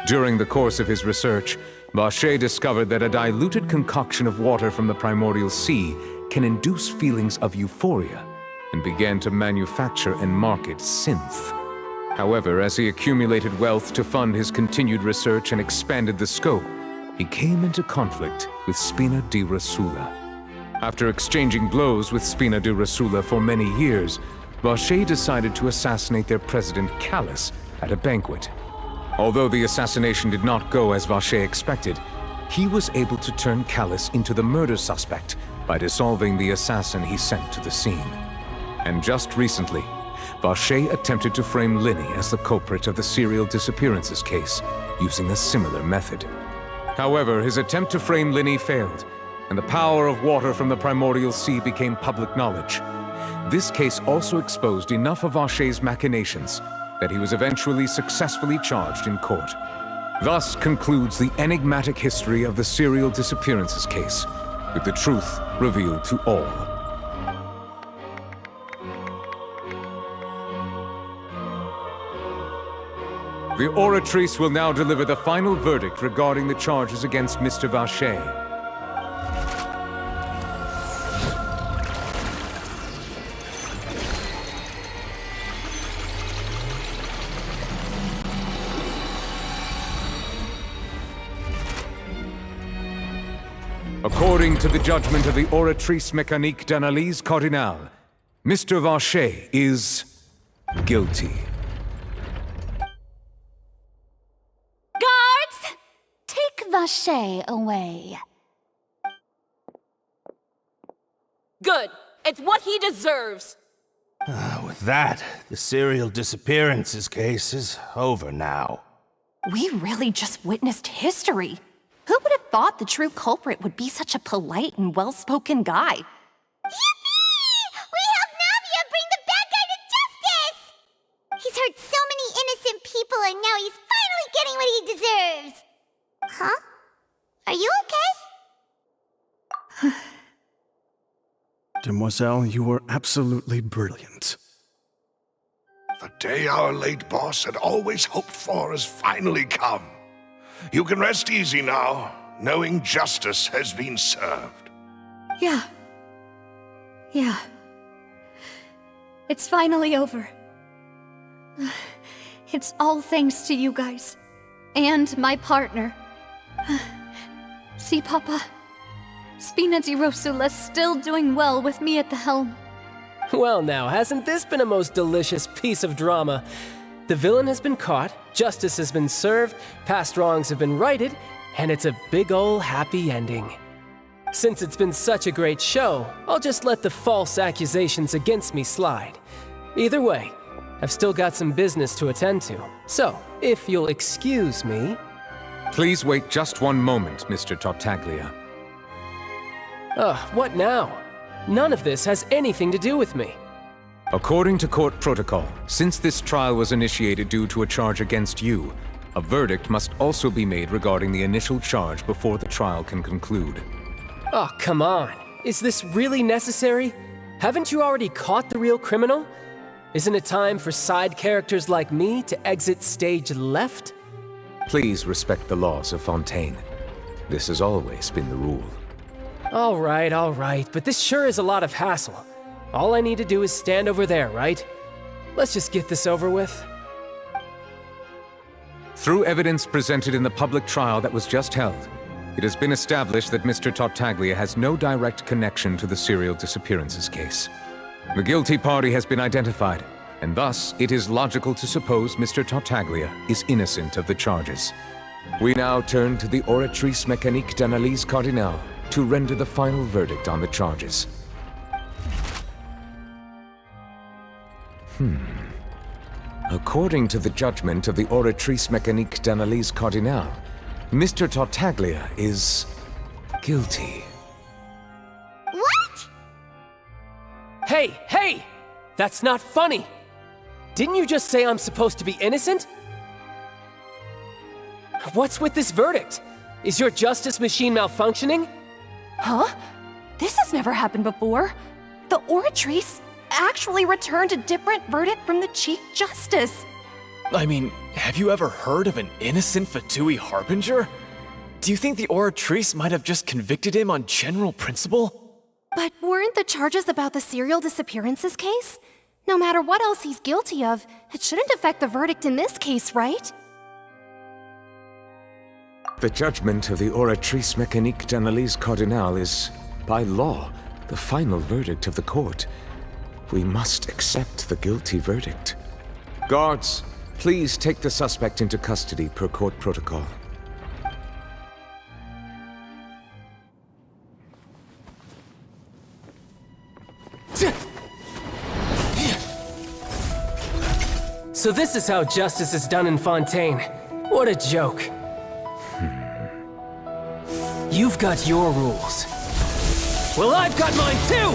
[SPEAKER 8] During the course of his research, Vacher discovered that a diluted concoction of water from the primordial sea can induce feelings of euphoria, and began to manufacture and market synth. However, as he accumulated wealth to fund his continued research and expanded the scope, he came into conflict with Spina di Rosula. After exchanging blows with Spina di Rosula for many years, Vacher decided to assassinate their president Callus at a banquet. Although the assassination did not go as Vacher expected, he was able to turn Callus into the murder suspect by dissolving the assassin he sent to the scene. And just recently, Vacher attempted to frame Linny as the culprit of the serial disappearances case, using a similar method. However, his attempt to frame Linny failed, and the power of water from the primordial sea became public knowledge. This case also exposed enough of Vacher's machinations that he was eventually successfully charged in court. Thus concludes the enigmatic history of the serial disappearances case, with the truth revealed to all. The Oratrice will now deliver the final verdict regarding the charges against Mr. Vacher. According to the judgment of the Oratrice Mécanique d'Analyse Cardinale, Mr. Vacher is guilty.
[SPEAKER 17] Guards! Take Vacher away.
[SPEAKER 18] Good. It's what he deserves.
[SPEAKER 20] With that, the serial disappearances case is over now.
[SPEAKER 15] We really just witnessed history. Who would have thought the true culprit would be such a polite and well-spoken guy?
[SPEAKER 2] Yippee! We helped Navia bring the bad guy to justice! He's hurt so many innocent people and now he's finally getting what he deserves! Huh? Are you okay?
[SPEAKER 5] Demoiselle, you were absolutely brilliant.
[SPEAKER 6] The day our late boss had always hoped for has finally come. You can rest easy now, knowing justice has been served.
[SPEAKER 1] Yeah. It's finally over. It's all thanks to you guys. And my partner. See, Papa? Spina di Rosula's still doing well with me at the helm.
[SPEAKER 14] Well now, hasn't this been a most delicious piece of drama? The villain has been caught, justice has been served, past wrongs have been righted, and it's a big ol' happy ending. Since it's been such a great show, I'll just let the false accusations against me slide. Either way, I've still got some business to attend to. So, if you'll excuse me...
[SPEAKER 8] Please wait just one moment, Mr. Tartaglia.
[SPEAKER 14] What now? None of this has anything to do with me.
[SPEAKER 8] According to court protocol, since this trial was initiated due to a charge against you, a verdict must also be made regarding the initial charge before the trial can conclude.
[SPEAKER 14] Oh, come on. Is this really necessary? Haven't you already caught the real criminal? Isn't it time for side characters like me to exit stage left?
[SPEAKER 8] Please respect the laws of Fontaine. This has always been the rule.
[SPEAKER 14] All right, but this sure is a lot of hassle. All I need to do is stand over there, right? Let's just get this over with.
[SPEAKER 8] Through evidence presented in the public trial that was just held, it has been established that Mr. Tartaglia has no direct connection to the serial disappearances case. The guilty party has been identified, and thus it is logical to suppose Mr. Tartaglia is innocent of the charges. We now turn to the Oratrice Mécanique d'Analyse Cardinale to render the final verdict on the charges. According to the judgment of the Oratrice Mécanique d'Analyse Cardinale, Mr. Tartaglia is guilty.
[SPEAKER 2] What?
[SPEAKER 14] Hey! That's not funny! Didn't you just say I'm supposed to be innocent? What's with this verdict? Is your justice machine malfunctioning?
[SPEAKER 15] Huh? This has never happened before. The Oratrice actually returned a different verdict from the Chief Justice.
[SPEAKER 16] I mean, have you ever heard of an innocent Fatui Harbinger? Do you think the Oratrice might have just convicted him on general principle?
[SPEAKER 18] But weren't the charges about the serial disappearances case? No matter what else he's guilty of, it shouldn't affect the verdict in this case, right?
[SPEAKER 8] The judgment of the Oratrice Mécanique d'Analyse Cardinal is, by law, the final verdict of the court. We must accept the guilty verdict. Guards, please take the suspect into custody per court protocol.
[SPEAKER 14] So this is how justice is done in Fontaine. What a joke. You've got your rules. Well, I've got mine too!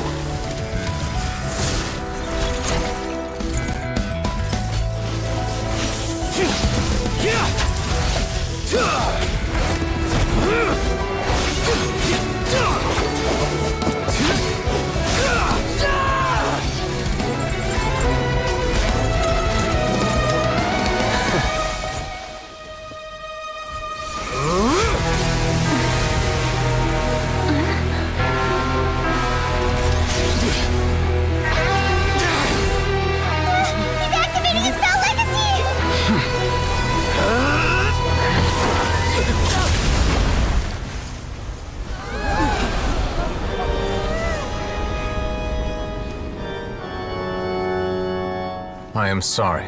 [SPEAKER 8] I am sorry.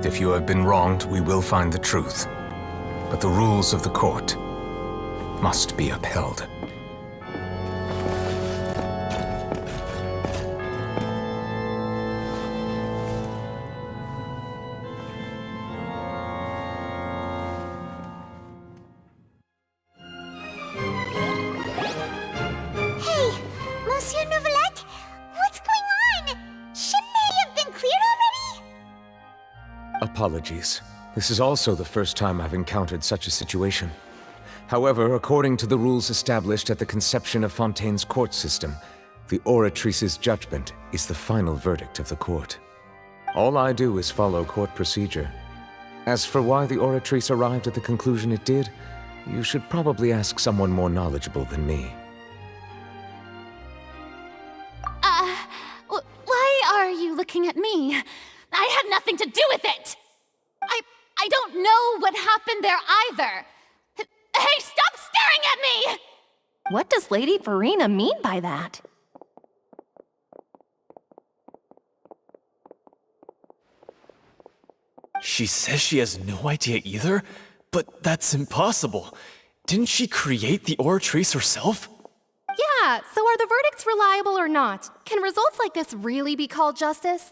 [SPEAKER 8] If you have been wronged, we will find the truth. But the rules of the court must be upheld.
[SPEAKER 2] Hey, Monsieur Novelette, what's going on? Shouldn't they have been cleared already?
[SPEAKER 8] Apologies. This is also the first time I've encountered such a situation. However, according to the rules established at the conception of Fontaine's court system, the Oratrice's judgment is the final verdict of the court. All I do is follow court procedure. As for why the Oratrice arrived at the conclusion it did, you should probably ask someone more knowledgeable than me.
[SPEAKER 17] Why are you looking at me? I had nothing to do with it! I don't know what happened there either! Hey, stop staring at me!
[SPEAKER 15] What does Lady Verena mean by that?
[SPEAKER 16] She says she has no idea either? But that's impossible. Didn't she create the Oratrice herself?
[SPEAKER 18] Yeah, so are the verdicts reliable or not? Can results like this really be called justice?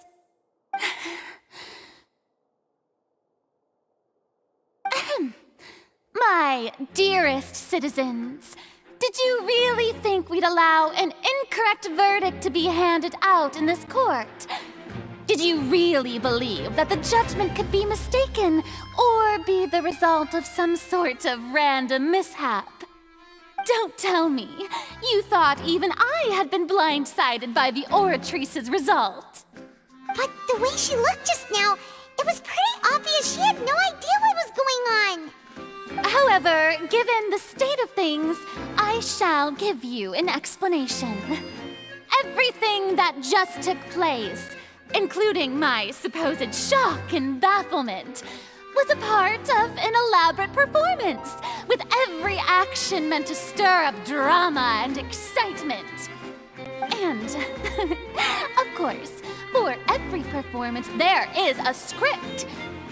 [SPEAKER 17] My dearest citizens, did you really think we'd allow an incorrect verdict to be handed out in this court? Did you really believe that the judgment could be mistaken or be the result of some sort of random mishap? Don't tell me you thought even I had been blindsided by the Oratrice's result.
[SPEAKER 2] But the way she looked just now, it was pretty obvious she had no idea what was going on.
[SPEAKER 17] However, given the state of things, I shall give you an explanation. Everything that just took place, including my supposed shock and bafflement, was a part of an elaborate performance, with every action meant to stir up drama and excitement. And, of course, for every performance there is a script.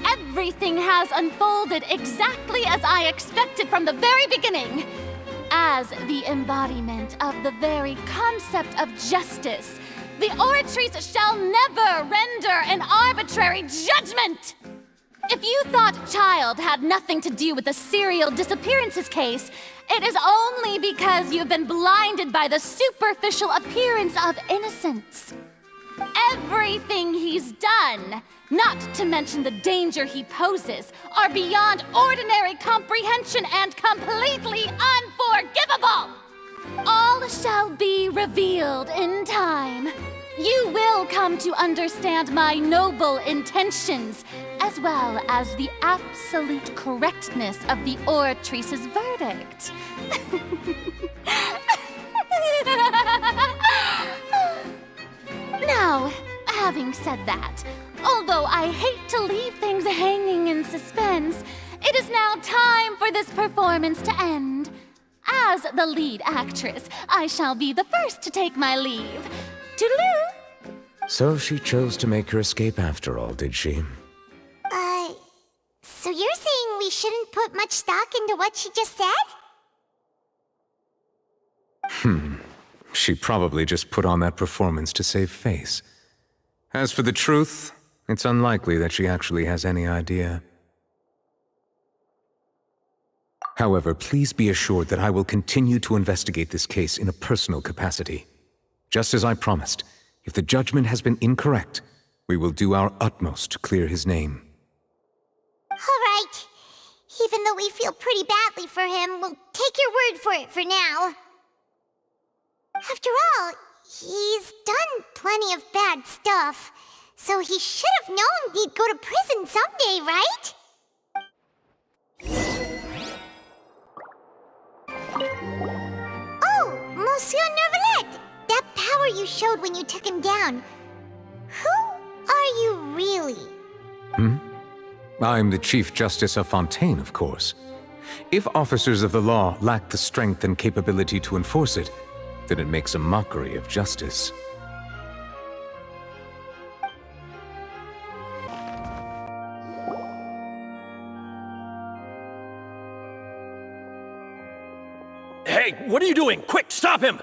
[SPEAKER 17] Everything has unfolded exactly as I expected from the very beginning. As the embodiment of the very concept of justice, the Oratrice shall never render an arbitrary judgment! If you thought Child had nothing to do with the serial disappearances case, it is only because you've been blinded by the superficial appearance of innocence. Everything he's done, not to mention the danger he poses, are beyond ordinary comprehension and completely unforgivable! All shall be revealed in time. You will come to understand my noble intentions, as well as the absolute correctness of the Oratrice's verdict. Now, having said that, although I hate to leave things hanging in suspense, it is now time for this performance to end. As the lead actress, I shall be the first to take my leave. Toodaloo!
[SPEAKER 8] So she chose to make her escape after all, did she?
[SPEAKER 2] So you're saying we shouldn't put much stock into what she just said?
[SPEAKER 8] She probably just put on that performance to save face. As for the truth, it's unlikely that she actually has any idea. However, please be assured that I will continue to investigate this case in a personal capacity. Just as I promised, if the judgment has been incorrect, we will do our utmost to clear his name.
[SPEAKER 2] All right. Even though we feel pretty badly for him, we'll take your word for it for now. After all, he's done plenty of bad stuff, so he should have known he'd go to prison someday, right? Oh, Monsieur Neuvillette! That power you showed when you took him down. Who are you really?
[SPEAKER 8] I'm the Chief Justice of Fontaine, of course. If officers of the law lack the strength and capability to enforce it, then it makes a mockery of justice.
[SPEAKER 10] Hey, what are you doing? Quick, stop him!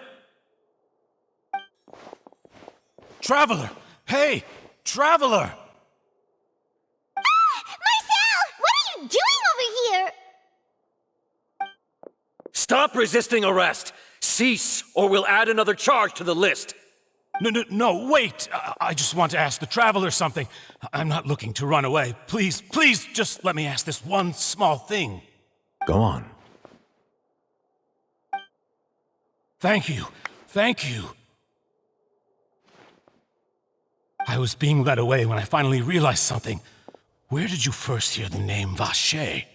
[SPEAKER 20] Traveler! Hey! Traveler!
[SPEAKER 2] Marcel! What are you doing over here?
[SPEAKER 10] Stop resisting arrest! Cease, or we'll add another charge to the list!
[SPEAKER 13] No, wait! I just want to ask the Traveler something. I'm not looking to run away. Please, just let me ask this one small thing.
[SPEAKER 8] Go on.
[SPEAKER 13] Thank you. I was being led away when I finally realized something. Where did you first hear the name Vacher?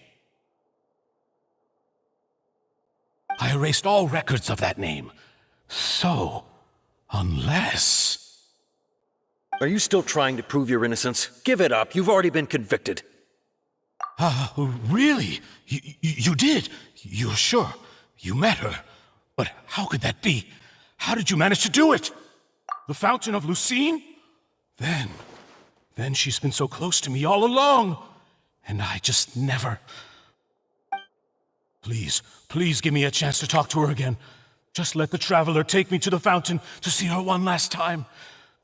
[SPEAKER 13] I erased all records of that name. So, unless...
[SPEAKER 10] Are you still trying to prove your innocence? Give it up. You've already been convicted.
[SPEAKER 13] Really? You did? You're sure? You met her? But how could that be? How did you manage to do it? The Fountain of Lucine? Then she's been so close to me all along. And I just never... Please give me a chance to talk to her again. Just let the Traveler take me to the fountain to see her one last time.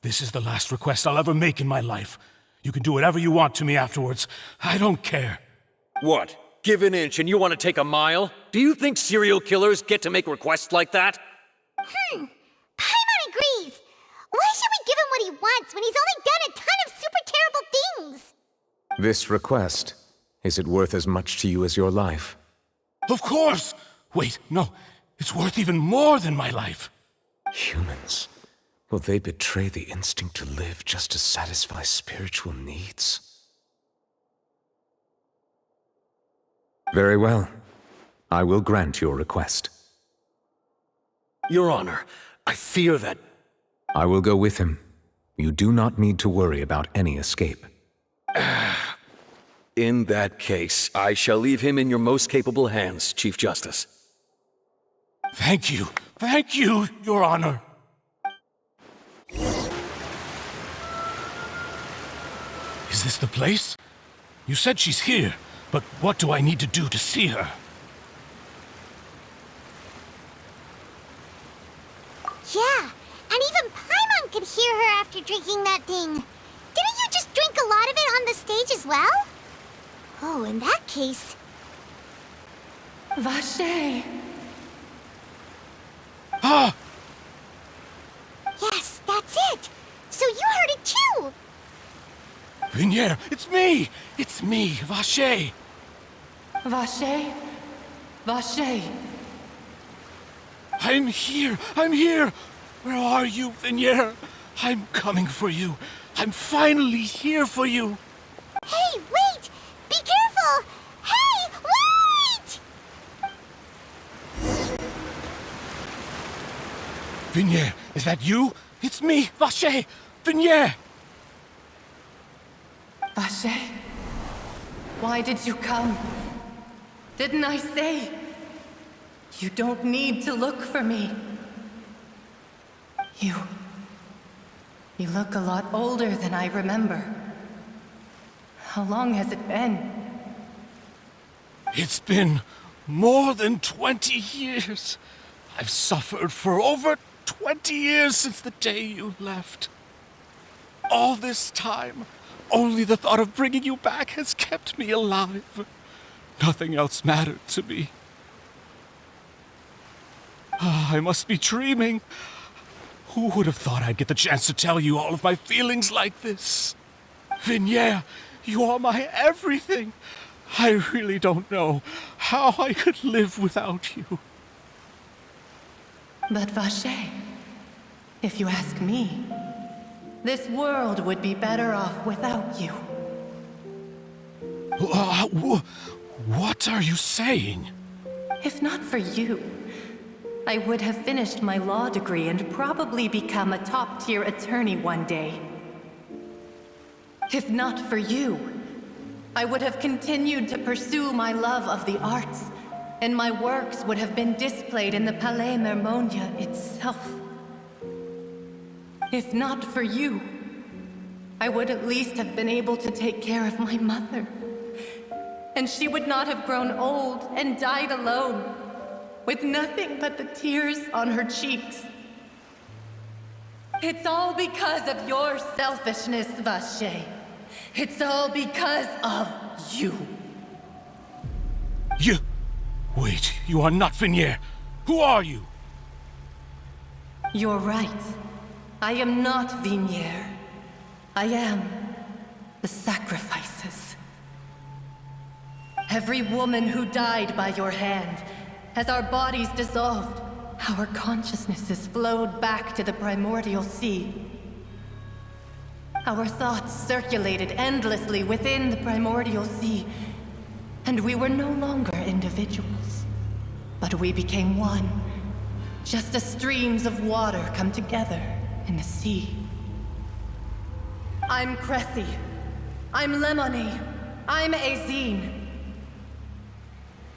[SPEAKER 13] This is the last request I'll ever make in my life. You can do whatever you want to me afterwards. I don't care.
[SPEAKER 10] What? Give an inch and you want to take a mile? Do you think serial killers get to make requests like that?
[SPEAKER 2] Paimon agrees. Why should we give him what he wants when he's only done a ton of super terrible things?
[SPEAKER 8] This request, is it worth as much to you as your life?
[SPEAKER 13] Of course! Wait, no. It's worth even more than my life.
[SPEAKER 8] Humans. Will they betray the instinct to live just to satisfy spiritual needs? Very well. I will grant your request.
[SPEAKER 10] Your Honor, I fear that...
[SPEAKER 8] I will go with him. You do not need to worry about any escape.
[SPEAKER 10] In that case, I shall leave him in your most capable hands, Chief Justice.
[SPEAKER 13] Thank you, Your Honor. Is this the place? You said she's here, but what do I need to do to see her?
[SPEAKER 2] Yeah, and even Paimon could hear her after drinking that thing. Didn't you just drink a lot of it on the stage as well? Oh, in that case...
[SPEAKER 3] Vacher!
[SPEAKER 13] Ah!
[SPEAKER 2] Yes, that's it! So you
[SPEAKER 13] Vignier, it's me! It's me, Vache!
[SPEAKER 3] Vache? Vache?
[SPEAKER 13] I'm here! I'm here! Where are you, Vignier? I'm coming for you. I'm finally here for you.
[SPEAKER 2] Hey, wait! Be careful! Hey, wait!
[SPEAKER 13] Vignier, is that you? It's me, Vache! Vignier!
[SPEAKER 3] Vache? Why did you come? Didn't I say? You don't need to look for me. You look a lot older than I remember. How long has it been?
[SPEAKER 13] It's been more than 20 years. I've suffered for over 20 years since the day you left. All this time, only the thought of bringing you back has kept me alive. Nothing else mattered to me. I must be dreaming. Who would have thought I'd get the chance to tell you all of my feelings like this? Vignier, you are my everything. I really don't know how I could live without you.
[SPEAKER 3] But Vache, if you ask me, this world would be better off without you.
[SPEAKER 13] What are you saying?
[SPEAKER 3] If not for you, I would have finished my law degree and probably become a top-tier attorney one day. If not for you, I would have continued to pursue my love of the arts, and my works would have been displayed in the Palais Mermonia itself. If not for you, I would at least have been able to take care of my mother. And she would not have grown old and died alone, with nothing but the tears on her cheeks. It's all because of your selfishness, Vache. It's all because of you.
[SPEAKER 13] You... Wait, you are not Vignier. Who are you?
[SPEAKER 3] You're right. I am not Vignier. I am the sacrifices. Every woman who died by your hand, as our bodies dissolved, our consciousnesses flowed back to the primordial sea. Our thoughts circulated endlessly within the primordial sea, and we were no longer individuals, but we became one, just as streams of water come together in the sea. I'm Cressy. I'm Lemony. I'm Azine.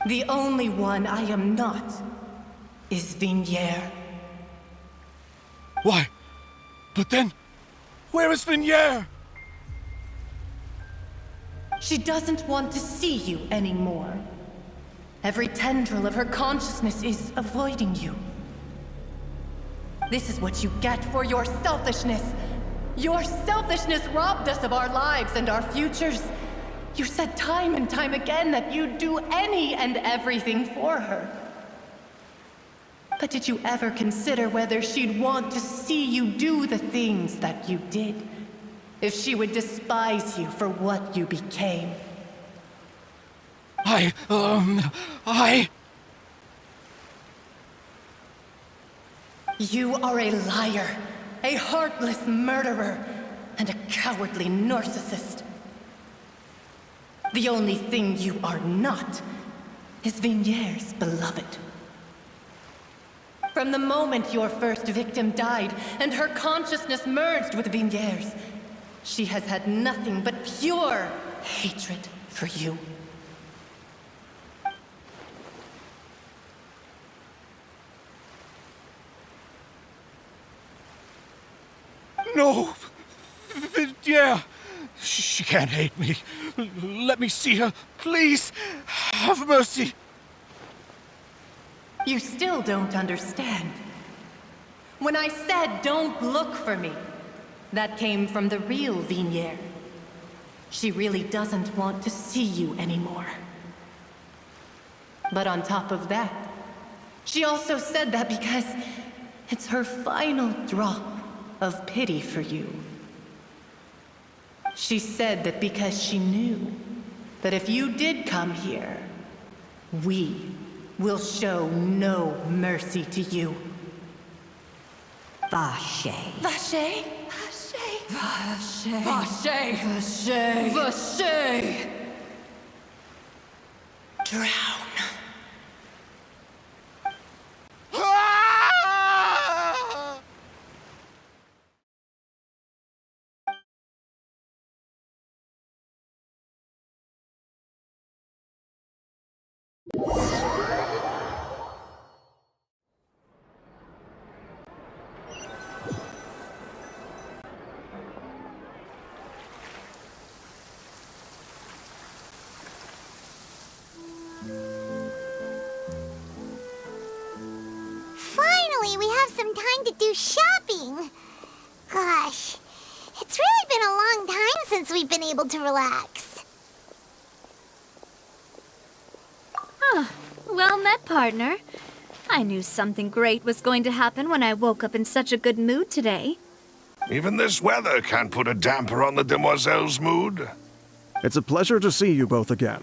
[SPEAKER 3] The only one I am not is Vignier.
[SPEAKER 13] Why? But then, where is Vignier?
[SPEAKER 3] She doesn't want to see you anymore. Every tendril of her consciousness is avoiding you. This is what you get for your selfishness. Your selfishness robbed us of our lives and our futures. You said time and time again that you'd do any and everything for her. But did you ever consider whether she'd want to see you do the things that you did? If she would despise you for what you became? You are a liar, a heartless murderer, and a cowardly narcissist. The only thing you are not is Vignier's beloved. From the moment your first victim died and her consciousness merged with Vignier's, she has had nothing but pure hatred for you.
[SPEAKER 13] No! Vignier! She can't hate me. Let me see her. Please, have mercy.
[SPEAKER 3] You still don't understand. When I said don't look for me, that came from the real Vignier. She really doesn't want to see you anymore. But on top of that, she also said that because it's her final drop of pity for you. She said that because she knew that if you did come here, we will show no mercy to you.
[SPEAKER 21] Vache.
[SPEAKER 3] Vache? Vache. Vache. Vache. Vache. Drown.
[SPEAKER 2] Finally, we have some time to do shopping. Gosh, it's really been a long time since we've been able to relax.
[SPEAKER 1] Well met, partner. I knew something great was going to happen when I woke up in such a good mood today.
[SPEAKER 6] Even this weather can't put a damper on the demoiselle's mood.
[SPEAKER 5] It's a pleasure to see you both again.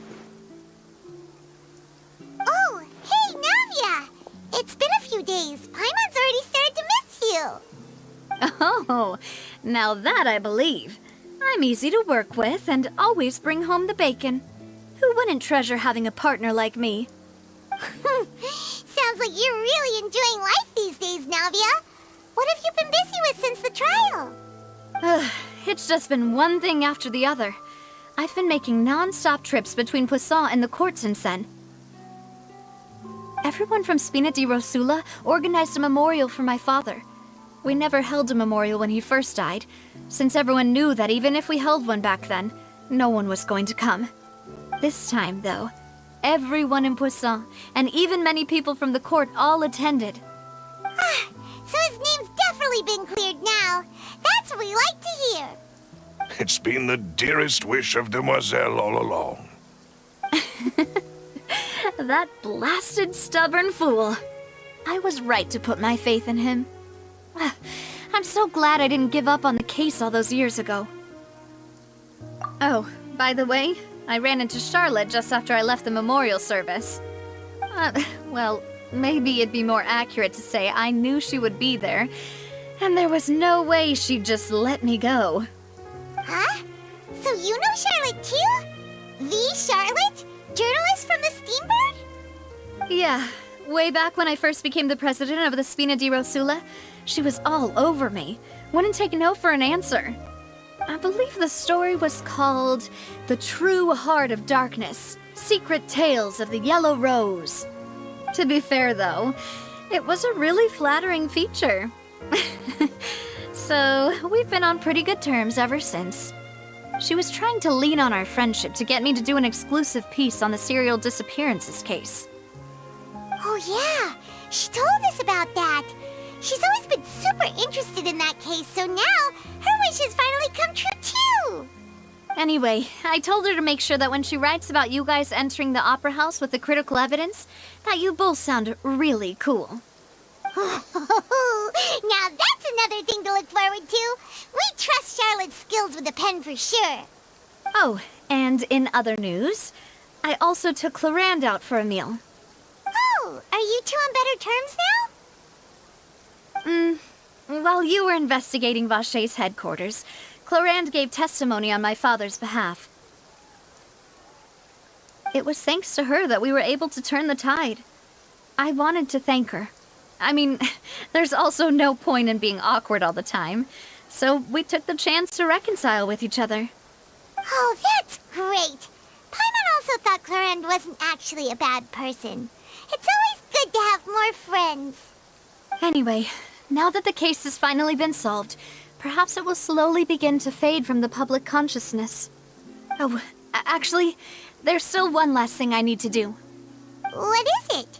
[SPEAKER 2] Oh, hey, Navia! It's been a few days. Paimon's already started to miss you.
[SPEAKER 1] Oh, now that I believe. I'm easy to work with and always bring home the bacon. Who wouldn't treasure having a partner like me?
[SPEAKER 2] Sounds like you're really enjoying life these days, Navia. What have you been busy with since the trial?
[SPEAKER 1] It's just been one thing after the other. I've been making non-stop trips between Poisson and the courts in Sen. Everyone from Spina di Rosula organized a memorial for my father. We never held a memorial when he first died, since everyone knew that even if we held one back then, no one was going to come. This time, though, everyone in Poisson, and even many people from the court, all attended.
[SPEAKER 2] So his name's definitely been cleared now. That's what we like to hear.
[SPEAKER 6] It's been the dearest wish of Demoiselle all along.
[SPEAKER 1] That blasted stubborn fool. I was right to put my faith in him. I'm so glad I didn't give up on the case all those years ago. Oh, by the way, I ran into Charlotte just after I left the memorial service. Well, maybe it'd be more accurate to say I knew she would be there, and there was no way she'd just let me go.
[SPEAKER 2] Huh? So you know Charlotte too? The Charlotte? Journalist from the Steambird?
[SPEAKER 1] Yeah, way back when I first became the president of the Spina di Rosula, she was all over me. Wouldn't take no for an answer. I believe the story was called The True Heart of Darkness, Secret Tales of the Yellow Rose. To be fair, though, it was a really flattering feature. So, we've been on pretty good terms ever since. She was trying to lean on our friendship to get me to do an exclusive piece on the serial disappearances case.
[SPEAKER 2] Oh yeah, she told us about that. She's always been super interested in that case, so now her wish has finally come true too!
[SPEAKER 1] Anyway, I told her to make sure that when she writes about you guys entering the opera house with the critical evidence, that you both sound really cool.
[SPEAKER 2] Now that's another thing to look forward to. We trust Charlotte's skills with a pen for sure.
[SPEAKER 1] Oh, and in other news, I also took Clarande out for a meal.
[SPEAKER 2] Oh, are you two on better terms now?
[SPEAKER 1] While you were investigating Vache's headquarters, Clarande gave testimony on my father's behalf. It was thanks to her that we were able to turn the tide. I wanted to thank her. I mean, there's also no point in being awkward all the time, so we took the chance to reconcile with each other.
[SPEAKER 2] Oh, that's great! Paimon also thought Clarande wasn't actually a bad person. It's always good to have more friends.
[SPEAKER 1] Anyway, now that the case has finally been solved, perhaps it will slowly begin to fade from the public consciousness. Oh, actually, there's still one last thing I need to do.
[SPEAKER 2] What is it?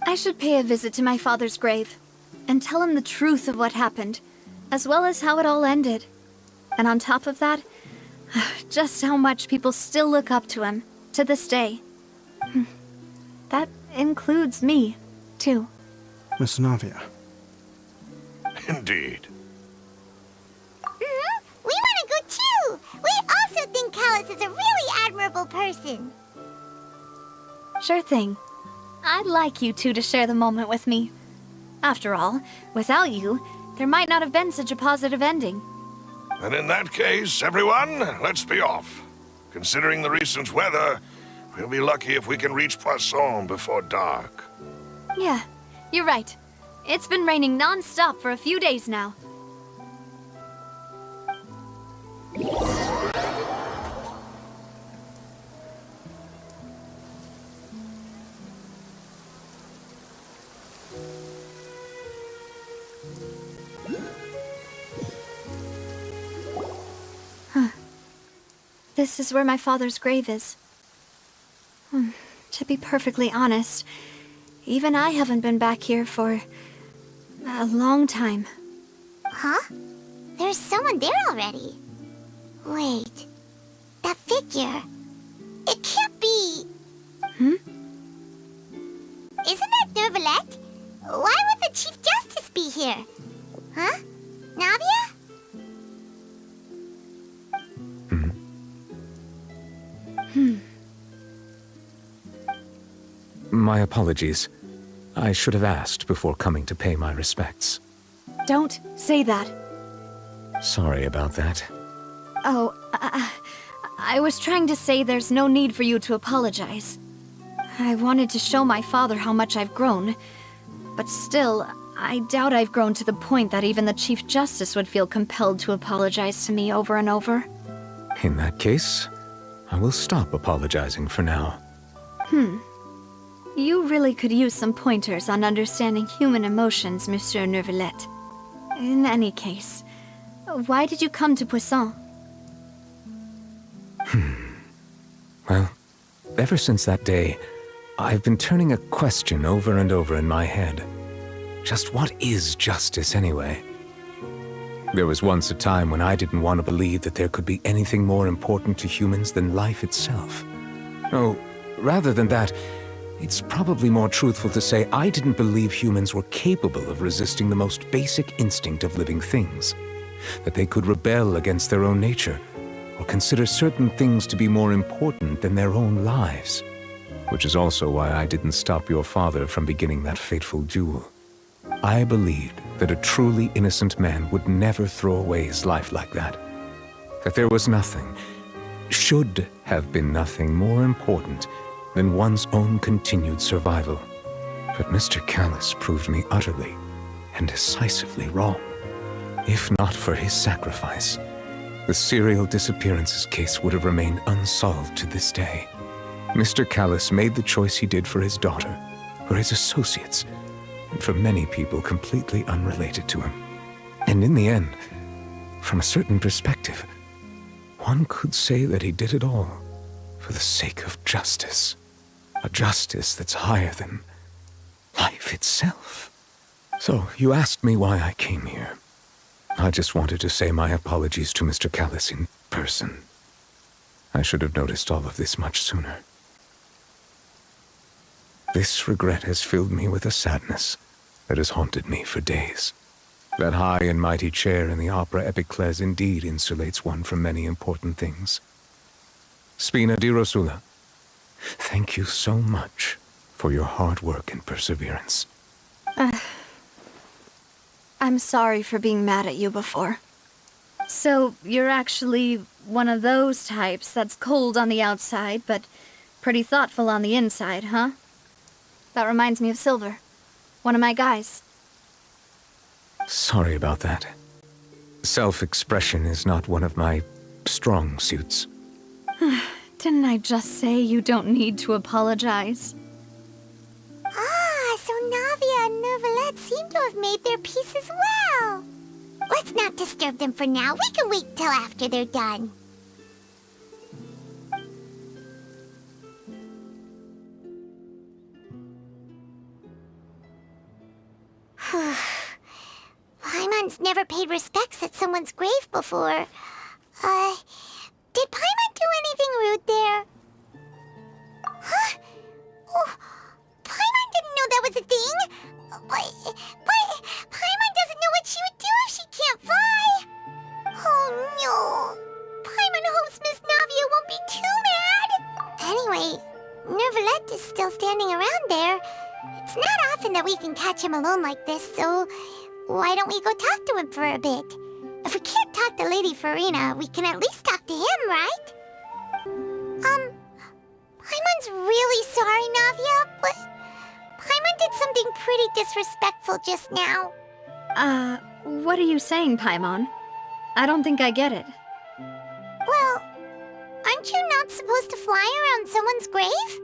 [SPEAKER 1] I should pay a visit to my father's grave and tell him the truth of what happened, as well as how it all ended. And on top of that, just how much people still look up to him to this day. That includes me, too.
[SPEAKER 5] Miss Navia.
[SPEAKER 6] Indeed.
[SPEAKER 2] Callis is a really admirable person.
[SPEAKER 1] Sure thing. I'd like you two to share the moment with me. After all, without you, there might not have been such a positive ending.
[SPEAKER 6] And in that case, everyone, let's be off. Considering the recent weather, we'll be lucky if we can reach Poisson before dark.
[SPEAKER 1] Yeah, you're right. It's been raining non-stop for a few days now. This is where my father's grave is. To be perfectly honest, even I haven't been back here for a long time.
[SPEAKER 2] Huh? There's someone there already. Wait. That figure. It can't be...
[SPEAKER 1] Hmm?
[SPEAKER 2] Isn't that Neuvillette? Why would the Chief Justice be here? Huh? Navia?
[SPEAKER 8] My apologies. I should have asked before coming to pay my respects.
[SPEAKER 1] Don't say that.
[SPEAKER 8] Sorry about that.
[SPEAKER 1] Oh, I was trying to say there's no need for you to apologize. I wanted to show my father how much I've grown, but still, I doubt I've grown to the point that even the Chief Justice would feel compelled to apologize to me over and over.
[SPEAKER 8] In that case, I will stop apologizing for now.
[SPEAKER 1] You really could use some pointers on understanding human emotions, Monsieur Neuvillette. In any case, why did you come to Poisson?
[SPEAKER 8] Well, ever since that day, I've been turning a question over and over in my head. Just what is justice anyway? There was once a time when I didn't want to believe that there could be anything more important to humans than life itself. Oh, rather than that, it's probably more truthful to say I didn't believe humans were capable of resisting the most basic instinct of living things. That they could rebel against their own nature, or consider certain things to be more important than their own lives. Which is also why I didn't stop your father from beginning that fateful duel. I believed that a truly innocent man would never throw away his life like that. That there was nothing, should have been nothing more important than one's own continued survival. But Mr. Callis proved me utterly and decisively wrong. If not for his sacrifice, the serial disappearances case would have remained unsolved to this day. Mr. Callis made the choice he did for his daughter, for his associates, and for many people completely unrelated to him. And in the end, from a certain perspective, one could say that he did it all for the sake of justice. A justice that's higher than life itself. So, you asked me why I came here. I just wanted to say my apologies to Mr. Callis in person. I should have noticed all of this much sooner. This regret has filled me with a sadness that has haunted me for days. That high and mighty chair in the Opera Epiclese indeed insulates one from many important things. Spina di Rosula, thank you so much for your hard work and perseverance.
[SPEAKER 1] I'm sorry for being mad at you before. So, you're actually one of those types that's cold on the outside, but pretty thoughtful on the inside, huh? That reminds me of Silver, one of my guys.
[SPEAKER 8] Sorry about that. Self-expression is not one of my strong suits.
[SPEAKER 1] Didn't I just say you don't need to apologize?
[SPEAKER 2] Ah, so Navia and Neuvillette seem to have made their peace as well. Let's not disturb them for now. We can wait till after they're done. Paimon's never paid respects at someone's grave before. Did Paimon do anything rude there? Huh? Oh, Paimon didn't know that was a thing. But Paimon doesn't know what she would do if she can't fly. Oh no. Paimon hopes Miss Navia won't be often that we can catch him alone like this, so why don't we go talk to him for a bit? If we can't talk to Lady Farina, we can at least talk to him, right? Paimon's really sorry, Navia, but Paimon did something pretty disrespectful just now.
[SPEAKER 12] What are you saying, Paimon? I don't think I get it.
[SPEAKER 2] Well, aren't you not supposed to fly around someone's grave?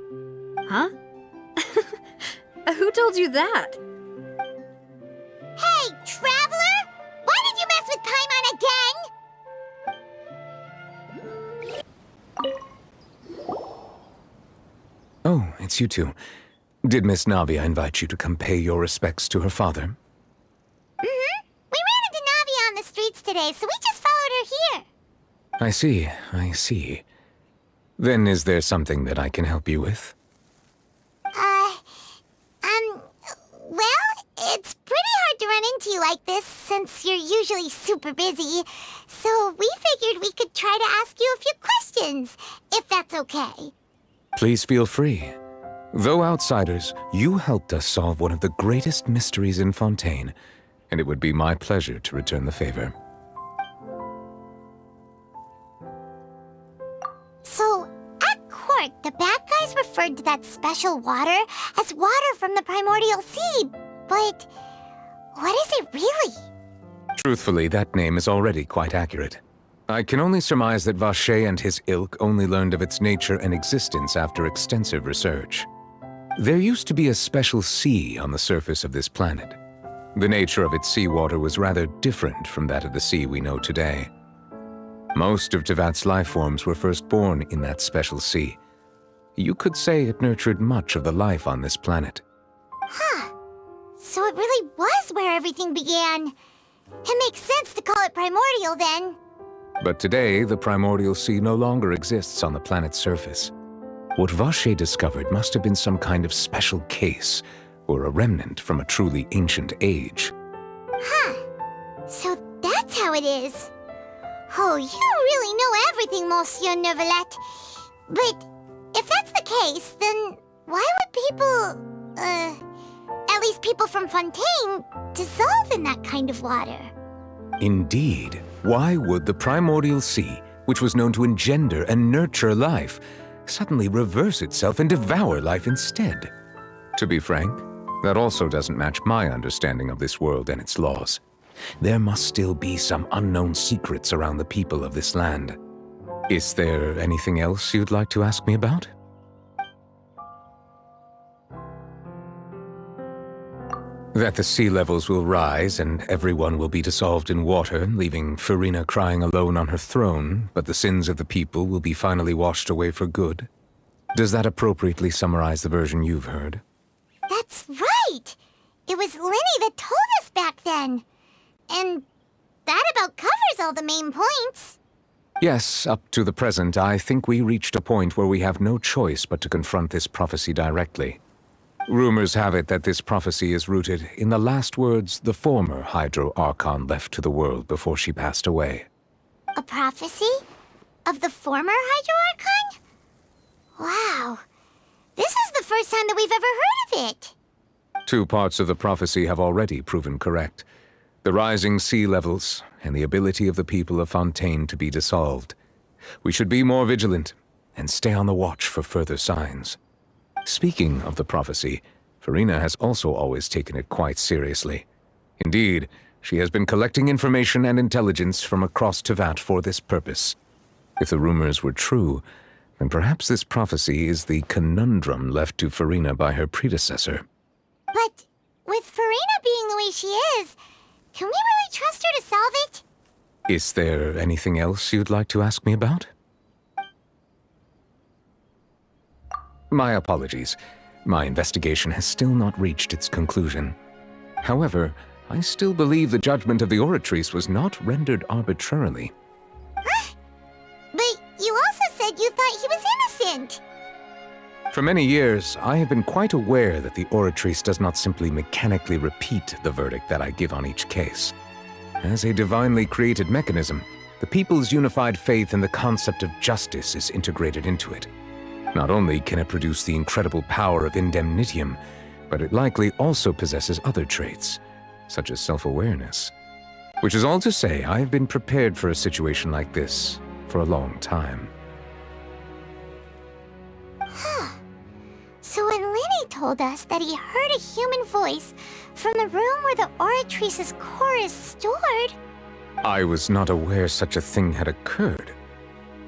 [SPEAKER 12] Huh? Who told you that?
[SPEAKER 2] Hey, traveler! Why did you mess with Paimon again?
[SPEAKER 8] Oh, it's you two. Did Miss Navia invite you to come pay your respects to her father?
[SPEAKER 2] Mm-hmm. We ran into Navia on the streets today, so we just followed her here.
[SPEAKER 8] I see. Then is there something that I can help you with?
[SPEAKER 2] Well, it's pretty hard to run into you like this, since you're usually super busy. So we figured we could try to ask you a few questions, if that's okay.
[SPEAKER 8] Please feel free. Though outsiders, you helped us solve one of the greatest mysteries in Fontaine, and it would be my pleasure to return the favor.
[SPEAKER 2] So, at court, the bad guys referred to that special water as water from the primordial sea, but what is it really?
[SPEAKER 8] Truthfully, that name is already quite accurate. I can only surmise that Vacher and his ilk only learned of its nature and existence after extensive research. There used to be a special sea on the surface of this planet. The nature of its seawater was rather different from that of the sea we know today. Most of Tevat's life forms were first born in that special sea. You could say it nurtured much of the life on this planet.
[SPEAKER 2] Huh. So it really was where everything began. It makes sense to call it primordial then.
[SPEAKER 8] But today, the primordial sea no longer exists on the planet's surface. What Vacher discovered must have been some kind of special case, or a remnant from a truly ancient age.
[SPEAKER 2] Huh. So that's how it is. Oh, you really know everything, Monsieur Neuvillette. But if that's the case, then why would people, at least people from Fontaine, dissolve in that kind of water?
[SPEAKER 8] Indeed. Why would the primordial sea, which was known to engender and nurture life, suddenly reverse itself and devour life instead? To be frank, that also doesn't match my understanding of this world and its laws. There must still be some unknown secrets around the people of this land. Is there anything else you'd like to ask me about? That the sea levels will rise and everyone will be dissolved in water, leaving Farina crying alone on her throne, but the sins of the people will be finally washed away for good. Does that appropriately summarize the version you've heard?
[SPEAKER 2] That's right! It was Linny that told us back then. And that about covers all the main points.
[SPEAKER 8] Yes, up to the present, I think we reached a point where we have no choice but to confront this prophecy directly. Rumors have it that this prophecy is rooted in the last words the former Hydro Archon left to the world before she passed away.
[SPEAKER 2] A prophecy? Of the former Hydro Archon? Wow. This is the first time that we've ever heard of it.
[SPEAKER 8] Two parts of the prophecy have already proven correct. The rising sea levels and the ability of the people of Fontaine to be dissolved. We should be more vigilant and stay on the watch for further signs. Speaking of the prophecy, Farina has also always taken it quite seriously. Indeed, she has been collecting information and intelligence from across Tevat for this purpose. If the rumors were true, then perhaps this prophecy is the conundrum left to Farina by her predecessor.
[SPEAKER 2] But with Farina being the way she is, can we really trust her to solve it?
[SPEAKER 8] Is there anything else you'd like to ask me about? My apologies. My investigation has still not reached its conclusion. However, I still believe the judgment of the Oratrice was not rendered arbitrarily.
[SPEAKER 2] Huh? But you also said you thought he was innocent.
[SPEAKER 8] For many years, I have been quite aware that the Oratrice does not simply mechanically repeat the verdict that I give on each case. As a divinely created mechanism, the people's unified faith in the concept of justice is integrated into it. Not only can it produce the incredible power of indemnitium, but it likely also possesses other traits, such as self-awareness. Which is all to say, I have been prepared for a situation like this for a long time.
[SPEAKER 2] So when Lenny told us that he heard a human voice from the room where the Oratrice's core is stored...
[SPEAKER 8] I was not aware such a thing had occurred.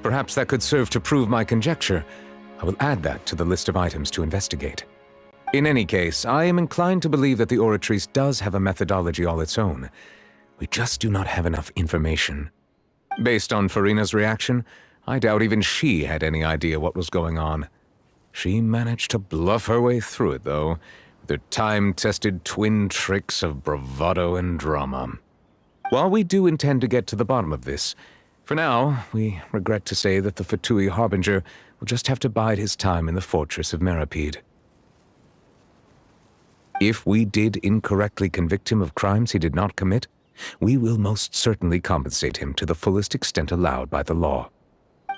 [SPEAKER 8] Perhaps that could serve to prove my conjecture. I will add that to the list of items to investigate. In any case, I am inclined to believe that the Oratrice does have a methodology all its own. We just do not have enough information. Based on Farina's reaction, I doubt even she had any idea what was going on. She managed to bluff her way through it, though, with her time-tested twin tricks of bravado and drama. While we do intend to get to the bottom of this, for now, we regret to say that the Fatui Harbinger will just have to bide his time in the fortress of Meripede. If we did incorrectly convict him of crimes he did not commit, we will most certainly compensate him to the fullest extent allowed by the law.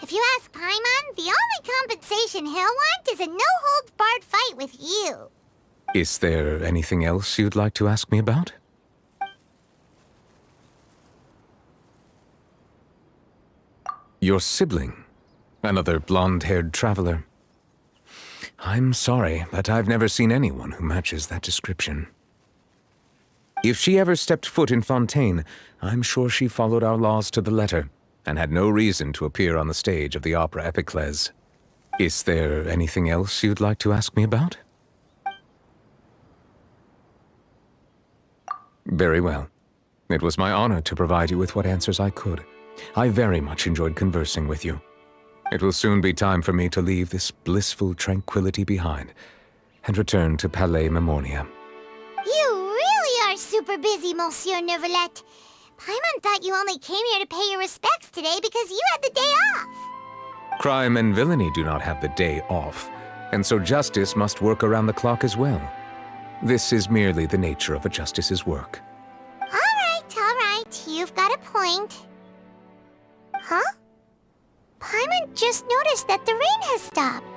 [SPEAKER 2] If you ask Paimon, the only compensation he'll want is a no-holds-barred fight with you.
[SPEAKER 8] Is there anything else you'd like to ask me about? Your sibling, another blonde-haired traveler. I'm sorry, but I've never seen anyone who matches that description. If she ever stepped foot in Fontaine, I'm sure she followed our laws to the letter, and had no reason to appear on the stage of the opera Epiclese. Is there anything else you'd like to ask me about? Very well. It was my honor to provide you with what answers I could. I very much enjoyed conversing with you. It will soon be time for me to leave this blissful tranquility behind and return to Palais Memoria.
[SPEAKER 2] You really are super busy, Monsieur Neuvillette. Paimon thought you only came here to pay your respects today because you had the day off.
[SPEAKER 8] Crime and villainy do not have the day off, and so justice must work around the clock as well. This is merely the nature of a justice's work.
[SPEAKER 2] All right. You've got a point. Huh? Paimon just noticed that the rain has stopped.